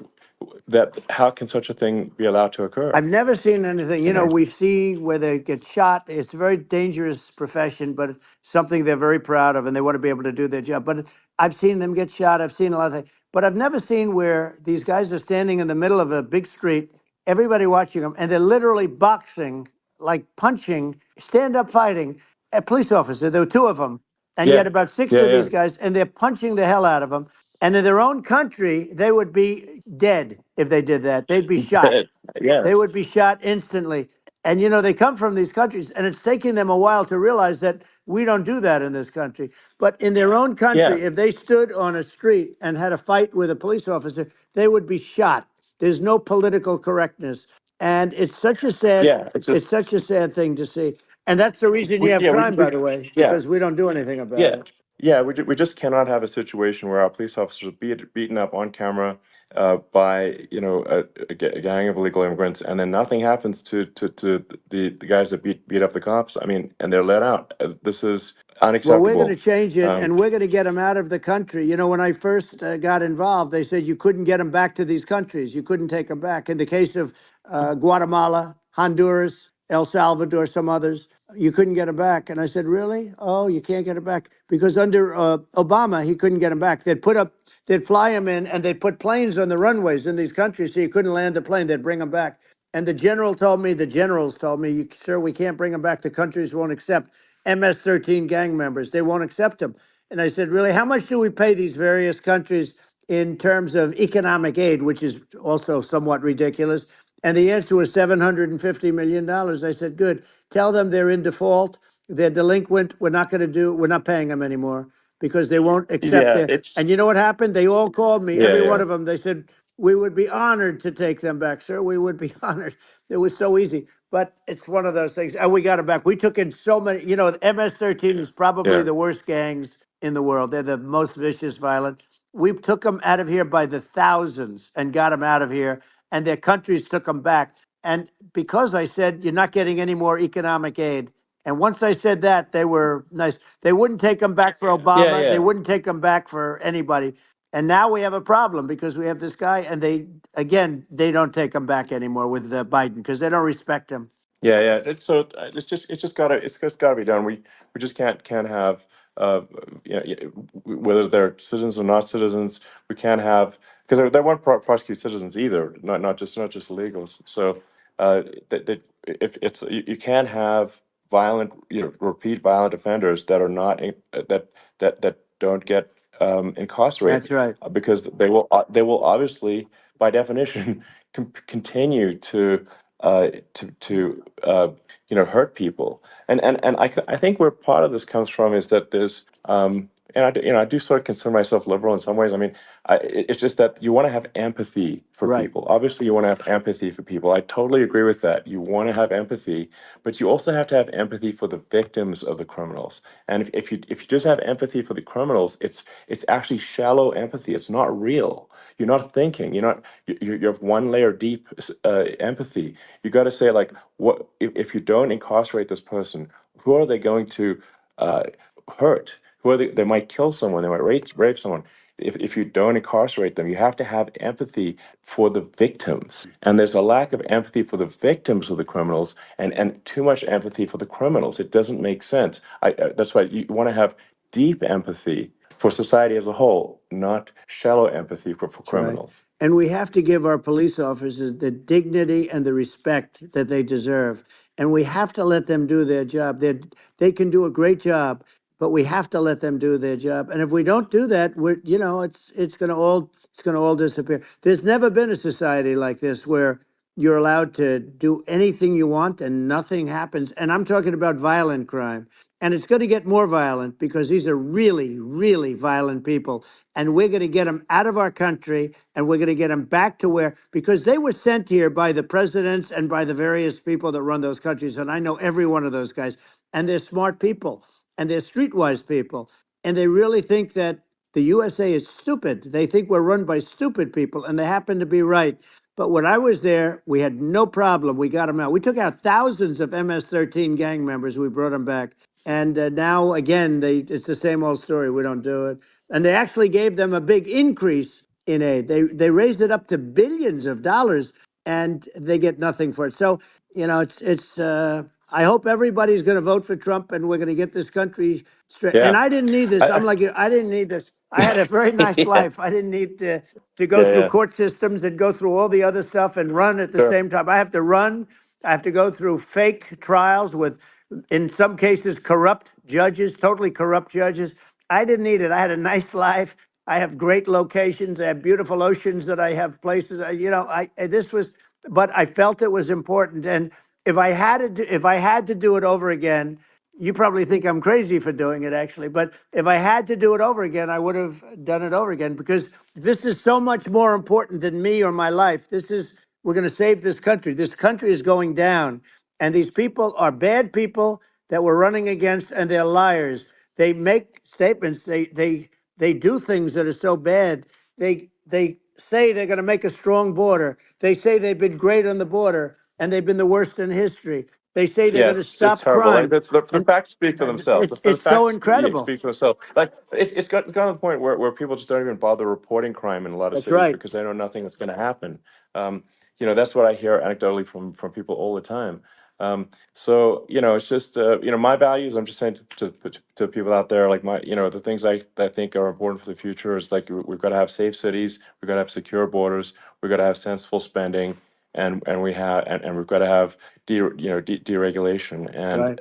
that how can such a thing be allowed to occur? I've never seen anything. You know? We see where they get shot. It's a very dangerous profession, but it's something they're very proud of and they want to be able to do their job. But I've seen them get shot. I've seen a lot of things. But I've never seen where these guys are standing in the middle of a big street, everybody watching them, and they're literally boxing, like punching, stand up fighting a police officer. There were two of them. And Yeah, yet about six yeah, of yeah. these guys, and they're punching the hell out of them. And in their own country, they would be dead if they did that. They'd be shot. They Yes. would be shot instantly. And they come from these countries, and it's taking them a while to realize that we don't do that in this country. But in their own Yeah, country, if they stood on a street and had a fight with a police officer, they would be shot. There's no political correctness, and yeah. It's it's just such a sad thing to see. And that's the reason you we have yeah crime, we by the way, yeah. because we don't do anything about Yeah, it. yeah, we just cannot have a situation where our police officers are beaten up on camera by a gang of illegal immigrants, and then nothing happens to the guys that beat up the cops. I mean, and they're let out. This is Well, we're going to unacceptable. change it, Um, and we're going to get them out of the country. When I first got involved, they said you couldn't get them back to these countries. You couldn't take them back. In the case of Guatemala, Honduras, El Salvador, some others, you couldn't get them back. And I said, really? Oh, you can't get them back because under Obama, he couldn't get them back. They'd fly them in, and they'd put planes on the runways in these countries, so you couldn't land the plane. They'd bring them back. And the generals told me, sir, we can't bring them back. The countries won't accept MS-13 gang members. They won't accept them. And I said, really, how much do we pay these various countries in terms of economic aid, which is also somewhat ridiculous? And the answer was $750 million. I said, good. Tell them they're in default. They're delinquent. We're not paying them anymore because they won't accept yeah, it. it's And you know what happened? They all called me, yeah, every one yeah, of them. They said, we would be honored to take them back, sir. We would be honored. It was so easy. But it's one of those things. And we got it back. We took in so many, the MS-13 is probably yeah, the worst gangs in the world. They're the most vicious, violent. We took them out of here by the thousands and got them out of here. And their countries took them back. And because I said, you're not getting any more economic aid. And once I said that, they were nice. They wouldn't take them back for yeah, Obama. They yeah. wouldn't take them back for anybody. And now we have a problem because we have this guy, and they don't take him back anymore with Biden because they don't respect him. Yeah, yeah. It's just gotta be done. We just can't have whether they're citizens or not citizens. We can't have because they won't prosecute citizens either. Not just illegals. So that if you can't have violent repeat violent offenders that are not that don't get That's incarcerated right. because they will obviously by definition continue to hurt people. And I think where part of this comes from is that there's I do sort of consider myself liberal in some ways. I mean, it's just that you want to have empathy for Right. people. Obviously, you want to have empathy for people. I totally agree with that. You want to have empathy, but you also have to have empathy for the victims of the criminals. And if you just have empathy for the criminals, it's actually shallow empathy. It's not real. You're not thinking. You have one layer deep empathy. You got to say, like, what if you don't incarcerate this person? Who are they going to uh, hurt? Who are they might kill someone, they might rape someone. If you don't incarcerate them, you have to have empathy for the victims. And there's a lack of empathy for the victims of the criminals, and too much empathy for the criminals. It doesn't make sense. That's why you want to have deep empathy for society as a whole, not shallow empathy for That's right. criminals. And we have to give our police officers the dignity and the respect that they deserve. And we have to let them do their job. They can do a great job, but we have to let them do their job. And if we don't do that, it's going to all disappear. There's never been a society like this where you're allowed to do anything you want and nothing happens. And I'm talking about violent crime. And it's going to get more violent because these are really, really violent people. And we're going to get them out of our country, and we're going to get them back to where, because they were sent here by the presidents and by the various people that run those countries. And I know every one of those guys. And they're smart people, and they're streetwise people. And they really think that the USA is stupid. They think we're run by stupid people, and they happen to be right. But when I was there, we had no problem. We got them out. We took out thousands of MS-13 gang members. We brought them back. And now, again, it's the same old story. We don't do it. And they actually gave them a big increase in aid. They raised it up to billions of dollars, and they get nothing for it. So, it's I hope everybody's going to vote for Trump, and we're going to get this country straight. And Yeah. I didn't need this. I'm like you. I didn't need this. I had a very nice Yeah. life. I didn't need to go Yeah. through Yeah. court systems and go through all the other stuff and run at the Sure. same time. I have to run. I have to go through fake trials with, in some cases, corrupt judges, totally corrupt judges. I didn't need it. I had a nice life. I have great locations. I have beautiful oceans that I have places. But I felt it was important. And if I had to do it over again, you probably think I'm crazy for doing it, actually. But if I had to do it over again, I would have done it over again, because this is so much more important than me or my life. We're going to save this country. This country is going down. And these people are bad people that we're running against, and they're liars. They make statements. They do things that are so bad. They say they're going to make a strong border. They say they've been great on the border, and they've been the worst in history. They say they're Yeah, going to it's stop horrible. Like crime, the and facts speak for themselves. The it's so facts incredible. speak for themselves. Like it's gotten to the point where people just don't even bother reporting crime in a lot of That's cities right. because they know nothing is going to happen. That's what I hear anecdotally from people all the time. So it's just my values. I'm just saying to people out there, like the things I think are important for the future is like we've got to have safe cities, we've got to have secure borders, we've got to have sensible spending, and we've got to have deregulation, and Right.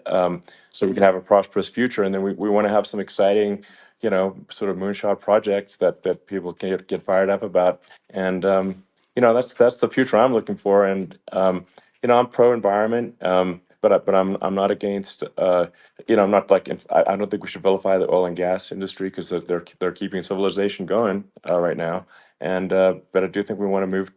so we can have a prosperous future. And then we want to have some exciting, sort of moonshot projects that people can get fired up about. And that's the future I'm looking for. And I'm pro environment, but I'm not against. I'm not like I don't think we should vilify the oil and gas industry because they're keeping civilization going right now. And but I do think we want to move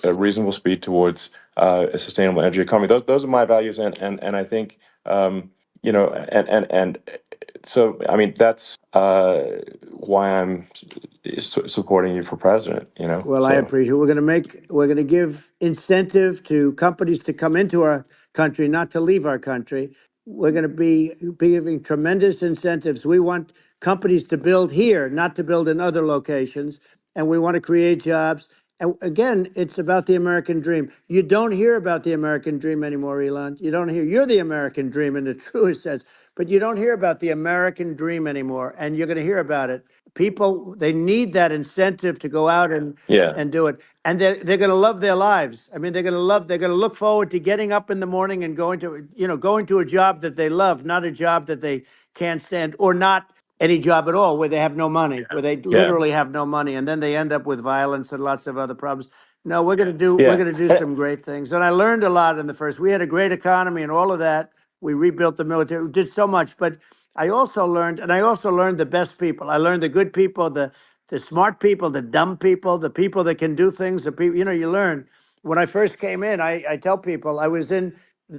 a reasonable speed towards a sustainable energy economy. Those are my values, and I think and so I mean that's why I'm supporting you for president. Well, I So appreciate it. We're going to give incentive to companies to come into our country, not to leave our country. We're going to be giving tremendous incentives. We want companies to build here, not to build in other locations. And we want to create jobs. And again, it's about the American dream. You don't hear about the American dream anymore, Elon. You don't hear. You're the American dream in the truest sense, but you don't hear about the American dream anymore. And you're going to hear about it. People, they need that incentive to go out yeah, and do it. And they're going to love their lives. I mean, they're going to look forward to getting up in the morning and going to a job that they love, not a job that they can't stand, or not any job at all where they have no money, where they yeah, literally have no money. And then they end up with violence and lots of other problems. No, we're yeah. going to do some great things. And I learned a lot in the first. We had a great economy and all of that. We rebuilt the military. We did so much, but I also learned the best people. I learned the good people, the smart people, the dumb people, the people that can do things. The people, you learn. When I first came in, I tell people I was in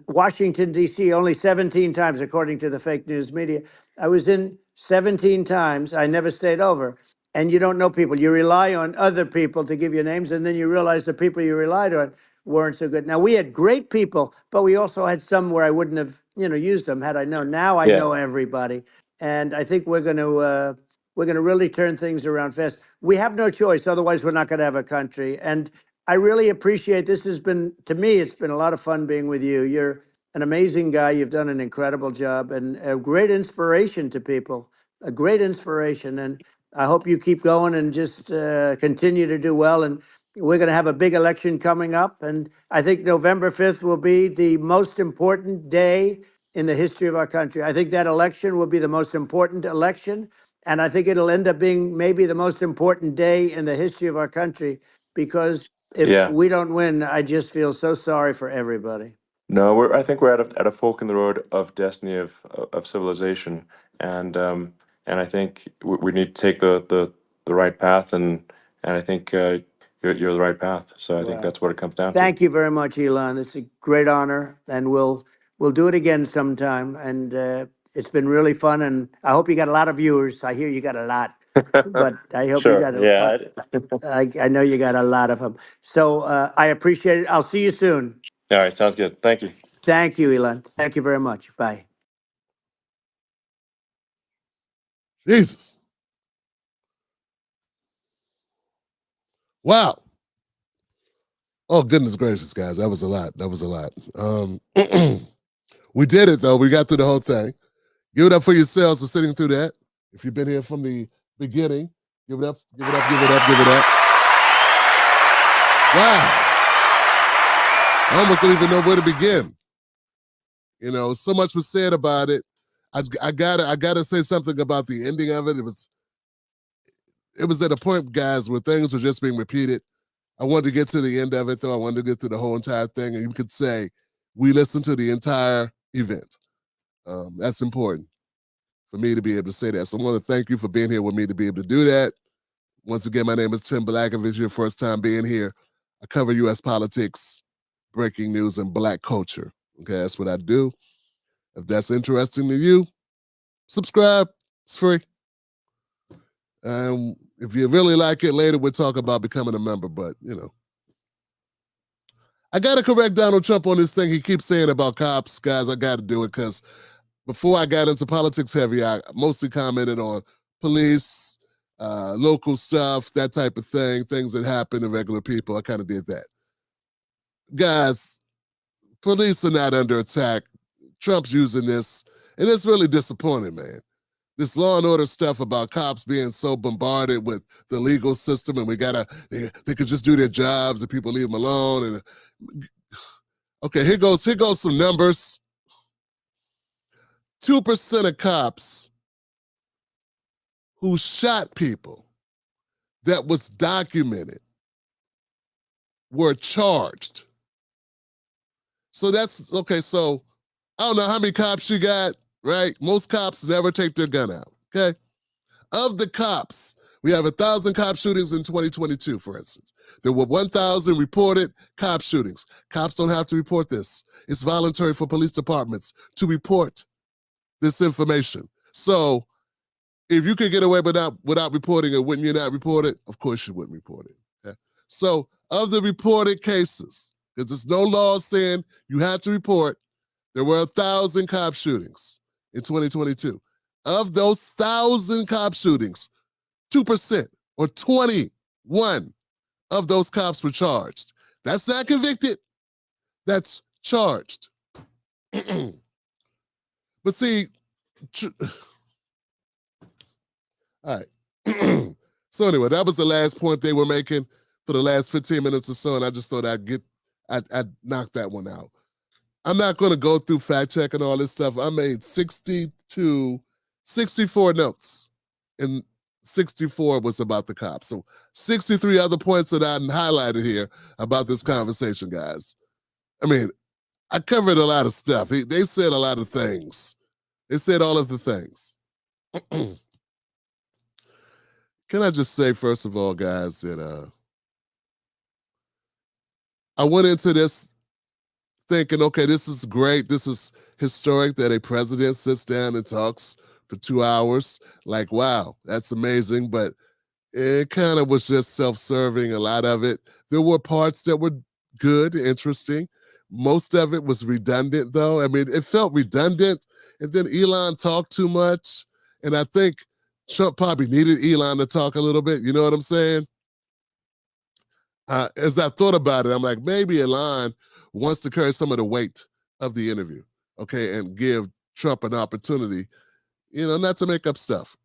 Washington D.C. only 17 times, according to the fake news media. I was in 17 times. I never stayed over. And you don't know people. You rely on other people to give you names, and then you realize the people you relied on weren't so good. Now, we had great people, but we also had some where I wouldn't have, used them had I known. Now I know everybody, and I think we're going to really turn things around fast. We have no choice, otherwise we're not going to have a country. And I really appreciate this. Has been, to me, it's been a lot of fun being with you. You're an amazing guy. You've done an incredible job and a great inspiration to people. A great inspiration, and I hope you keep going and just continue to do well. And we're going to have a big election coming up, and I think November 5th will be the most important day in the history of our country. I think that election will be the most important election, and I think it'll end up being maybe the most important day in the history of our country, because if we don't win, I just feel so sorry for everybody. No, I think we're at a fork in the road of destiny of civilization, and I think we need to take the right path, and I think you're the right path. So I think that's what it comes down to. Thank you very much, Elon. It's a great honor, and we'll do it again sometime. And it's been really fun, and I hope you got a lot of viewers. I hear you got a lot, but I hope you got a lot. I know you got a lot of them. So I appreciate it. I'll see you soon. All right, sounds good. Thank you. Thank you, Elon. Thank you very much. Bye. Jesus. Wow. Oh, goodness gracious, guys. That was a lot. We did it, though. We got through the whole thing. Give it up for yourselves for sitting through that. If you've been here from the beginning, give it up, give it up, give it up, give it up. Wow. I almost don't even know where to begin. So much was said about it. I gotta say something about the ending of it. It was at a point, guys, where things were just being repeated. I wanted to get to the end of it, though. I wanted to get through the whole entire thing, and you could say we listened to the entire event. That's important for me to be able to say that. So I want to thank you for being here with me to be able to do that. Once again, my name is Tim Black. If it's your first time being here, I cover U.S. politics, breaking news, and Black culture. Okay, that's what I do. If that's interesting to you, subscribe. It's free. If you really like it, later we'll talk about becoming a member, but, I got to correct Donald Trump on this thing he keeps saying about cops. Guys, I got to do it because before I got into politics heavy, I mostly commented on police, local stuff, that type of thing, things that happen to regular people. I kind of did that. Guys, police are not under attack. Trump's using this, and it's really disappointing, man. This law and order stuff about cops being so bombarded with the legal system, and they could just do their jobs and people leave them alone. And okay, here goes some numbers. 2% of cops who shot people that was documented were charged. So that's okay. So I don't know how many cops you got, right? Most cops never take their gun out, okay? Of the cops, we have 1,000 cop shootings in 2022, for instance. There were 1,000 reported cop shootings. Cops don't have to report this. It's voluntary for police departments to report this information. So if you could get away without reporting it, wouldn't you not report it? Of course you wouldn't report it. Okay? So of the reported cases, because there's no law saying you have to report, there were 1,000 cop shootings in 2022. Of those 1,000 cop shootings, 2% or 21 of those cops were charged. That's not convicted. That's charged. But see, all right. So anyway, that was the last point they were making for the last 15 minutes or so, and I just thought I'd knock that one out. I'm not going to go through fact check and all this stuff. I made 64 notes, and 64 was about the cops. So 63 other points that I highlighted here about this conversation, guys. I mean, I covered a lot of stuff. They said a lot of things They said all of the things. Can I just say, first of all, guys, that I went into this thinking, okay, this is great. This is historic that a president sits down and talks for 2 hours. Like, wow, that's amazing. But it kind of was just self-serving, a lot of it. There were parts that were good, interesting. Most of it was redundant, though. I mean, it felt redundant. And then Elon talked too much. And I think Trump probably needed Elon to talk a little bit. You know what I'm saying? As I thought about it, I'm like, maybe Elon wants to carry some of the weight of the interview, okay, and give Trump an opportunity, not to make up stuff.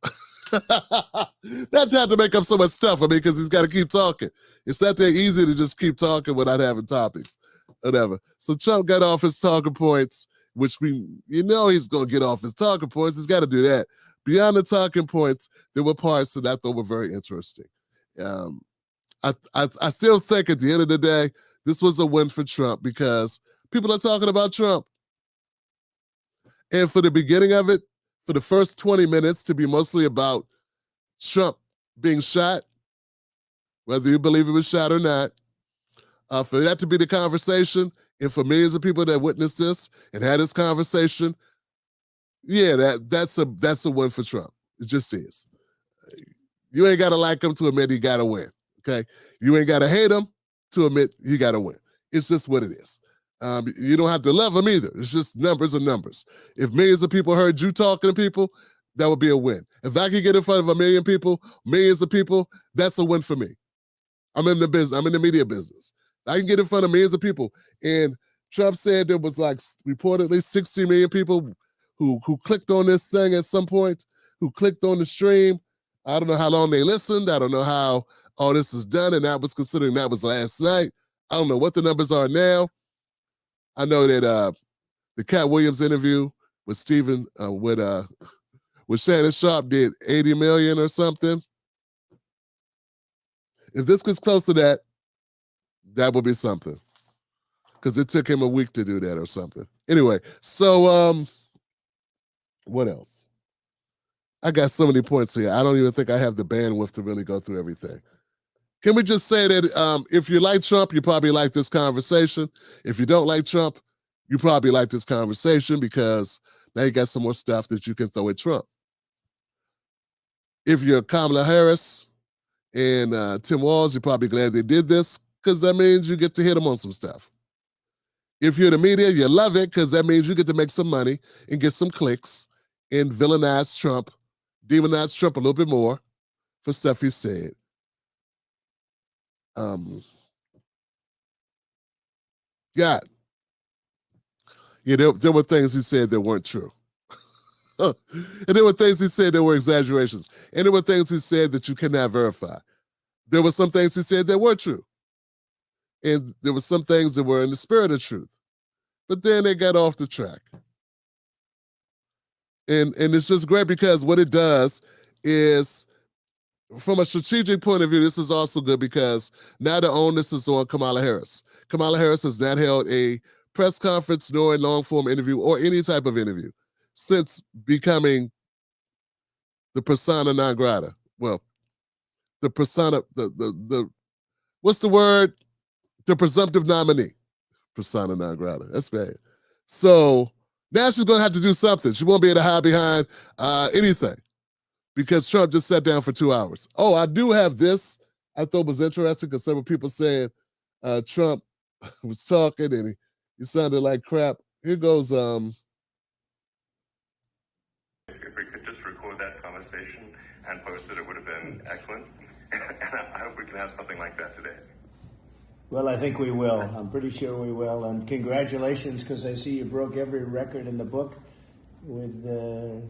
Not to have to make up so much stuff, I mean, because he's got to keep talking. It's not that easy to just keep talking without having topics, whatever. So Trump got off his talking points, which he's going to get off his talking points. He's got to do that. Beyond the talking points, there were parts that I thought were very interesting. I still think at the end of the day, this was a win for Trump because people are talking about Trump. And for the beginning of it, for the first 20 minutes to be mostly about Trump being shot, whether you believe he was shot or not, for that to be the conversation, and for millions of people that witnessed this and had this conversation, yeah, that's a win for Trump. It just is. You ain't got to like him to admit he got to win. Okay, you ain't got to hate him to admit you got to win. It's just what it is. You don't have to love him either. It's just numbers are numbers. If millions of people heard you talking to people, that would be a win. If I could get in front of a million people, millions of people, that's a win for me. I'm in the business. I'm in the media business. I can get in front of millions of people. And Trump said there was like reportedly 60 million people who clicked on this thing at some point, who clicked on the stream. I don't know how long they listened. I don't know how all this is done, and that was last night. I don't know what the numbers are now. I know that the Cat Williams interview with Stephen with Shannon Sharp did 80 million or something. If this gets close to that, that would be something, because it took him a week to do that or something. Anyway, so what else? I got so many points here. I don't even think I have the bandwidth to really go through everything. Can we just say that if you like Trump, you probably like this conversation. If you don't like Trump, you probably like this conversation because now you got some more stuff that you can throw at Trump. If you're Kamala Harris and Tim Walz, you're probably glad they did this because that means you get to hit them on some stuff. If you're the media, you love it because that means you get to make some money and get some clicks and villainize Trump, demonize Trump a little bit more for stuff he said. God, there were things he said that weren't true. And there were things he said that were exaggerations. And there were things he said that you cannot verify. There were some things he said that were true. And there were some things that were in the spirit of truth. But then they got off the track. And it's just great because what it does is, from a strategic point of view, this is also good because now the onus is on Kamala Harris. Kamala Harris has not held a press conference nor a long-form interview or any type of interview since becoming the persona non grata. Well, the persona, the what's the word? The presumptive nominee. Persona non grata. That's bad. So now she's going to have to do something. She won't be able to hide behind anything because Trump just sat down for 2 hours. Oh, I do have this. I thought was interesting because several people said Trump was talking and he sounded like crap. Here goes. If we could just record that conversation and post it would have been excellent. And I hope we can have something like that today. Well, I think we will. I'm pretty sure we will. And congratulations, because I see you broke every record in the book with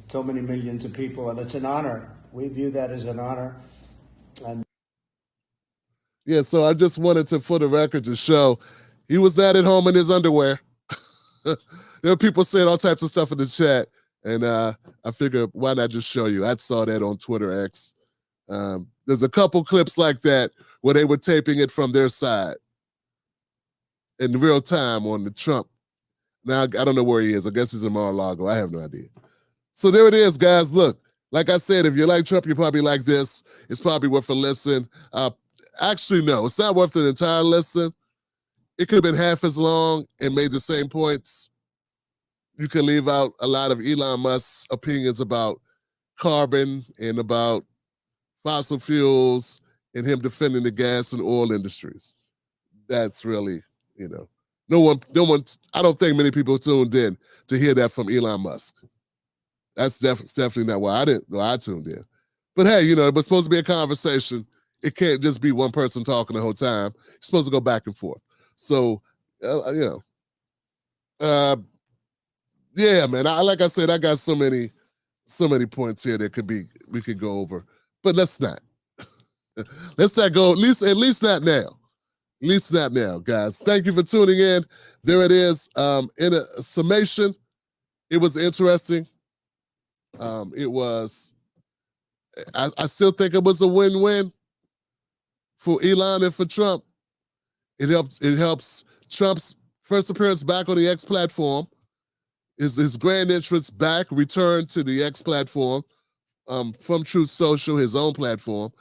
so many millions of people. And it's an honor. We view that as an honor. And yeah, so I just wanted to, for the record, to show he was at home in his underwear. There were people saying all types of stuff in the chat. And I figured, why not just show you? I saw that on Twitter X. There's a couple clips like that where they were taping it from their side in real time on the Trump. Now, I don't know where he is. I guess he's in Mar-a-Lago. I have no idea. So there it is, guys. Look, like I said, if you like Trump, you probably like this. It's probably worth a listen. Actually, no, it's not worth an entire listen. It could have been half as long and made the same points. You can leave out a lot of Elon Musk's opinions about carbon and about fossil fuels and him defending the gas and oil industries. That's really, no one, I don't think many people tuned in to hear that from Elon Musk. That's definitely not why I tuned in. But hey, it was supposed to be a conversation. It can't just be one person talking the whole time. You're supposed to go back and forth. So, yeah, man. Like I said, I got so many points here that we could go over, but let's not. Let's not go. At least not now. At least not now, guys. Thank you for tuning in. There it is. In a summation, it was interesting. It was. I still think it was a win-win for Elon and for Trump. It helps Trump's first appearance back on the X platform. His grand entrance back, return to the X platform from Truth Social, his own platform.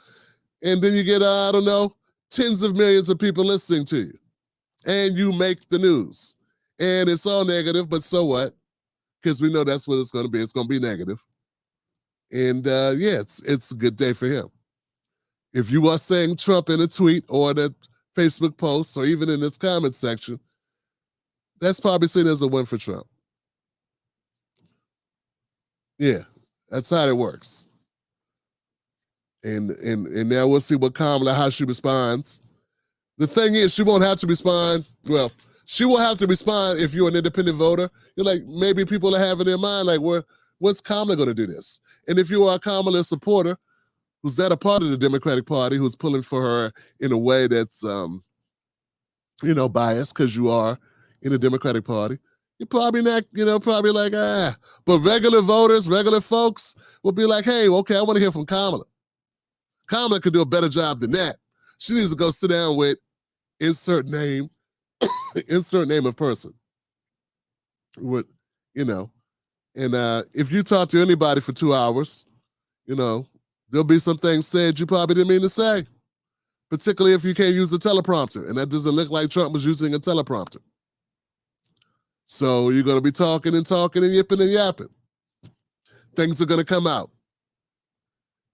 And then you get, I don't know, tens of millions of people listening to you. And you make the news. And it's all negative, but so what? Because we know that's what it's going to be. It's going to be negative. And yeah, it's a good day for him. If you are saying Trump in a tweet or in a Facebook post or even in this comment section, that's probably seen as a win for Trump. Yeah, that's how it works. And now we'll see what Kamala, how she responds. The thing is, she won't have to respond. Well, she will have to respond if you're an independent voter. You're like, maybe people are having in their mind, like, what's Kamala going to do this? And if you are a Kamala supporter, who's that a part of the Democratic Party, who's pulling for her in a way that's, biased because you are in the Democratic Party, you're probably not, probably like, But regular voters, regular folks will be like, hey, okay, I want to hear from Kamala. Kamala could do a better job than that. She needs to go sit down with insert name of person. And if you talk to anybody for 2 hours, there'll be some things said you probably didn't mean to say, particularly if you can't use the teleprompter. And that doesn't look like Trump was using a teleprompter. So you're going to be talking and yipping and yapping. Things are going to come out.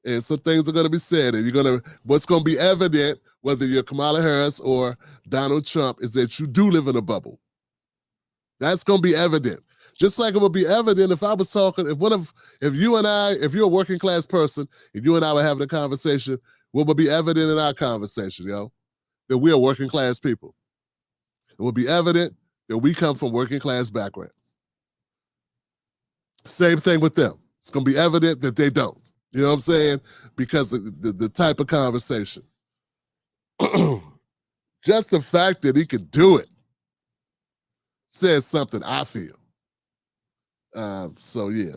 And some things are going to be said. And what's going to be evident, whether you're Kamala Harris or Donald Trump, is that you do live in a bubble. That's going to be evident. Just like it would be evident if I was talking, if you're a working class person, and you and I were having a conversation, what would be evident in our conversation, that we are working class people. It would be evident that we come from working class backgrounds. Same thing with them. It's going to be evident that they don't. You know what I'm saying? Because the type of conversation. Just the fact that he could do it says something, I feel. So yeah.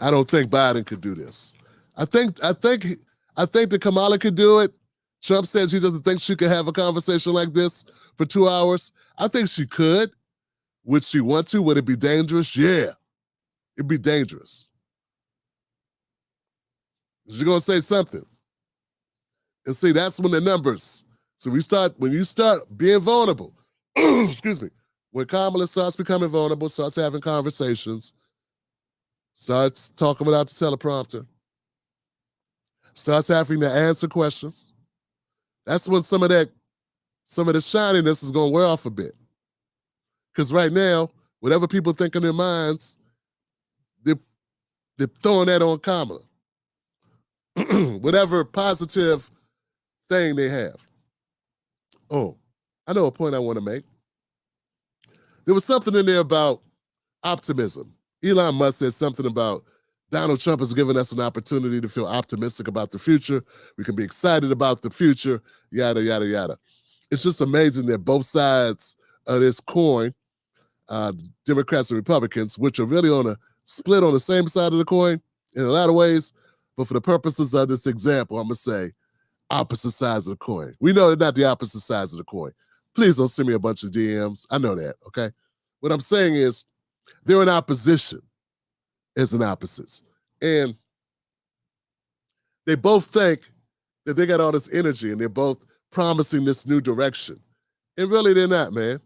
I don't think Biden could do this. I think that Kamala could do it. Trump says he doesn't think she could have a conversation like this for 2 hours. I think she could. Would she want to? Would it be dangerous? Yeah. It'd be dangerous. You're gonna say something. And see, that's when the numbers. So when you start being vulnerable, excuse me, when Kamala starts becoming vulnerable, starts having conversations, starts talking without the teleprompter, starts having to answer questions, that's when some of the shininess is gonna wear off a bit. Because right now, whatever people think in their minds, they're throwing that on Kamala. Whatever positive thing they have. Oh, I know a point I want to make. There was something in there about optimism. Elon Musk said something about Donald Trump has given us an opportunity to feel optimistic about the future. We can be excited about the future, yada, yada, yada. It's just amazing that both sides of this coin, Democrats and Republicans, which are really on a split on the same side of the coin in a lot of ways, but for the purposes of this example, I'm going to say opposite sides of the coin. We know they're not the opposite sides of the coin. Please don't send me a bunch of DMs. I know that, okay? What I'm saying is They're in opposition as an opposites. And they both think that they got all this energy and they're both promising this new direction. And really they're not, man.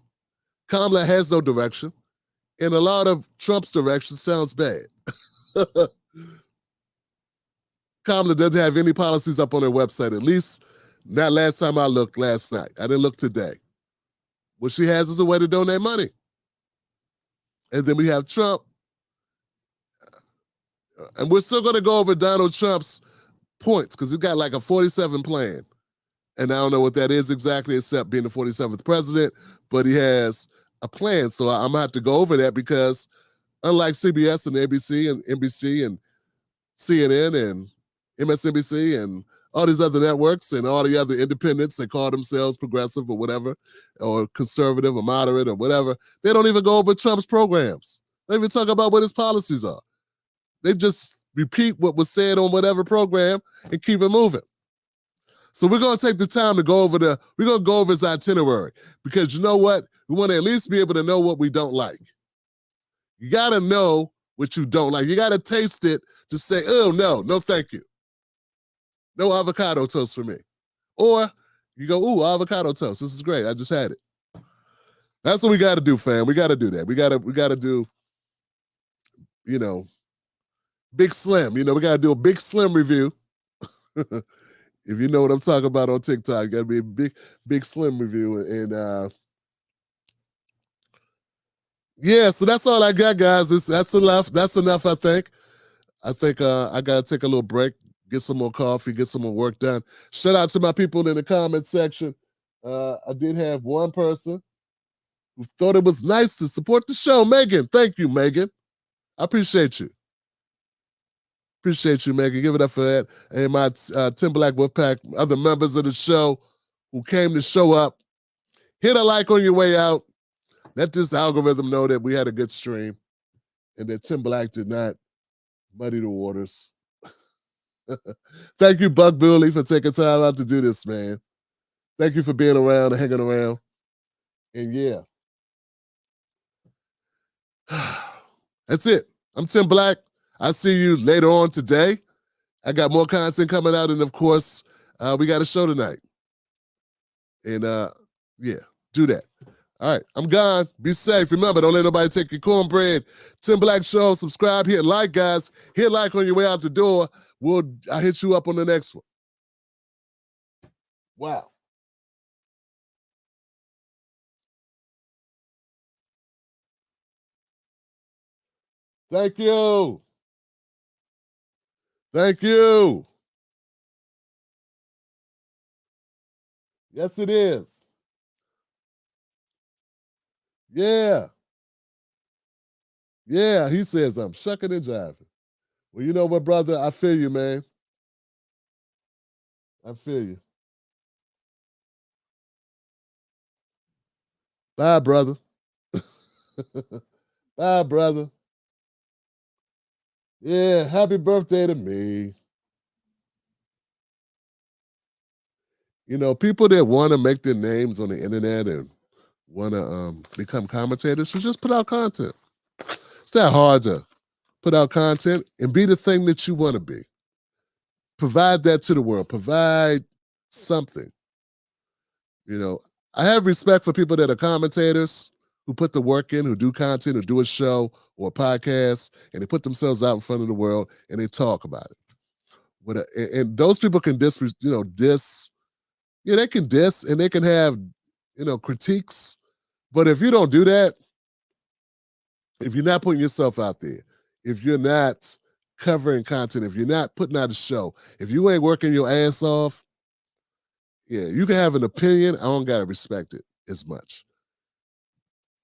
Kamala has no direction. And a lot of Trump's direction sounds bad. Kamala doesn't have any policies up on their website, at least not last time I looked last night. I didn't look today. What she has is a way to donate money. And then we have Trump. And we're still going to go over Donald Trump's points because he's got like a 47 plan. And I don't know what that is exactly, except being the 47th president, but he has a plan. So I'm going to have to go over that because unlike CBS and ABC and NBC and CNN and MSNBC and all these other networks and all the other independents that call themselves progressive or whatever, or conservative or moderate or whatever, they don't even go over Trump's programs. They even talk about what his policies are. They just repeat what was said on whatever program and keep it moving. So we're going to take the time to go over we're going to go over his itinerary because you know what? We want to at least be able to know what we don't like. You got to know what you don't like. You got to taste it to say, oh, no, thank you. No avocado toast for me. Or you go, ooh, avocado toast. This is great. I just had it. That's what we got to do, fam. We got to do that. We got to do, Big Slim. We got to do a Big Slim review. If you know what I'm talking about on TikTok, got to be a big Slim review. And yeah, so that's all I got, guys. That's enough. That's enough, I think. I got to take a little break, get some more coffee, get some more work done. Shout out to my people in the comment section. I did have one person who thought it was nice to support the show. Megan, thank you, Megan. I appreciate you. Appreciate you, Megan. Give it up for that. And my Tim Black Wolfpack, other members of the show who came to show up. Hit a like on your way out. Let this algorithm know that we had a good stream and that Tim Black did not muddy the waters. Thank you, Buck Booley, for taking time out to do this, man. Thank you for being around and hanging around. And yeah. That's it. I'm Tim Black. I'll see you later on today. I got more content coming out, and of course, we got a show tonight. And yeah, do that. All right, I'm gone. Be safe. Remember, don't let nobody take your cornbread. Tim Black Show. Subscribe. Hit like, guys. Hit like on your way out the door. I'll hit you up on the next one. Wow. Thank you. Thank you. Yes, it is. Yeah. Yeah, he says I'm shucking and jiving. Well, you know what, brother? I feel you, man. I feel you. Bye, brother. Bye, brother. Yeah, happy birthday to me. People that want to make their names on the internet and want to become commentators should just put out content. It's not hard to put out content and be the thing that you want to be. Provide that to the world. Provide something. I have respect for people that are commentators who put the work in, who do content, who do a show or a podcast, and they put themselves out in front of the world and they talk about it. And those people can diss. Yeah, they can diss and they can have, critiques. But if you don't do that, if you're not putting yourself out there, if you're not covering content, if you're not putting out a show, if you ain't working your ass off, yeah, you can have an opinion. I don't gotta respect it as much,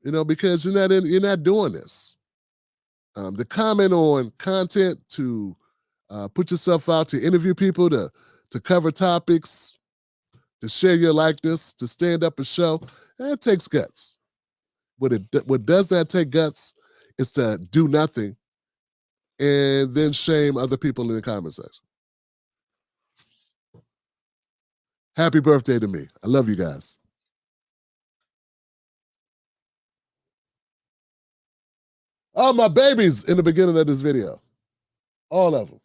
because you're not doing this. To comment on content, to put yourself out, to interview people, to cover topics, to share your likeness, to stand up a show, that takes guts. What does not take guts is to do nothing and then shame other people in the comment section. Happy birthday to me. I love you guys. Oh, my babies in the beginning of this video. All of them.